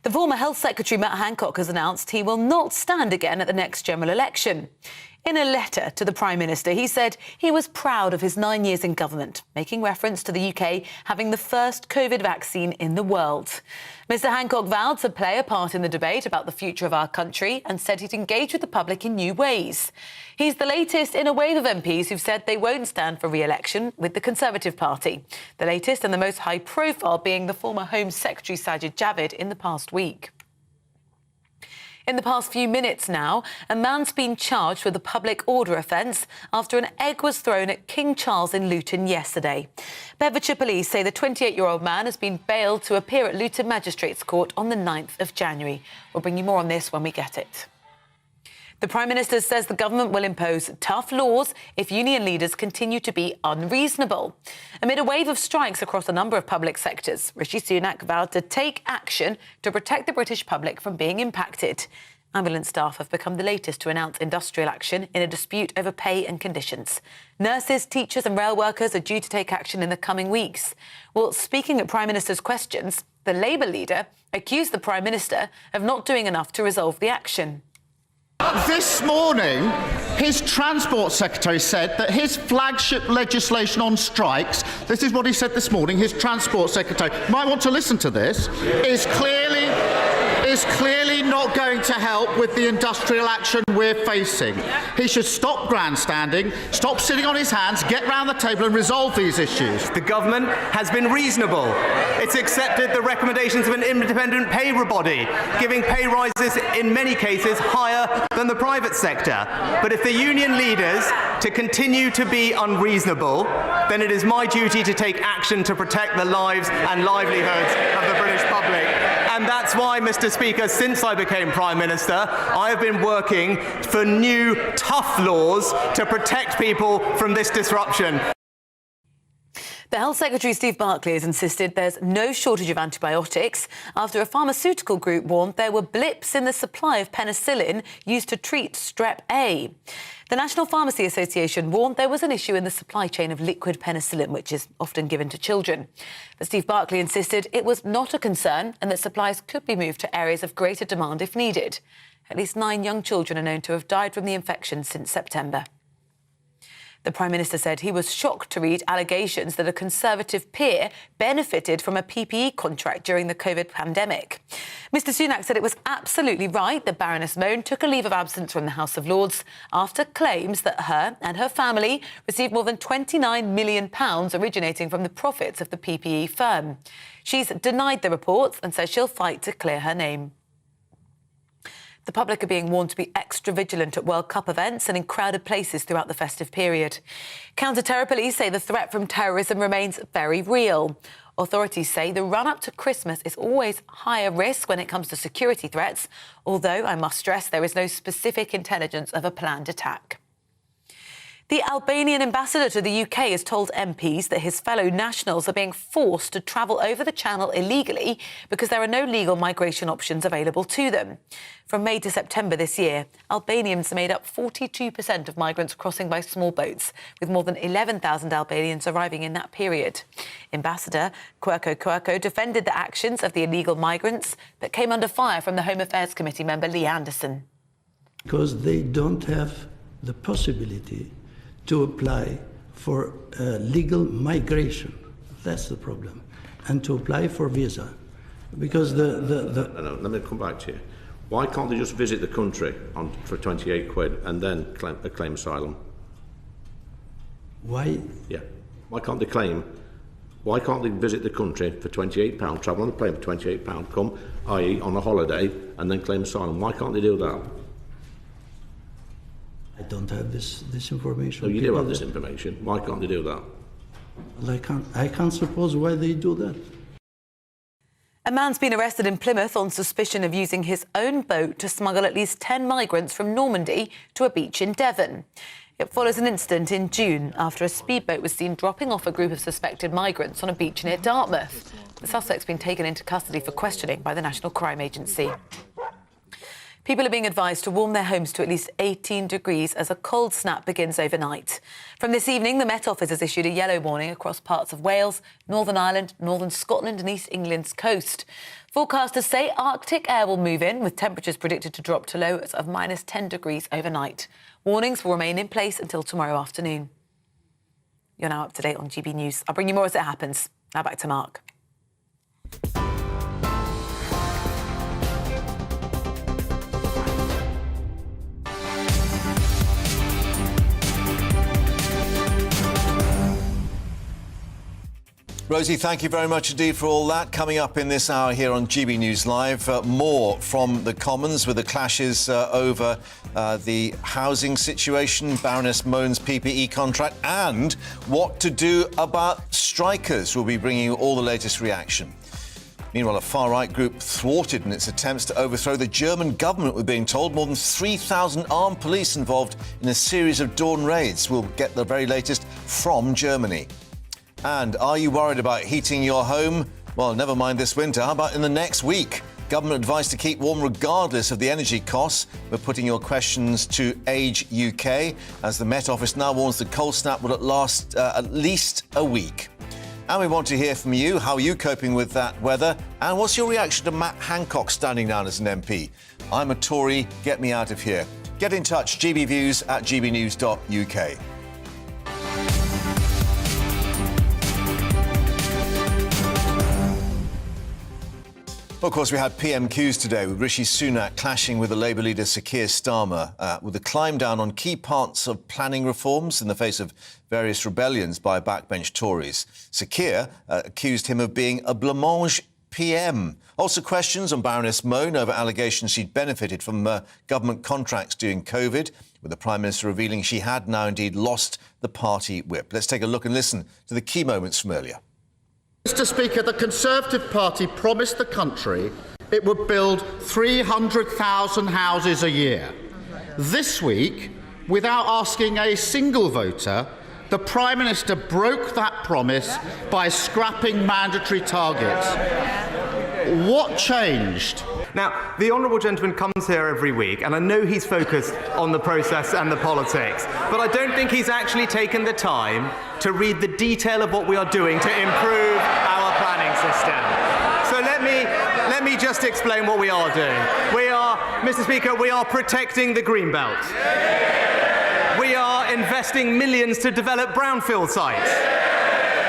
The former Health Secretary Matt Hancock has announced he will not stand again at the next general election. In a letter to the Prime Minister, he said he was proud of his 9 years in government, making reference to the UK having the first COVID vaccine in the world. Mr Hancock vowed to play a part in the debate about the future of our country and said he'd engage with the public in new ways. He's the latest in a wave of MPs who've said they won't stand for re-election with the Conservative Party. The latest and the most high-profile being the former Home Secretary Sajid Javid in the past week. In the past few minutes now, a man's been charged with a public order offence after an egg was thrown at King Charles in Luton yesterday. Bedfordshire Police say the 28-year-old man has been bailed to appear at Luton Magistrates Court on the 9th of January. We'll bring you more on this when we get it. The Prime Minister says the government will impose tough laws if union leaders continue to be unreasonable. Amid a wave of strikes across a number of public sectors, Rishi Sunak vowed to take action to protect the British public from being impacted. Ambulance staff have become the latest to announce industrial action in a dispute over pay and conditions. Nurses, teachers and rail workers are due to take action in the coming weeks. Well, speaking at Prime Minister's questions, the Labour leader accused the Prime Minister of not doing enough to resolve the action. This morning, his Transport Secretary said that his flagship legislation on strikes, this is what he said this morning, his Transport Secretary, might want to listen to this, is clearly not going to help with the industrial action we're facing. He should stop grandstanding, stop sitting on his hands, get round the table and resolve these issues. The government has been reasonable. It's accepted the recommendations of an independent pay body, giving pay rises in many cases higher than the private sector. But if the union leaders to continue to be unreasonable, then it is my duty to take action to protect the lives and livelihoods of the British public. And that's why, Mr. Speaker, since I became Prime Minister, I have been working for new, tough laws to protect people from this disruption. The Health Secretary, Steve Barclay, has insisted there's no shortage of antibiotics after a pharmaceutical group warned there were blips in the supply of penicillin used to treat strep A. The National Pharmacy Association warned there was an issue in the supply chain of liquid penicillin, which is often given to children. But Steve Barclay insisted it was not a concern and that supplies could be moved to areas of greater demand if needed. At least 9 young children are known to have died from the infection since September. The Prime Minister said he was shocked to read allegations that a Conservative peer benefited from a PPE contract during the COVID pandemic. Mr Sunak said it was absolutely right that Baroness Mone took a leave of absence from the House of Lords after claims that her and her family received more than £29 million originating from the profits of the PPE firm. She's denied the reports and says she'll fight to clear her name. The public are being warned to be extra vigilant at World Cup events and in crowded places throughout the festive period. Counter-terror police say the threat from terrorism remains very real. Authorities say the run-up to Christmas is always higher risk when it comes to security threats, although I must stress there is no specific intelligence of a planned attack. The Albanian ambassador to the UK has told MPs that his fellow nationals are being forced to travel over the Channel illegally because there are no legal migration options available to them. From May to September this year, Albanians made up 42% of migrants crossing by small boats, with more than 11,000 Albanians arriving in that period. Ambassador Akua defended the actions of the illegal migrants, but came under fire from the Home Affairs Committee member Lee Anderson. Because they don't have the possibility to apply for legal migration. That's the problem. And to apply for visa. Because No, let me come back to you. Why can't they just visit the country for 28 quid and then claim asylum? Why? Yeah. Why can't they visit the country for £28, travel on a plane for £28, come, i.e. on a holiday, and then claim asylum? Why can't they do that? I don't have this information. So you do have this information. Why can't they do that? Well, I can't suppose why they do that. A man's been arrested in Plymouth on suspicion of using his own boat to smuggle at least 10 migrants from Normandy to a beach in Devon. It follows an incident in June after a speedboat was seen dropping off a group of suspected migrants on a beach near Dartmouth. The suspect's been taken into custody for questioning by the National Crime Agency. People are being advised to warm their homes to at least 18 degrees as a cold snap begins overnight. From this evening, the Met Office has issued a yellow warning across parts of Wales, Northern Ireland, Northern Scotland and East England's coast. Forecasters say Arctic air will move in, with temperatures predicted to drop to lows of minus 10 degrees overnight. Warnings will remain in place until tomorrow afternoon. You're now up to date on GB News. I'll bring you more as it happens. Now back to Mark. Rosie, thank you very much indeed for all that. Coming up in this hour here on GB News Live, more from the Commons with the clashes over the housing situation, Baroness Moan's PPE contract, and what to do about strikers. We'll be bringing you all the latest reaction. Meanwhile, a far-right group thwarted in its attempts to overthrow the German government, we're being told. More than 3,000 armed police involved in a series of dawn raids. We'll get the very latest from Germany. And are you worried about heating your home? Well, never mind this winter. How about in the next week? Government advice to keep warm regardless of the energy costs. We're putting your questions to Age UK, as the Met Office now warns the cold snap will last at least a week. And we want to hear from you. How are you coping with that weather? And what's your reaction to Matt Hancock standing down as an MP? I'm a Tory. Get me out of here. Get in touch. gbviews@gbnews.uk. Of course, we had PMQs today with Rishi Sunak clashing with the Labour leader Sir Keir Starmer with a climb down on key parts of planning reforms in the face of various rebellions by backbench Tories. Sir Keir accused him of being a blancmange PM. Also questions on Baroness Moan over allegations she'd benefited from government contracts during COVID, with the Prime Minister revealing she had now indeed lost the party whip. Let's take a look and listen to the key moments from earlier. Mr. Speaker, the Conservative Party promised the country it would build 300,000 houses a year. This week, without asking a single voter, the Prime Minister broke that promise by scrapping mandatory targets. What changed? Now, the Honourable Gentleman comes here every week, and I know he's focused on the process and the politics, but I don't think he's actually taken the time to read the detail of what we are doing to improve our planning system. So let me just explain what we are doing. Mr. Speaker, we are protecting the Greenbelt. We are investing millions to develop brownfield sites.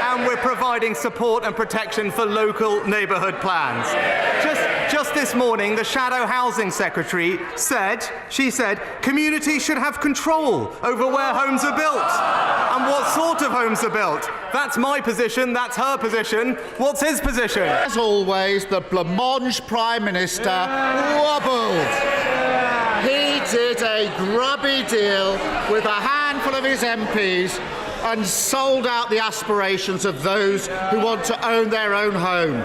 And we're providing support and protection for local neighbourhood plans. Just this morning, the Shadow Housing Secretary said, communities should have control over where homes are built and what sort of homes are built. That's my position, that's her position. What's his position? As always, the blancmange Prime Minister wobbled. He did a grubby deal with a handful of his MPs and sold out the aspirations of those who want to own their own home.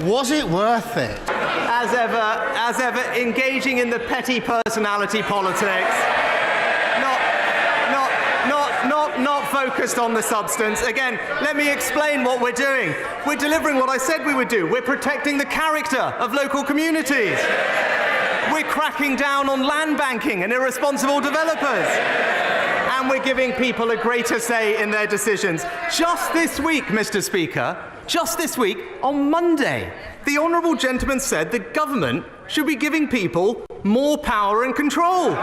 Was it worth it? As ever, engaging in the petty personality politics. Not focused on the substance. Again, let me explain what we're doing. We're delivering what I said we would do. We're protecting the character of local communities. We're cracking down on land banking and irresponsible developers. And we're giving people a greater say in their decisions. Just this week, Mr. Speaker, just this week, on Monday, the honourable gentleman said the government should be giving people more power and control.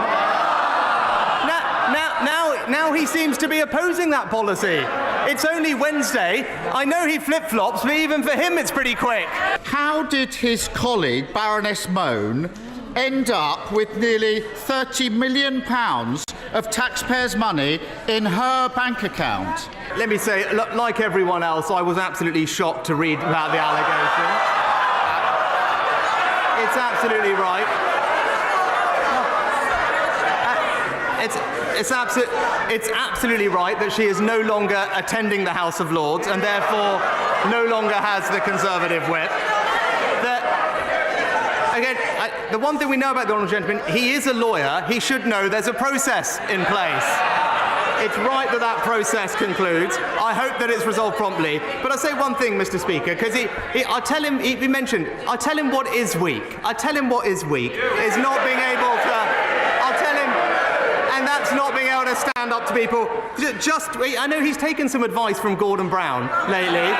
Now he seems to be opposing that policy. It's only Wednesday. I know he flip-flops, but even for him it's pretty quick. How did his colleague, Baroness Mone, end up with nearly £30 million of taxpayers' money in her bank account? Let me say, like everyone else, I was absolutely shocked to read about the allegation. It's absolutely right. It's absolutely right that she is no longer attending the House of Lords and therefore no longer has the Conservative whip. Again, the one thing we know about the honourable gentleman, he is a lawyer. He should know there's a process in place. It's right that that process concludes. I hope that it's resolved promptly. But I'll say one thing, Mr. Speaker, because I tell him what is weak. I tell him what is weak is not being able to. I'll tell him, and that's not being able to stand up to people. I know he's taken some advice from Gordon Brown lately.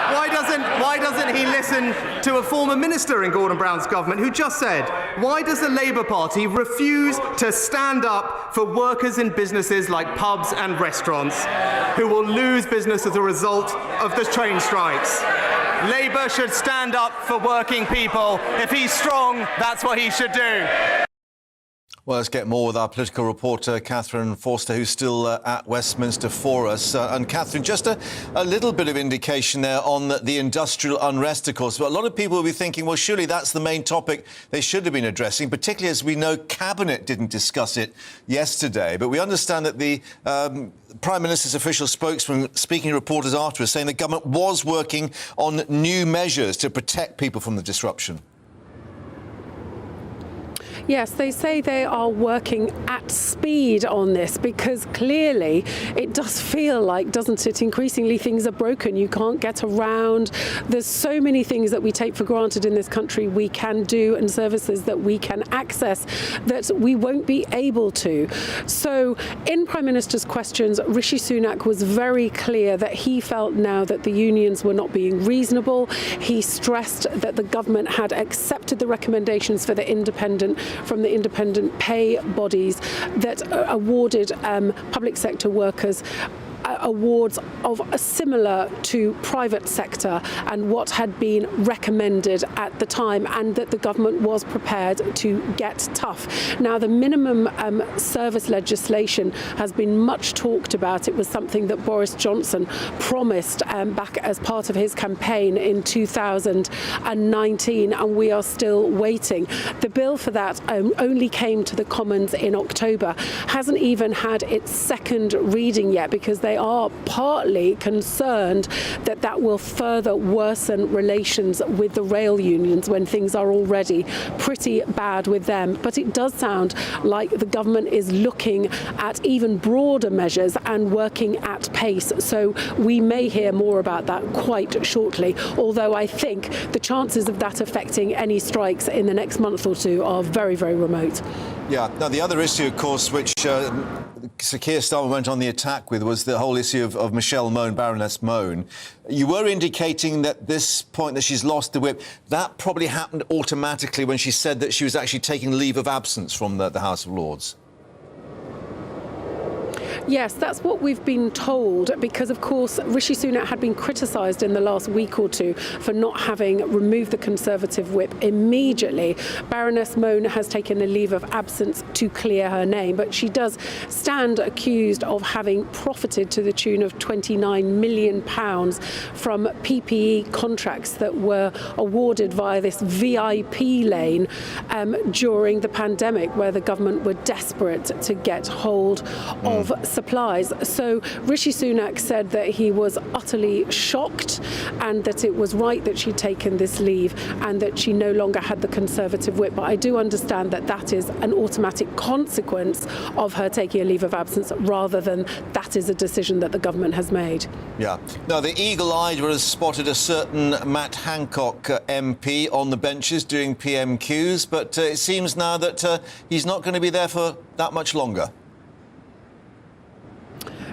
Why doesn't he listen to a former minister in Gordon Brown's government who just said, why does the Labour Party refuse to stand up for workers in businesses like pubs and restaurants who will lose business as a result of the train strikes? Labour should stand up for working people. If he's strong, that's what he should do. Well, let's get more with our political reporter, Catherine Forster, who's still at Westminster for us. And Catherine, just a little bit of indication there on the industrial unrest, of course. But a lot of people will be thinking, well, surely that's the main topic they should have been addressing, particularly as we know Cabinet didn't discuss it yesterday. But we understand that the Prime Minister's official spokesman, speaking to reporters afterwards, saying the government was working on new measures to protect people from the disruption. Yes, they say they are working at speed on this because clearly it does feel like, doesn't it, increasingly things are broken. You can't get around. There's so many things that we take for granted in this country we can do and services that we can access that we won't be able to. So in Prime Minister's questions, Rishi Sunak was very clear that he felt now that the unions were not being reasonable. He stressed that the government had accepted the recommendations from the independent pay bodies that awarded public sector workers awards of similar to private sector and what had been recommended at the time, and that the government was prepared to get tough. Now, the minimum service legislation has been much talked about. It was something that Boris Johnson promised back as part of his campaign in 2019, and we are still waiting. The bill for that only came to the Commons in October, hasn't even had its second reading yet because they are partly concerned that that will further worsen relations with the rail unions when things are already pretty bad with them. But it does sound like the government is looking at even broader measures and working at pace. So we may hear more about that quite shortly, although I think the chances of that affecting any strikes in the next month or two are very, very remote. Yeah. Now, the other issue, of course, which Sir Keir Starmer went on the attack with was the whole issue of Michelle Mone, Baroness Mone. You were indicating that this point that she's lost the whip, that probably happened automatically when she said that she was actually taking leave of absence from the House of Lords. Yes, that's what we've been told, because, of course, Rishi Sunak had been criticised in the last week or two for not having removed the Conservative whip immediately. Baroness Mone has taken a leave of absence to clear her name, but she does stand accused of having profited to the tune of £29 million from PPE contracts that were awarded via this VIP lane during the pandemic, where the government were desperate to get hold of supplies. So Rishi Sunak said that he was utterly shocked and that it was right that she'd taken this leave and that she no longer had the Conservative whip. But I do understand that that is an automatic consequence of her taking a leave of absence rather than that is a decision that the government has made. Yeah. Now, the eagle-eyed has spotted a certain Matt Hancock MP on the benches doing PMQs, but it seems now that he's not going to be there for that much longer.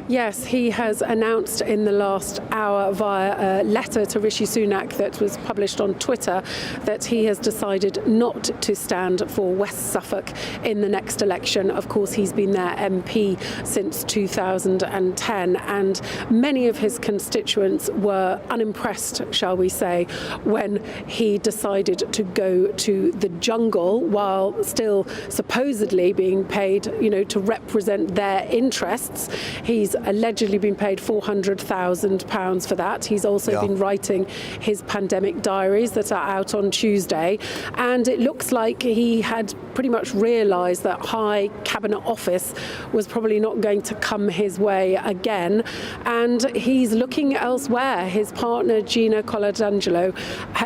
Yes, he has announced in the last hour via a letter to Rishi Sunak that was published on Twitter that he has decided not to stand for West Suffolk in the next election. Of course, he's been their MP since 2010, and many of his constituents were unimpressed, shall we say, when he decided to go to the jungle while still supposedly being paid, to represent their interests. He's allegedly been paid £400,000 for that. He's also been writing his pandemic diaries that are out on Tuesday, and it looks like he had pretty much realised that high cabinet office was probably not going to come his way again, and he's looking elsewhere. His partner Gina Coladangelo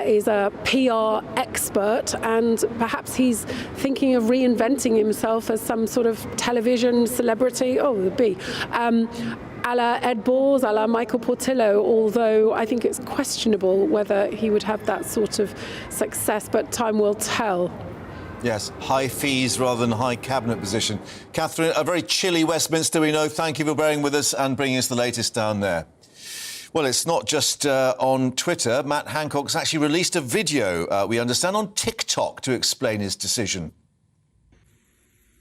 is a PR expert, and perhaps he's thinking of reinventing himself as some sort of television celebrity. Oh, it would be. A la Ed Balls, a la Michael Portillo, although I think it's questionable whether he would have that sort of success, but time will tell. Yes, high fees rather than high cabinet position. Catherine, a very chilly Westminster, we know. Thank you for bearing with us and bringing us the latest down there. Well, it's not just on Twitter. Matt Hancock's actually released a video, we understand, on TikTok to explain his decision.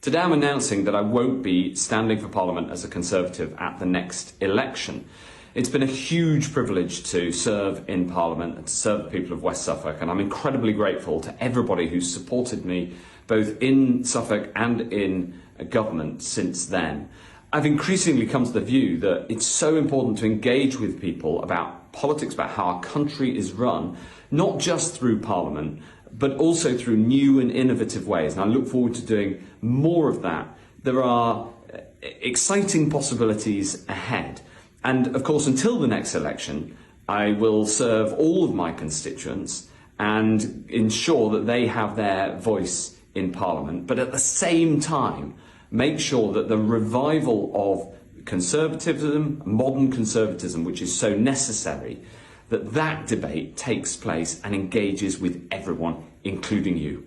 Today I'm announcing that I won't be standing for Parliament as a Conservative at the next election. It's been a huge privilege to serve in Parliament and to serve the people of West Suffolk, and I'm incredibly grateful to everybody who's supported me both in Suffolk and in government since then. I've increasingly come to the view that it's so important to engage with people about politics, about how our country is run, not just through Parliament, but also through new and innovative ways. And I look forward to doing more of that. There are exciting possibilities ahead. And of course, until the next election, I will serve all of my constituents and ensure that they have their voice in Parliament. But at the same time, make sure that the revival of conservatism, modern conservatism, which is so necessary, that debate takes place and engages with everyone, including you.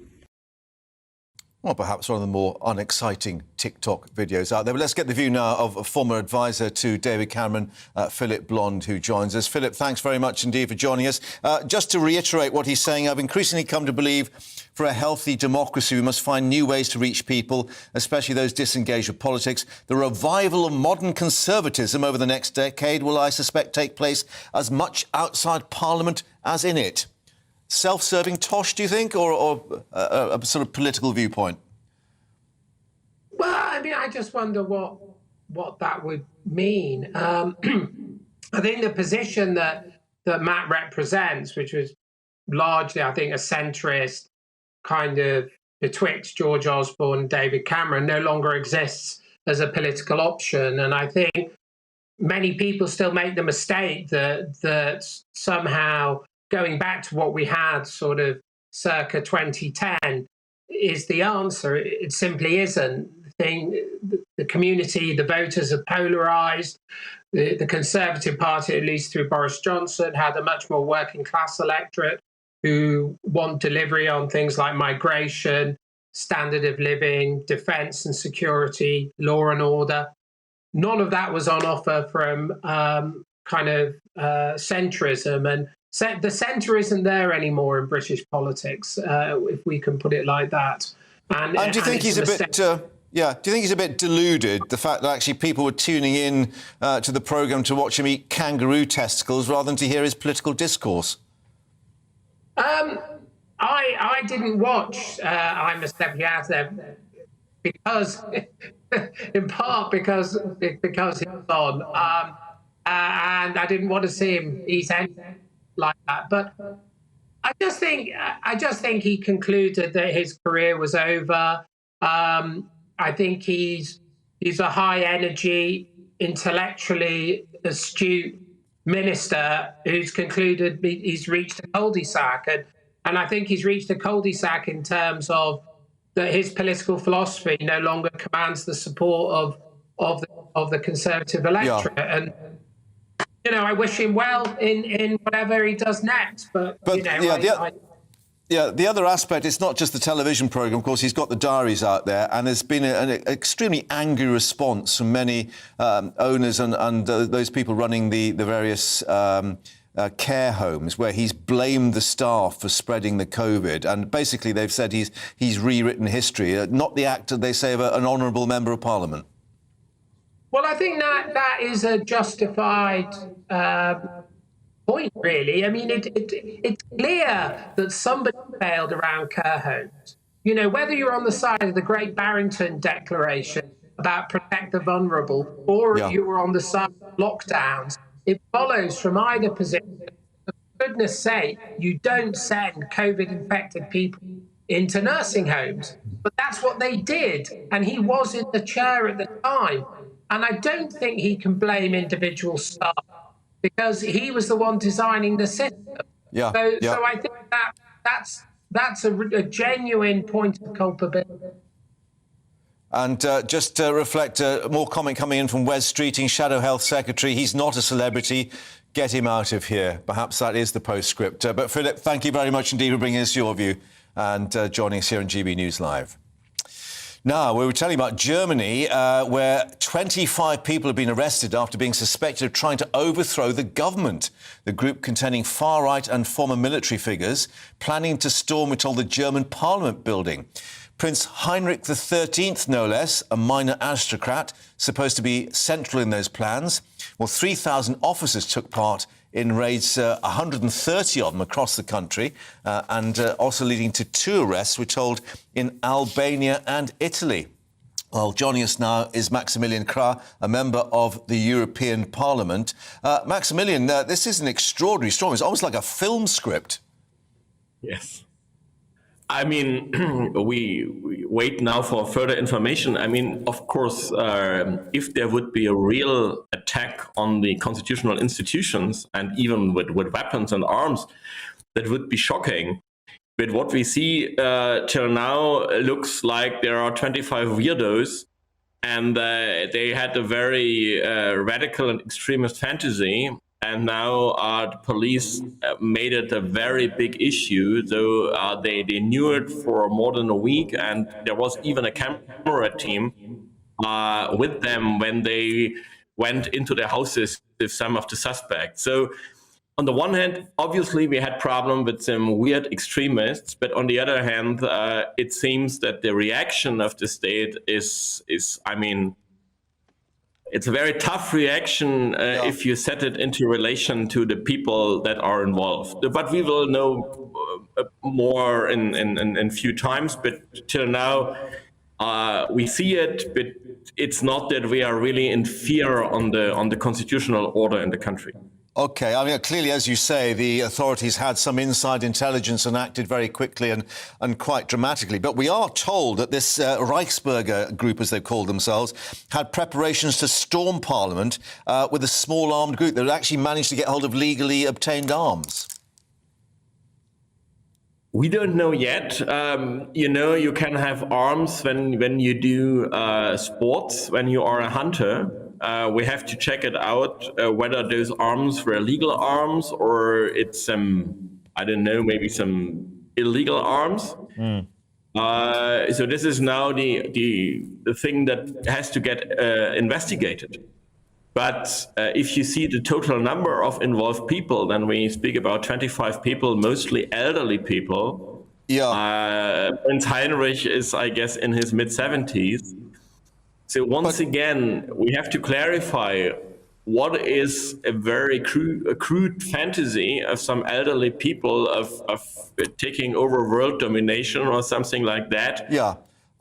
Well, perhaps one of the more unexciting TikTok videos out there. But let's get the view now of a former advisor to David Cameron, Philip Blond, who joins us. Philip, thanks very much indeed for joining us. Just to reiterate what he's saying, I've increasingly come to believe for a healthy democracy, we must find new ways to reach people, especially those disengaged with politics. The revival of modern conservatism over the next decade will, I suspect, take place as much outside Parliament as in it. Self-serving tosh, do you think, or a sort of political viewpoint? Well, I mean, I just wonder what that would mean. I think the position that Matt represents, which was largely, I think, a centrist kind of betwixt George Osborne and David Cameron, no longer exists as a political option. And I think many people still make the mistake that somehow going back to what we had sort of circa 2010 is the answer. It simply isn't. The community, the voters are polarised. The Conservative Party, at least through Boris Johnson, had a much more working class electorate who want delivery on things like migration, standard of living, defence and security, law and order. None of that was on offer from centrism. And the centre isn't there anymore in British politics, if we can put it like that. And do you think he's a bit... do you think he's a bit deluded, the fact that actually people were tuning in to the programme to watch him eat kangaroo testicles rather than to hear his political discourse? I didn't watch I'm a Step Out There because, in part because he was on, and I didn't want to see him eat anything like that. But I just think he concluded that his career was over. I think he's a high energy, intellectually astute minister who's concluded he's reached a cul-de-sac. And I think he's reached a cul-de-sac in terms of that his political philosophy no longer commands the support of the Conservative electorate. Yeah. And I wish him well in whatever he does next. But the other aspect, it's not just the television programme. Of course, he's got the diaries out there, and there's been an extremely angry response from many owners and those people running the various care homes, where he's blamed the staff for spreading the COVID. And basically, they've said he's rewritten history, not the act, they say, of an honourable member of Parliament. Well, I think that is a justified point, really. I mean, it's clear that somebody failed around care homes. Whether you're on the side of the Great Barrington Declaration about protect the vulnerable, or you were on the side of lockdowns, it follows from either position. For goodness sake, you don't send COVID-infected people into nursing homes. But that's what they did. And he was in the chair at the time. And I don't think he can blame individual staff, because he was the one designing the system. So I think that's a genuine point of culpability. And just to reflect, more comment coming in from Wes Streeting, Shadow Health Secretary. He's not a celebrity. Get him out of here. Perhaps that is the postscript. But Philip, thank you very much indeed for bringing us your view and joining us here on GB News Live. Now, we were telling you about Germany, where 25 people have been arrested after being suspected of trying to overthrow the government. The group, containing far-right and former military figures, planning to storm, we're told, the German Parliament building. Prince Heinrich XIII, no less, a minor aristocrat, supposed to be central in those plans. Well, 3,000 officers took part in raids, 130 of them across the country, and also leading to 2 arrests, we're told, in Albania and Italy. Well, joining us now is Maximilian Krah, a member of the European Parliament. Maximilian, this is an extraordinary storm. It's almost like a film script. Yes. I mean, we wait now for further information. I mean, of course, if there would be a real attack on the constitutional institutions, and even with weapons and arms, that would be shocking. But what we see till now looks like there are 25 weirdos, and they had a very radical and extremist fantasy. And now the police made it a very big issue, though they knew it for more than a week, and there was even a camera team with them when they went into their houses with some of the suspects. So on the one hand, obviously we had problem with some weird extremists, but on the other hand, it seems that the reaction of the state is I mean, it's a very tough reaction if you set it into relation to the people that are involved. But we will know more in few times. But till now, we see it, but it's not that we are really in fear on the constitutional order in the country. OK, I mean, clearly, as you say, the authorities had some inside intelligence and acted very quickly and quite dramatically. But we are told that this Reichsbürger group, as they've called themselves, had preparations to storm Parliament with a small armed group that had actually managed to get hold of legally obtained arms. We don't know yet. You can have arms when you do sports, when you are a hunter. We have to check it out, whether those arms were legal arms or it's some, I don't know, maybe some illegal arms. So this is now the thing that has to get investigated. But if you see the total number of involved people, then we speak about 25 people, mostly elderly people. Prince Heinrich is, I guess, in his mid-70s. So once again, we have to clarify what is a very crude fantasy of some elderly people of taking over world domination or something like that. Yeah.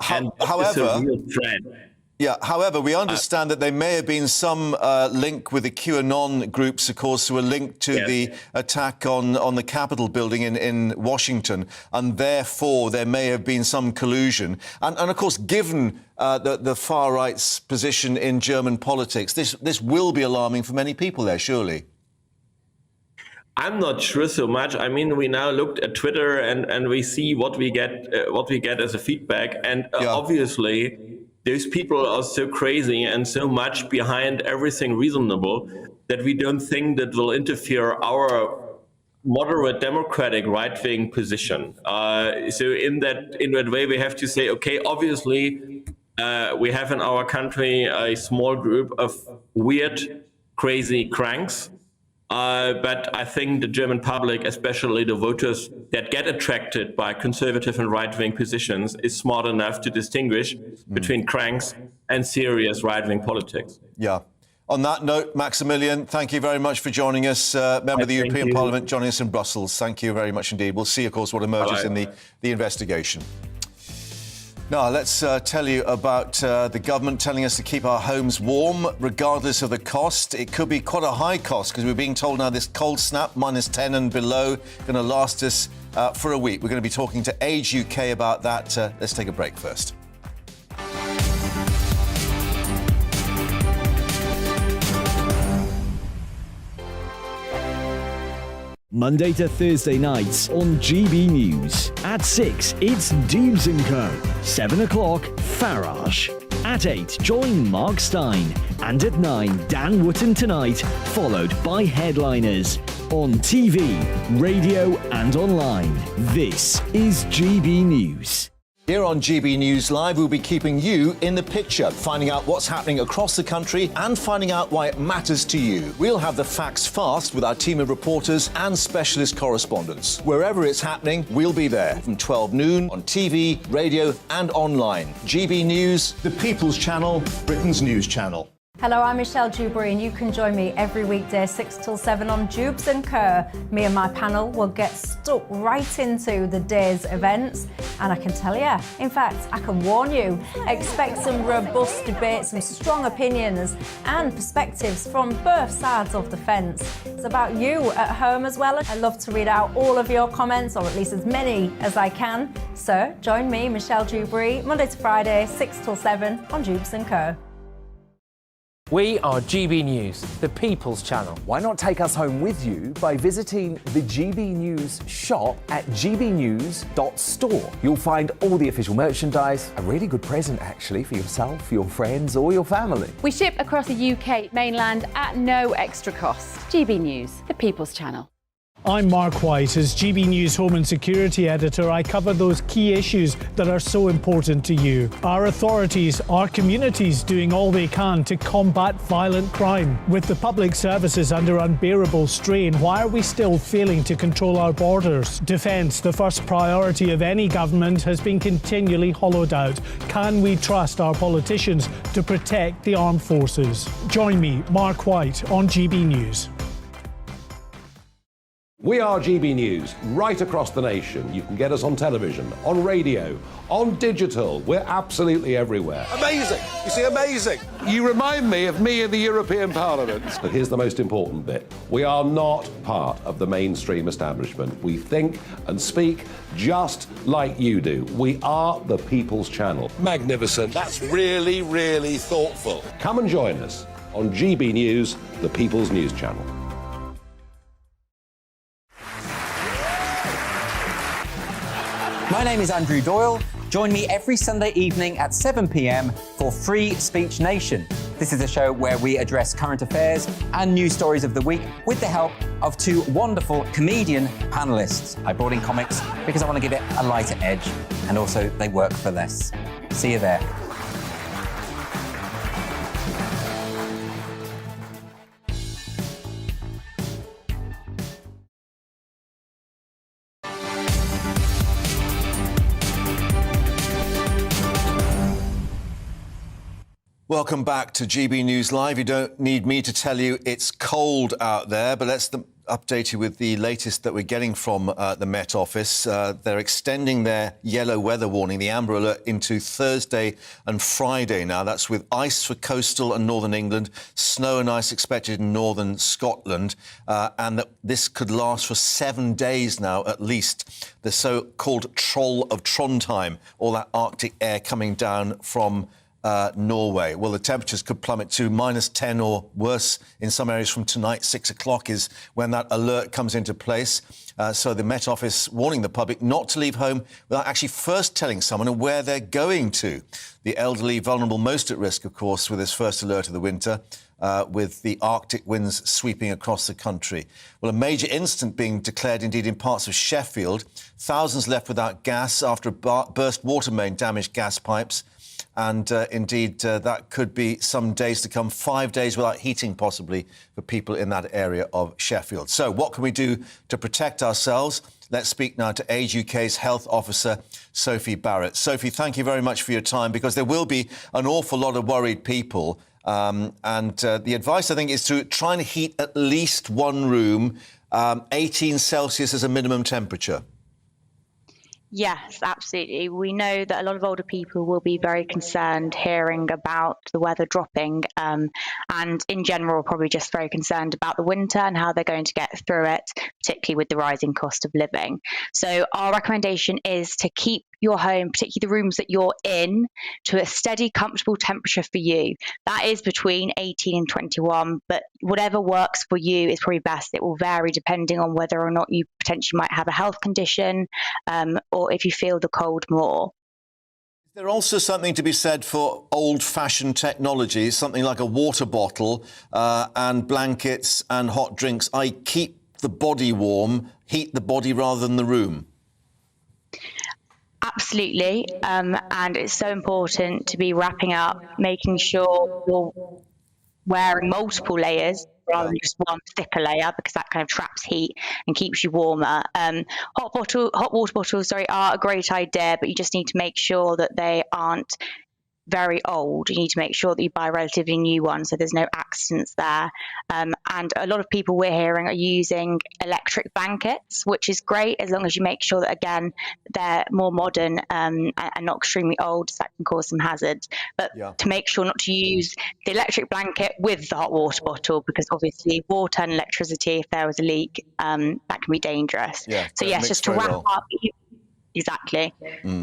And however, it's a real threat. Yeah, however, we understand that there may have been some link with the QAnon groups, of course, who were linked to the attack on the Capitol building in Washington, and therefore there may have been some collusion. And of course, given the far right's position in German politics, this will be alarming for many people there, surely. I'm not sure so much. I mean, we now looked at Twitter and we see what we get as a feedback, and obviously those people are so crazy and so much behind everything reasonable that we don't think that will interfere our moderate democratic right-wing position. So in that way, we have to say, okay, obviously we have in our country a small group of weird, crazy cranks. But I think the German public, especially the voters that get attracted by conservative and right-wing positions, is smart enough to distinguish between cranks and serious right-wing politics. Yeah. On that note, Maximilian, thank you very much for joining us, member of the European Parliament, joining us in Brussels. Thank you very much indeed. We'll see, of course, what emerges in the investigation. Now, let's tell you about the government telling us to keep our homes warm, regardless of the cost. It could be quite a high cost, because we're being told now this cold snap, -10 and below, going to last us for a week. We're going to be talking to Age UK about that. Let's take a break first. Monday to Thursday nights on GB News. At 6, it's Dubes & Co. 7 o'clock, Farage. At 8, join Mark Stein. And at 9, Dan Wootton Tonight, followed by Headliners. On TV, radio and online. This is GB News. Here on GB News Live, we'll be keeping you in the picture, finding out what's happening across the country and finding out why it matters to you. We'll have the facts fast with our team of reporters and specialist correspondents. Wherever it's happening, we'll be there from 12 noon on TV, radio and online. GB News, the People's Channel, Britain's news channel. Hello, I'm Michelle Dewberry, and you can join me every weekday 6 till 7 on Dubes & Co. Me and my panel will get stuck right into the day's events, and I can tell you, in fact, I can warn you, expect some robust debate, some strong opinions and perspectives from both sides of the fence. It's about you at home as well. I love to read out all of your comments, or at least as many as I can. So join me, Michelle Dewberry, Monday to Friday, 6 till 7 on Dubes & Co. We are GB News, the People's Channel. Why not take us home with you by visiting the GB News shop at gbnews.store? You'll find all the official merchandise, a really good present actually for yourself, your friends or your family. We ship across the UK mainland at no extra cost. GB News, the People's Channel. I'm Mark White. As GB News Home and Security Editor, I cover those key issues that are so important to you. Our authorities, our communities doing all they can to combat violent crime. With the public services under unbearable strain, why are we still failing to control our borders? Defence, the first priority of any government, has been continually hollowed out. Can we trust our politicians to protect the armed forces? Join me, Mark White, on GB News. We are GB News, right across the nation. You can get us on television, on radio, on digital. We're absolutely everywhere. Amazing! You see, amazing! You remind me of me in the European Parliament. But here's the most important bit. We are not part of the mainstream establishment. We think and speak just like you do. We are the People's Channel. Magnificent. That's really, really thoughtful. Come and join us on GB News, the People's News Channel. My name is Andrew Doyle. Join me every Sunday evening at 7 p.m. for Free Speech Nation. This is a show where we address current affairs and news stories of the week with the help of two wonderful comedian panellists. I brought in comics because I want to give it a lighter edge, and also they work for less. See you there. Welcome back to GB News Live. You don't need me to tell you it's cold out there, but let's update you with the latest that we're getting from the Met Office. They're extending their yellow weather warning, the amber alert, into Thursday and Friday now. That's with ice for coastal and northern England, snow and ice expected in northern Scotland, and that this could last for 7 days now at least. The so-called Troll of Trondheim, all that Arctic air coming down from Norway. Well, the temperatures could plummet to -10 or worse in some areas from tonight. 6 o'clock is when that alert comes into place. So the Met Office warning the public not to leave home without actually first telling someone where they're going to. The elderly, vulnerable, most at risk, of course, with this first alert of the winter, with the Arctic winds sweeping across the country. Well, a major incident being declared, indeed, in parts of Sheffield. Thousands left without gas after a burst water main damaged gas pipes. And indeed, that could be some days to come, 5 days without heating, possibly, for people in that area of Sheffield. So what can we do to protect ourselves? Let's speak now to Age UK's health officer, Sophie Barrett. Sophie, thank you very much for your time, because there will be an awful lot of worried people. The advice, I think, is to try and heat at least one room, 18 Celsius as a minimum temperature. Yes, absolutely. We know that a lot of older people will be very concerned hearing about the weather dropping, and in general probably just very concerned about the winter and how they're going to get through it, particularly with the rising cost of living. So our recommendation is to keep your home, particularly the rooms that you're in, to a steady, comfortable temperature for you. That is between 18 and 21, but whatever works for you is probably best. It will vary depending on whether or not you potentially might have a health condition, or if you feel the cold more. Is there also something to be said for old-fashioned technology, something like a water bottle and blankets and hot drinks? I keep the body warm, heat the body rather than the room. Absolutely, and it's so important to be wrapping up, making sure you're wearing multiple layers rather than just one thicker layer, because that kind of traps heat and keeps you warmer. Hot water bottles, are a great idea, but you just need to make sure that they aren't very old. You need to make sure that you buy a relatively new one so there's no accidents there. And a lot of people we're hearing are using electric blankets, which is great as long as you make sure that, again, they're more modern and not extremely old, so that can cause some hazards. But to make sure not to use the electric blanket with the hot water bottle, because obviously water and electricity, if there was a leak, that can be dangerous. So yes, just to wrap up. Exactly.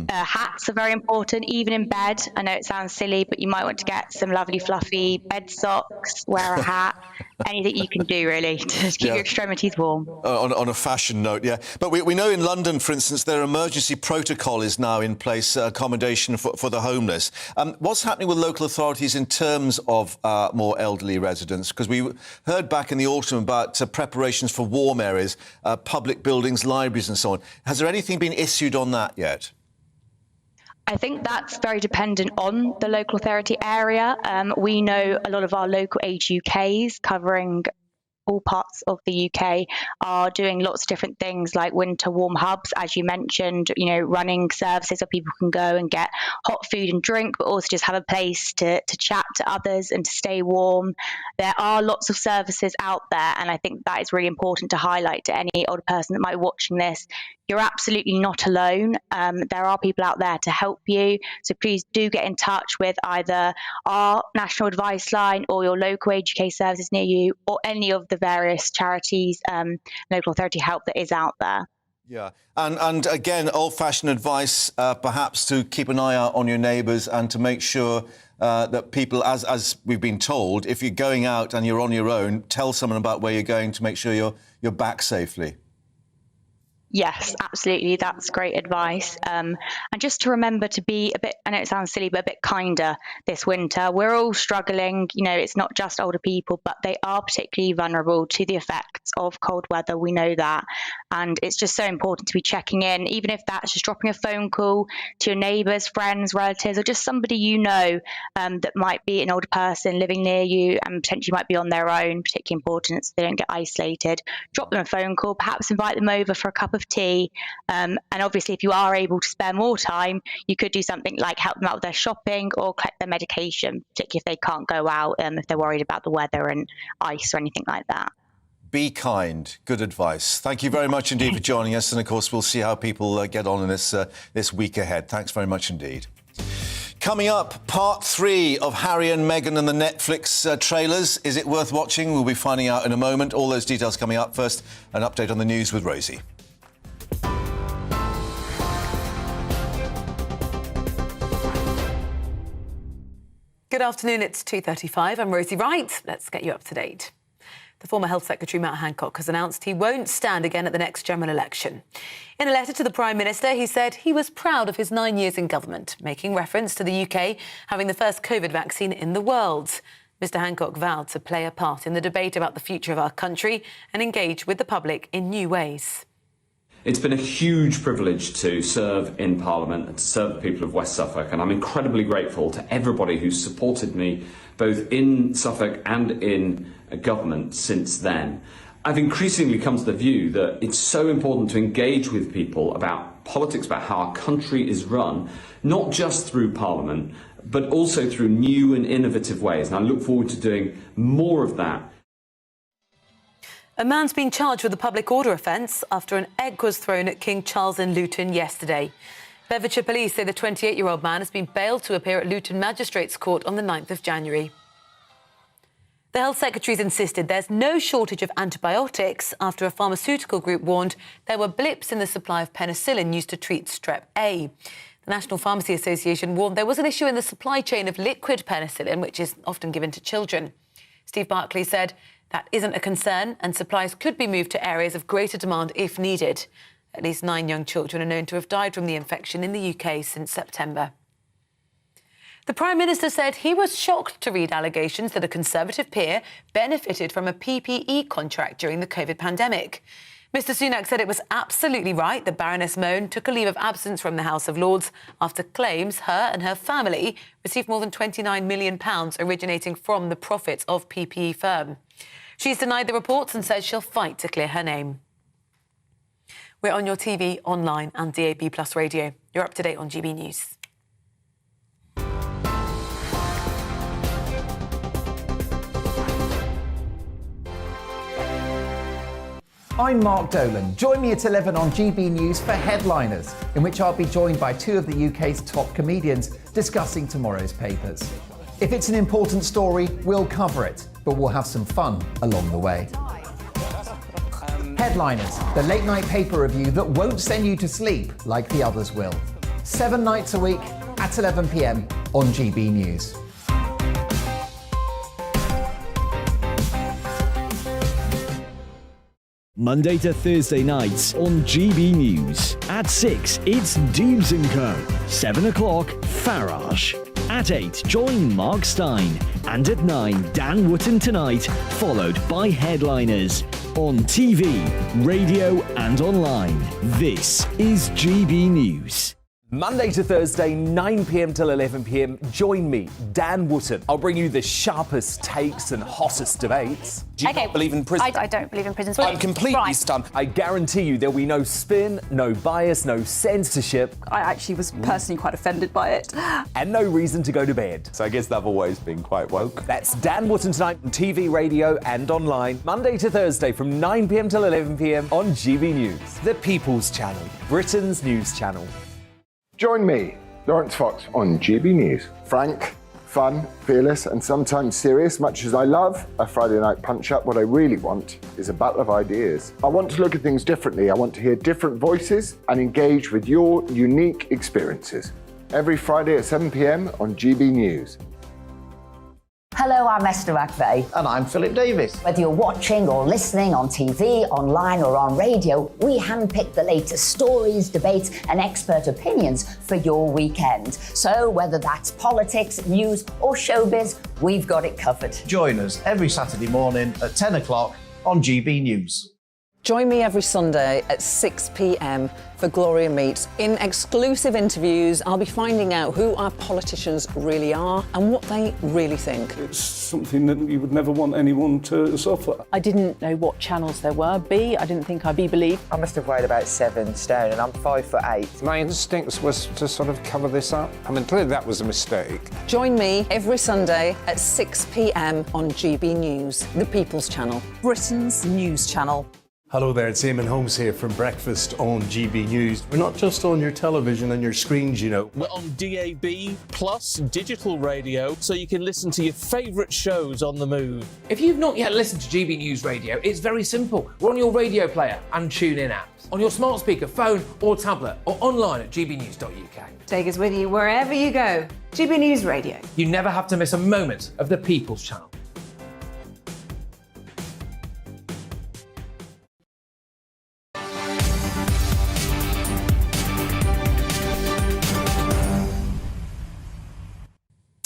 Hats are very important, even in bed. I know it sounds silly, but you might want to get some lovely fluffy bed socks, wear a hat, anything you can do, really, to keep your extremities warm. On a fashion note, But we know in London, for instance, their emergency protocol is now in place, accommodation for the homeless. What's happening with local authorities in terms of more elderly residents? Because we heard back in the autumn about preparations for warm areas, public buildings, libraries and so on. Has there anything been issued on that yet? I think that's very dependent on the local authority area. We know a lot of our local Age UKs covering all parts of the UK are doing lots of different things, like winter warm hubs, as you mentioned, running services where people can go and get hot food and drink, but also just have a place to chat to others and to stay warm. There are lots of services out there, and I think that is really important to highlight to any older person that might be watching this. You're absolutely not alone. There are people out there to help you. So please do get in touch with either our national advice line or your local Age UK services near you, or any of the various charities, local authority help that is out there. Yeah, and again, old-fashioned advice, perhaps to keep an eye out on your neighbours and to make sure that people, as we've been told, if you're going out and you're on your own, tell someone about where you're going to make sure you're back safely. Yes, absolutely. That's great advice. And just to remember to be a bit, I know it sounds silly, but a bit kinder this winter. We're all struggling. It's not just older people, but they are particularly vulnerable to the effects of cold weather. We know that. And it's just so important to be checking in, even if that's just dropping a phone call to your neighbours, friends, relatives, or just somebody that might be an older person living near you and potentially might be on their own, particularly important so they don't get isolated. Drop them a phone call, perhaps invite them over for a cup of tea, and obviously if you are able to spare more time, you could do something like help them out with their shopping or collect their medication, particularly if they can't go out, if they're worried about the weather and ice or anything like that. Be kind. Good advice. Thank you very much indeed for joining us. And, of course, we'll see how people get on in this week ahead. Thanks very much indeed. Coming up, part 3 of Harry and Meghan and the Netflix trailers. Is it worth watching? We'll be finding out in a moment. All those details coming up. First, an update on the news with Rosie. Good afternoon, it's 2:35. I'm Rosie Wright. Let's get you up to date. The former Health Secretary, Matt Hancock, has announced he won't stand again at the next general election. In a letter to the Prime Minister, he said he was proud of his 9 years in government, making reference to the UK having the first COVID vaccine in the world. Mr Hancock vowed to play a part in the debate about the future of our country and engage with the public in new ways. It's been a huge privilege to serve in Parliament and to serve the people of West Suffolk, and I'm incredibly grateful to everybody who's supported me both in Suffolk and in government since then. I've increasingly come to the view that it's so important to engage with people about politics, about how our country is run, not just through Parliament, but also through new and innovative ways, and I look forward to doing more of that. A man's been charged with a public order offence after an egg was thrown at King Charles in Luton yesterday. Bedfordshire police say the 28-year-old man has been bailed to appear at Luton Magistrates Court on the 9th of January. The Health Secretary's insisted there's no shortage of antibiotics after a pharmaceutical group warned there were blips in the supply of penicillin used to treat strep A. The National Pharmacy Association warned there was an issue in the supply chain of liquid penicillin, which is often given to children. Steve Barclay said that isn't a concern and supplies could be moved to areas of greater demand if needed. At least 9 young children are known to have died from the infection in the UK since September. The Prime Minister said he was shocked to read allegations that a Conservative peer benefited from a PPE contract during the COVID pandemic. Mr Sunak said it was absolutely right that Baroness Mone took a leave of absence from the House of Lords after claims her and her family received more than £29 million originating from the profits of PPE firm. She's denied the reports and says she'll fight to clear her name. We're on your TV, online and DAB+ radio. You're up to date on GB News. I'm Mark Dolan. Join me at 11 on GB News for Headliners, in which I'll be joined by 2 of the UK's top comedians discussing tomorrow's papers. If it's an important story, we'll cover it, but we'll have some fun along the way. Headliners, the late-night paper review that won't send you to sleep like the others will. 7 nights a week at 11 p.m. on GB News. Monday to Thursday nights on GB News. At 6, it's Dubes & Co. 7 o'clock, Farage. At 8, join Mark Stein. And at 9, Dan Wootton Tonight, followed by Headliners. On TV, radio and online. This is GB News. Monday to Thursday, 9 p.m. till 11 p.m. Join me, Dan Wootton. I'll bring you the sharpest takes and hottest debates. Do you not believe in prison? I don't believe in prison. I'm completely stunned. I guarantee you there'll be no spin, no bias, no censorship. I actually was personally quite offended by it. And no reason to go to bed. So I guess they've always been quite woke. That's Dan Wootton Tonight on TV, radio and online. Monday to Thursday from 9 p.m. till 11 p.m. on GB News. The People's Channel, Britain's news channel. Join me, Lawrence Fox, on GB News. Frank, fun, fearless and sometimes serious, much as I love a Friday night punch-up, what I really want is a battle of ideas. I want to look at things differently. I want to hear different voices and engage with your unique experiences. Every Friday at 7 p.m. on GB News. Hello, I'm Esther McVeigh. And I'm Philip Davis. Whether you're watching or listening on TV, online or on radio, we handpick the latest stories, debates and expert opinions for your weekend. So whether that's politics, news or showbiz, we've got it covered. Join us every Saturday morning at 10 o'clock on GB News. Join me every Sunday at 6 p.m. for Gloria Meets. In exclusive interviews, I'll be finding out who our politicians really are and what they really think. It's something that you would never want anyone to suffer. I didn't know what channels there were. I didn't think I'd be believed. I must have weighed about 7 stone and I'm 5'8". My instincts was to sort of cover this up. I mean, clearly that was a mistake. Join me every Sunday at 6 p.m. on GB News, the People's Channel, Britain's news channel. Hello there, it's Eamon Holmes here from Breakfast on GB News. We're not just on your television and your screens, you know. We're on DAB plus digital radio, so you can listen to your favourite shows on the move. If you've not yet listened to GB News Radio, it's very simple. We're on your radio player and TuneIn apps, on your smart speaker, phone or tablet, or online at gbnews.uk. Take us with you wherever you go. GB News Radio. You never have to miss a moment of the People's Channel.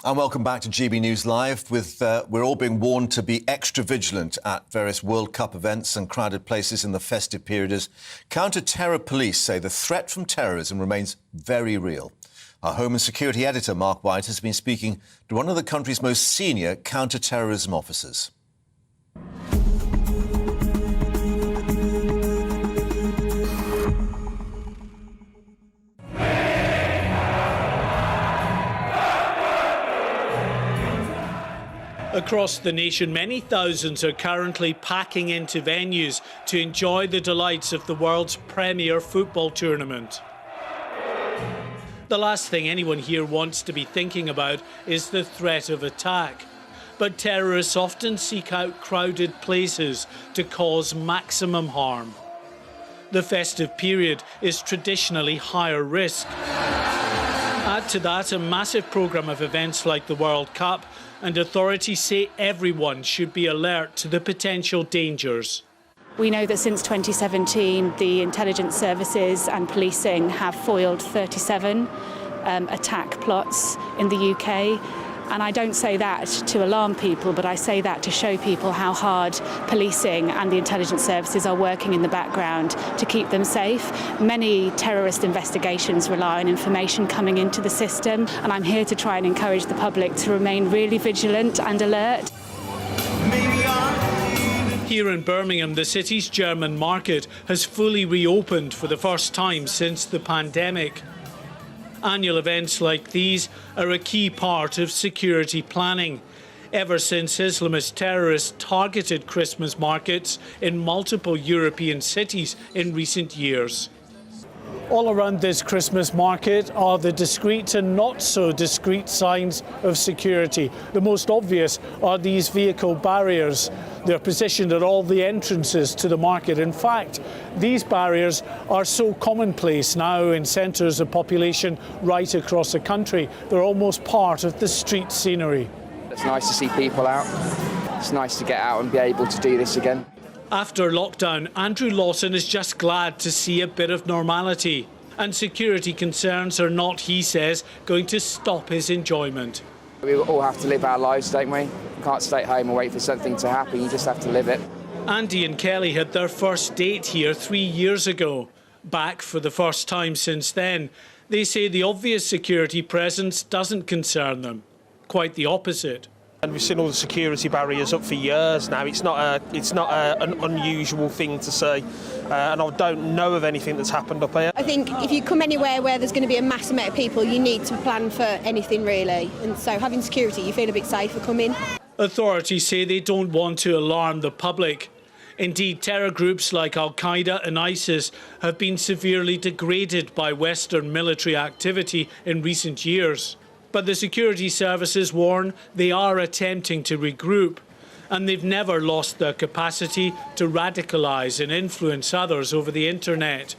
And welcome back to GB News Live. We're all being warned to be extra vigilant at various World Cup events and crowded places in the festive period as counter-terror police say the threat from terrorism remains very real. Our Home and Security editor, Mark White, has been speaking to one of the country's most senior counter-terrorism officers. Across the nation, many thousands are currently packing into venues to enjoy the delights of the world's premier football tournament. The last thing anyone here wants to be thinking about is the threat of attack. But terrorists often seek out crowded places to cause maximum harm. The festive period is traditionally higher risk. Add to that a massive programme of events like the World Cup, and authorities say everyone should be alert to the potential dangers. We know that since 2017, the intelligence services and policing have foiled 37 attack plots in the UK. And I don't say that to alarm people, but I say that to show people how hard policing and the intelligence services are working in the background to keep them safe. Many terrorist investigations rely on information coming into the system, and I'm here to try and encourage the public to remain really vigilant and alert. Here in Birmingham, the city's German market has fully reopened for the first time since the pandemic. Annual events like these are a key part of security planning, ever since Islamist terrorists targeted Christmas markets in multiple European cities in recent years. All around this Christmas market are the discreet and not so discreet signs of security. The most obvious are these vehicle barriers. They're positioned at all the entrances to the market. In fact, these barriers are so commonplace now in centres of population right across the country. They're almost part of the street scenery. It's nice to see people out. It's nice to get out and be able to do this again. After lockdown, Andrew Lawson is just glad to see a bit of normality. And security concerns are not, he says, going to stop his enjoyment. We all have to live our lives, don't we? You can't stay at home and wait for something to happen, you just have to live it. Andy and Kelly had their first date here 3 years ago. Back for the first time since then. They say the obvious security presence doesn't concern them. Quite the opposite. And we've seen all the security barriers up for years now. It's not an unusual thing to see, and I don't know of anything that's happened up here. I think if you come anywhere where there's going to be a mass amount of people, you need to plan for anything really. And so having security, you feel a bit safer coming. Authorities say they don't want to alarm the public. Indeed, terror groups like Al-Qaeda and ISIS have been severely degraded by Western military activity in recent years. But the security services warn they are attempting to regroup, and they've never lost their capacity to radicalise and influence others over the internet.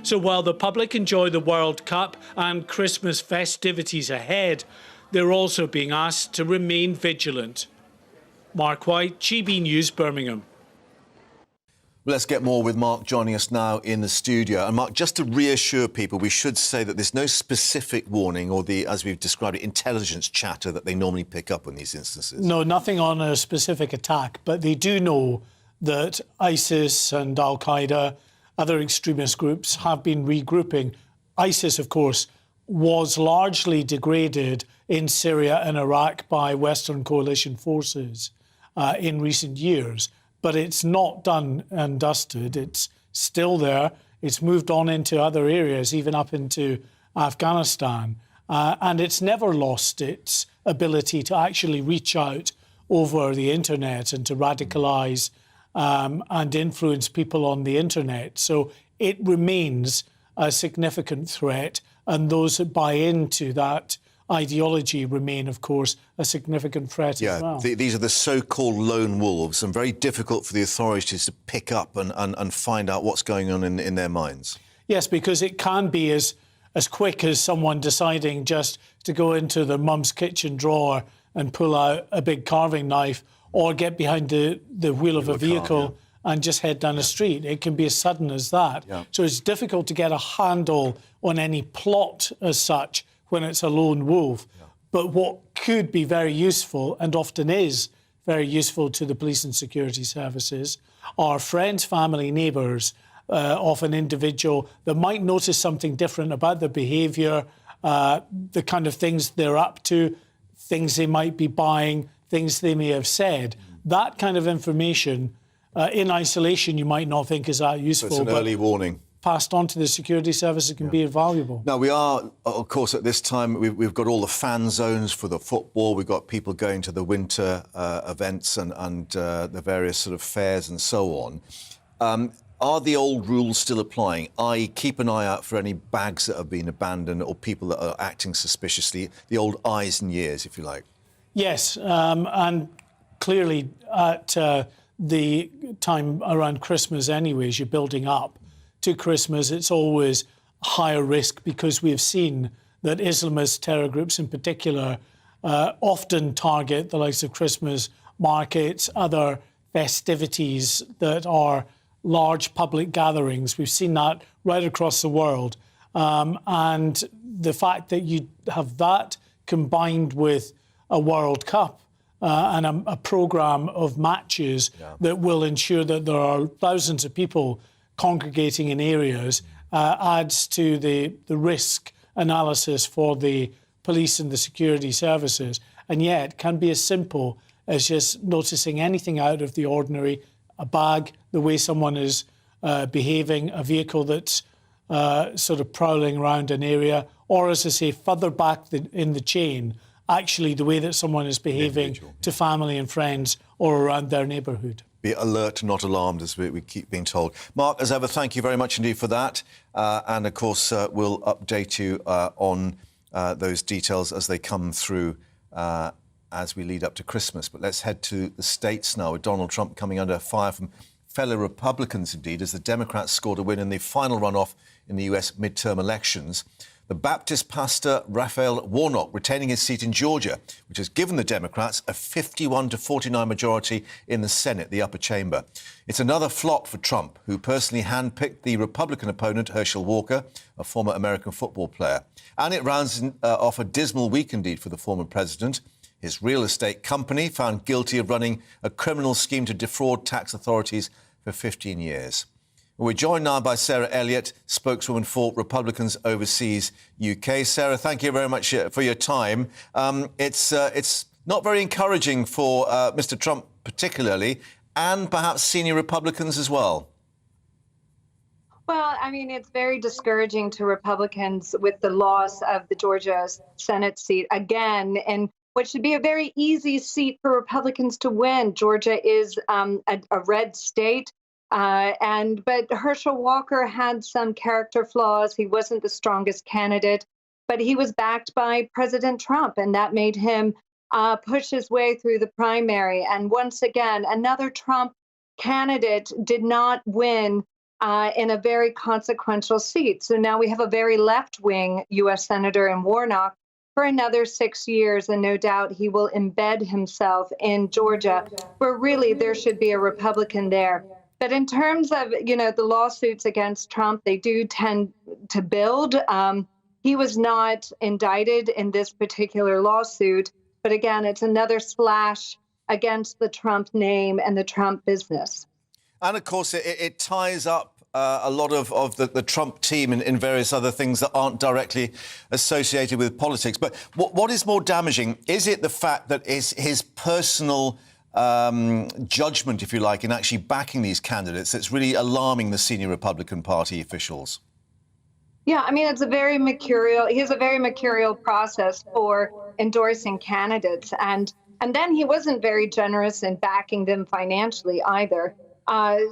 So while the public enjoy the World Cup and Christmas festivities ahead, they're also being asked to remain vigilant. Mark White, GB News, Birmingham. Let's get more with Mark joining us now in the studio. And Mark, just to reassure people, we should say that there's no specific warning or the, as we've described it, intelligence chatter that they normally pick up in these instances. No, nothing on a specific attack, but they do know that ISIS and Al-Qaeda, other extremist groups, have been regrouping. ISIS, of course, was largely degraded in Syria and Iraq by Western coalition forces in recent years. But it's not done and dusted. It's still there. It's moved on into other areas, even up into Afghanistan. And it's never lost its ability to actually reach out over the internet and to radicalise and influence people on the internet. So it remains a significant threat, and those that buy into that ideology remain, of course, a significant threat as well. These are the so-called lone wolves, and very difficult for the authorities to pick up and find out what's going on in their minds. Yes, because it can be as quick as someone deciding just to go into their mum's kitchen drawer and pull out a big carving knife, or get behind the wheel of a vehicle and just head down a street. It can be as sudden as that. So it's difficult to get a handle on any plot as such when it's a lone wolf. But what could be very useful, and often is very useful to the police and security services, are friends, family, neighbours of an individual that might notice something different about their behaviour, the kind of things they're up to, things they might be buying, things they may have said. That kind of information, in isolation, you might not think is that useful. So it's an early warning. Passed on to the security services can be invaluable. Now, we are, of course, at this time, we've got all the fan zones for the football. We've got people going to the winter events and the various sort of fairs and so on. Are the old rules still applying? I.e., keep an eye out for any bags that have been abandoned or people that are acting suspiciously, the old eyes and ears, if you like. Yes, and clearly at the time around Christmas anyways, you're building up to Christmas, it's always higher risk because we've seen that Islamist terror groups in particular often target the likes of Christmas markets, other festivities that are large public gatherings. We've seen that right across the world. And the fact that you have that combined with a World Cup and a programme of matches that will ensure that there are thousands of people congregating in areas adds to the risk analysis for the police and the security services, and yet can be as simple as just noticing anything out of the ordinary, a bag, the way someone is behaving, a vehicle that's sort of prowling around an area, or, as I say, further back in the chain, actually the way that someone is behaving to family and friends or around their neighbourhood. Be alert, not alarmed, as we keep being told. Mark, as ever, thank you very much indeed for that. And, of course, we'll update you on those details as they come through as we lead up to Christmas. But let's head to the States now, with Donald Trump coming under fire from fellow Republicans, indeed, as the Democrats scored a win in the final runoff in the US midterm elections. The Baptist pastor Raphael Warnock retaining his seat in Georgia, which has given the Democrats a 51-49 majority in the Senate, the upper chamber. It's another flop for Trump, who personally handpicked the Republican opponent, Herschel Walker, a former American football player. And it rounds off a dismal week indeed for the former president. His real estate company found guilty of running a criminal scheme to defraud tax authorities for 15 years. We're joined now by Sarah Elliott, spokeswoman for Republicans Overseas UK. Sarah, thank you very much for your time. It's not very encouraging for Mr. Trump particularly, and perhaps senior Republicans as well. Well, I mean, it's very discouraging to Republicans with the loss of the Georgia Senate seat again, and what should be a very easy seat for Republicans to win. Georgia is a red state. But Herschel Walker had some character flaws. He wasn't the strongest candidate, but he was backed by President Trump, and that made him push his way through the primary. And once again, another Trump candidate did not win in a very consequential seat. So now we have a very left-wing U.S. Senator in Warnock for another 6 years, and no doubt he will embed himself in Georgia, where really there should be a Republican there. But in terms of, the lawsuits against Trump, they do tend to build. He was not indicted in this particular lawsuit. But again, it's another splash against the Trump name and the Trump business. And, of course, it ties up a lot of the Trump team in various other things that aren't directly associated with politics. But what is more damaging? Is it the fact that his personal judgment, if you like, in actually backing these candidates that's really alarming the senior Republican Party officials? Yeah, I mean, he has a very mercurial process for endorsing candidates. And then he wasn't very generous in backing them financially either.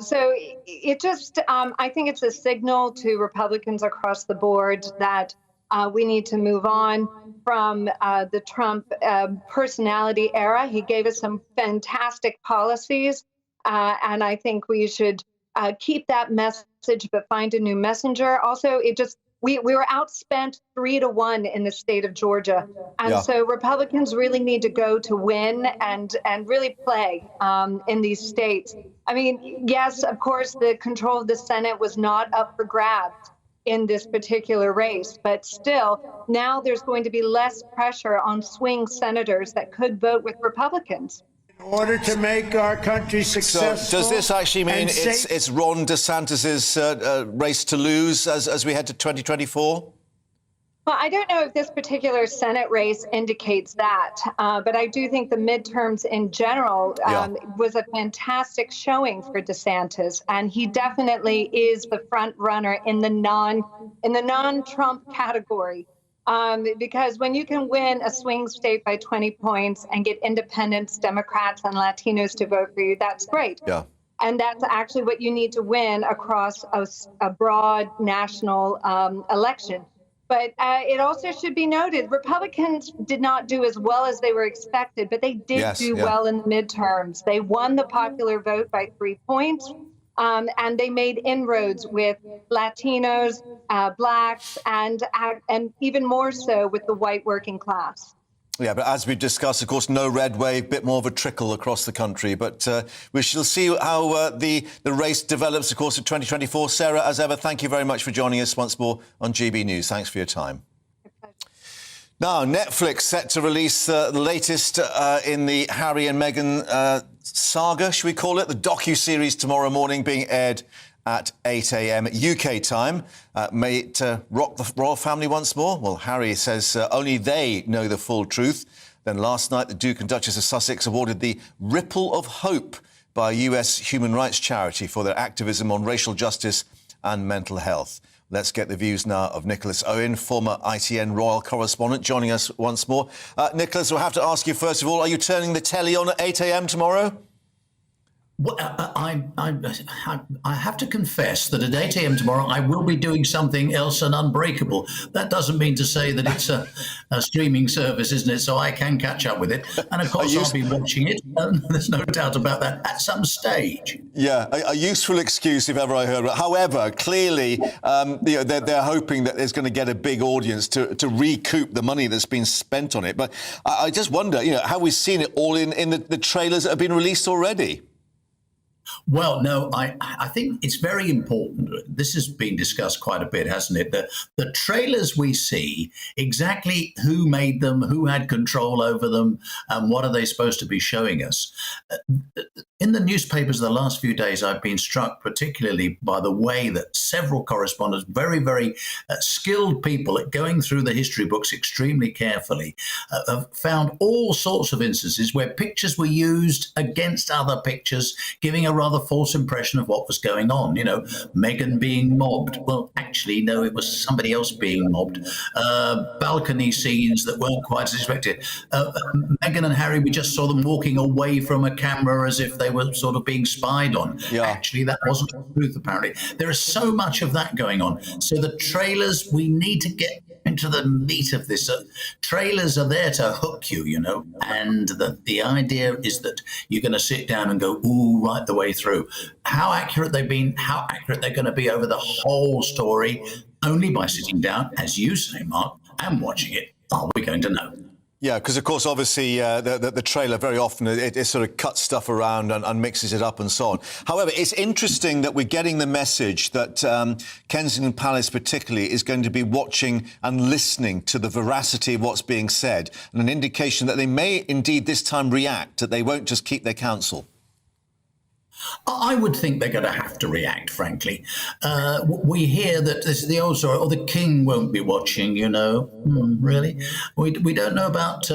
So it just, I think it's a signal to Republicans across the board that we need to move on from the Trump personality era. He gave us some fantastic policies, and I think we should keep that message, but find a new messenger. Also, we were outspent 3-1 in the state of Georgia. And so Republicans really need to go to win and really play in these states. I mean, yes, of course, the control of the Senate was not up for grabs in this particular race, but still, now there's going to be less pressure on swing senators that could vote with Republicans. In order to make our country successful. So does this actually mean it's Ron DeSantis' race to lose as we head to 2024? Well, I don't know if this particular Senate race indicates that, but I do think the midterms in general was a fantastic showing for DeSantis, and he definitely is the front runner in the non-Trump category. Because when you can win a swing state by 20 points and get independents, Democrats, and Latinos to vote for you, that's great. Yeah. And that's actually what you need to win across a broad national election. But it also should be noted, Republicans did not do as well as they were expected, but they did do well in the midterms. They won the popular vote by 3 points. And they made inroads with Latinos, blacks, and even more so with the white working class. Yeah, but as we've discussed, of course, no red wave, bit more of a trickle across the country. But we shall see how the race develops, of course, in 2024. Sarah, as ever, thank you very much for joining us once more on GB News. Thanks for your time. Now, Netflix set to release the latest in the Harry and Meghan saga, should we call it? The docu-series tomorrow morning being aired at 8 a.m. UK time. May it rock the royal family once more? Well, Harry says only they know the full truth. Then last night, the Duke and Duchess of Sussex awarded the Ripple of Hope by a US human rights charity for their activism on racial justice and mental health. Let's get the views now of Nicholas Owen, former ITN royal correspondent, joining us once more. Nicholas, we'll have to ask you, first of all, are you turning the telly on at 8 a.m. tomorrow? Well, I have to confess that at 8 a.m. tomorrow I will be doing something else and unbreakable. That doesn't mean to say that it's a streaming service, isn't it? So I can catch up with it. And of course I'll be watching it. There's no doubt about that at some stage. Yeah, a useful excuse if ever I heard it. However, clearly they're hoping that it's going to get a big audience to recoup the money that's been spent on it. But I just wonder, have we seen it all in the trailers that have been released already? Well, no, I think it's very important. This has been discussed quite a bit, hasn't it? The trailers we see, exactly who made them, who had control over them, and what are they supposed to be showing us? In the newspapers the last few days, I've been struck particularly by the way that several correspondents, very, very skilled people at going through the history books extremely carefully, have found all sorts of instances where pictures were used against other pictures, giving a rather false impression of what was going on. Meghan being mobbed. Well, actually, no, it was somebody else being mobbed. Balcony scenes that weren't quite as expected. Meghan and Harry, we just saw them walking away from a camera as if they were sort of being spied on. Yeah. Actually, that wasn't the truth, apparently. There is so much of that going on. So the trailers, we need to get into the meat of this. Trailers are there to hook you, and the idea is that you're going to sit down and go, ooh, right the way through. How accurate they've been, how accurate they're going to be over the whole story, only by sitting down, as you say, Mark, and watching it, are we going to know. Yeah, because, of course, obviously, the trailer very often, it sort of cuts stuff around and mixes it up and so on. However, it's interesting that we're getting the message that Kensington Palace particularly is going to be watching and listening to the veracity of what's being said, and an indication that they may indeed this time react, that they won't just keep their counsel. I would think they're going to have to react, frankly. We hear that this is the old story, the king won't be watching, really? We don't know about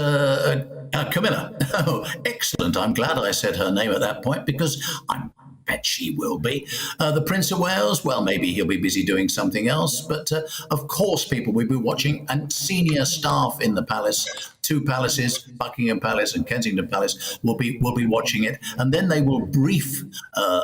Camilla. Oh, excellent. I'm glad I said her name at that point because I bet she will be. The Prince of Wales, well, maybe he'll be busy doing something else, but of course people will be watching, and senior staff in the palace, 2 palaces, Buckingham Palace and Kensington Palace, will be watching it, and then they will brief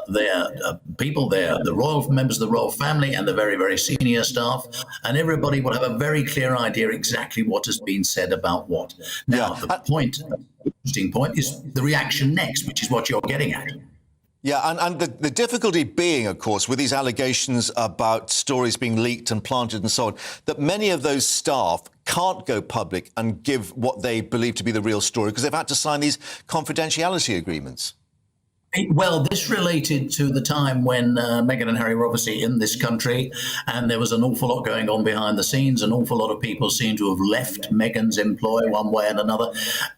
their people there, the royal members of the royal family and the very, very senior staff, and everybody will have a very clear idea exactly what has been said about what. Now, the interesting point is the reaction next, which is what you're getting at. Yeah, and the difficulty being, of course, with these allegations about stories being leaked and planted and so on, that many of those staff can't go public and give what they believe to be the real story because they've had to sign these confidentiality agreements. Well, this related to the time when Meghan and Harry were obviously in this country, and there was an awful lot going on behind the scenes. An awful lot of people seem to have left Meghan's employ one way and another,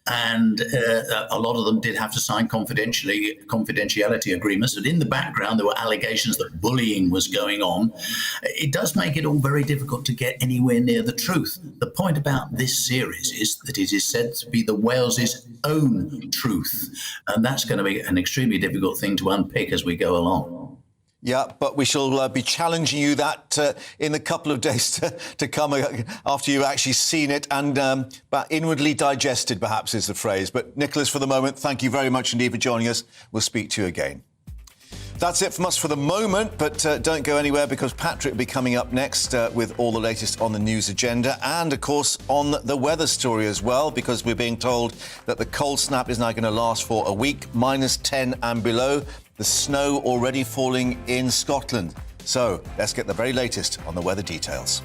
and a lot of them did have to sign confidentiality agreements. But in the background, there were allegations that bullying was going on. It does make it all very difficult to get anywhere near the truth. The point about this series is that it is said to be the Wales's own truth, and that's going to be an extremely difficult thing to unpick as we go along. Yeah, but we shall be challenging you that in a couple of days to come after you've actually seen it and inwardly digested, perhaps is the phrase. But Nicholas, for the moment, thank you very much indeed for joining us. We'll speak to you again. That's it from us for the moment, but don't go anywhere because Patrick will be coming up next with all the latest on the news agenda and, of course, on the weather story as well, because we're being told that the cold snap is now going to last for a week, -10 and below. The snow already falling in Scotland. So let's get the very latest on the weather details.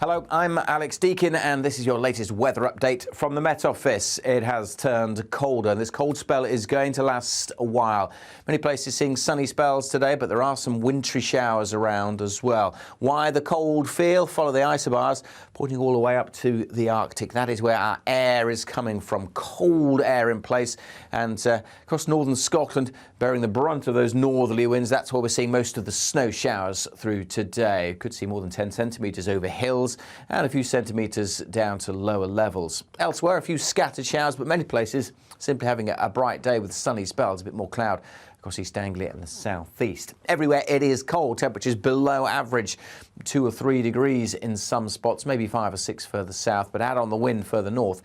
Hello, I'm Alex Deakin, and this is your latest weather update from the Met Office. It has turned colder. This cold spell is going to last a while. Many places seeing sunny spells today, but there are some wintry showers around as well. Why the cold feel? Follow the isobars pointing all the way up to the Arctic. That is where our air is coming from. Cold air in place, and across northern Scotland, bearing the brunt of those northerly winds. That's where we're seeing most of the snow showers through today. Could see more than 10 centimetres over hills and a few centimetres down to lower levels. Elsewhere, a few scattered showers, but many places simply having a bright day with sunny spells, a bit more cloud across East Anglia and the southeast. Everywhere it is cold, temperatures below average, 2 or 3 degrees in some spots, maybe 5 or 6 further south, but add on the wind further north,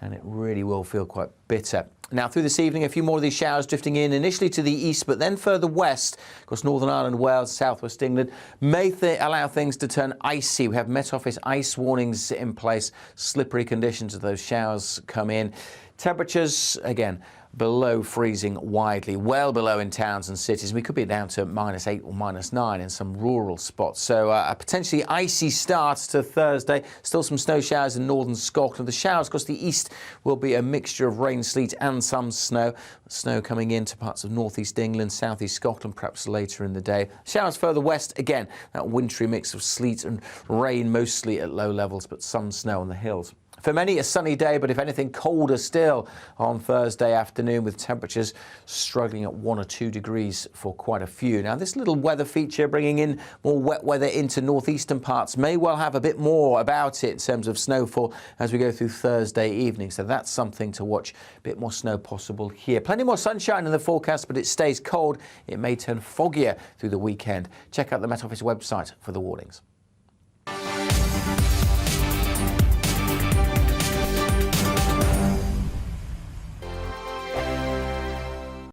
and it really will feel quite bitter. Now, through this evening, a few more of these showers drifting in, initially to the east, but then further west, across Northern Ireland, Wales, southwest England, may allow things to turn icy. We have Met Office ice warnings in place, slippery conditions as those showers come in. Temperatures, again, below freezing widely, well below in towns and cities. We could be down to -8 or -9 in some rural spots. So a potentially icy start to Thursday. Still some snow showers in northern Scotland. The showers across the east will be a mixture of rain, sleet and some snow. Snow coming into parts of northeast England, southeast Scotland perhaps later in the day. Showers further west, again, that wintry mix of sleet and rain, mostly at low levels, but some snow on the hills. For many, a sunny day, but if anything, colder still on Thursday afternoon, with temperatures struggling at 1 or 2 degrees for quite a few. Now, this little weather feature bringing in more wet weather into northeastern parts may well have a bit more about it in terms of snowfall as we go through Thursday evening. So that's something to watch. A bit more snow possible here. Plenty more sunshine in the forecast, but it stays cold. It may turn foggier through the weekend. Check out the Met Office website for the warnings.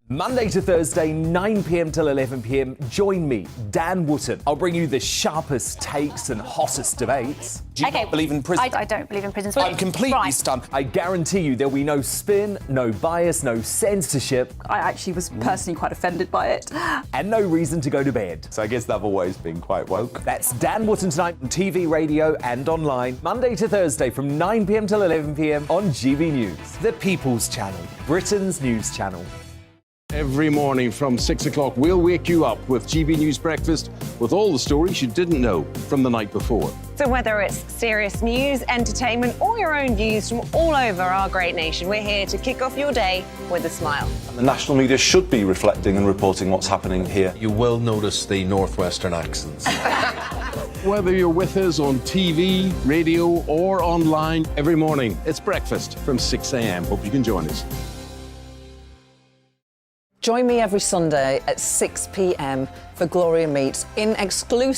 Monday to Thursday, 9 p.m. till 11 p.m. Join me, Dan Wootton. I'll bring you the sharpest takes and hottest debates. Do you not believe in prisons? I don't believe in prisons. I'm completely stunned. I guarantee you there'll be no spin, no bias, no censorship. I actually was personally quite offended by it. And no reason to go to bed. So I guess they've always been quite woke. That's Dan Wootton tonight on TV, radio and online. Monday to Thursday from 9 p.m. till 11 p.m. on GB News. The People's Channel, Britain's news channel. Every morning from 6 o'clock, we'll wake you up with GB News Breakfast with all the stories you didn't know from the night before. So whether it's serious news, entertainment, or your own views from all over our great nation, we're here to kick off your day with a smile. The national media should be reflecting and reporting what's happening here. You will notice the northwestern accents. Whether you're with us on TV, radio, or online, every morning, it's breakfast from 6 a.m. Hope you can join us. Join me every Sunday at 6 p.m. for Gloria Meets in exclusive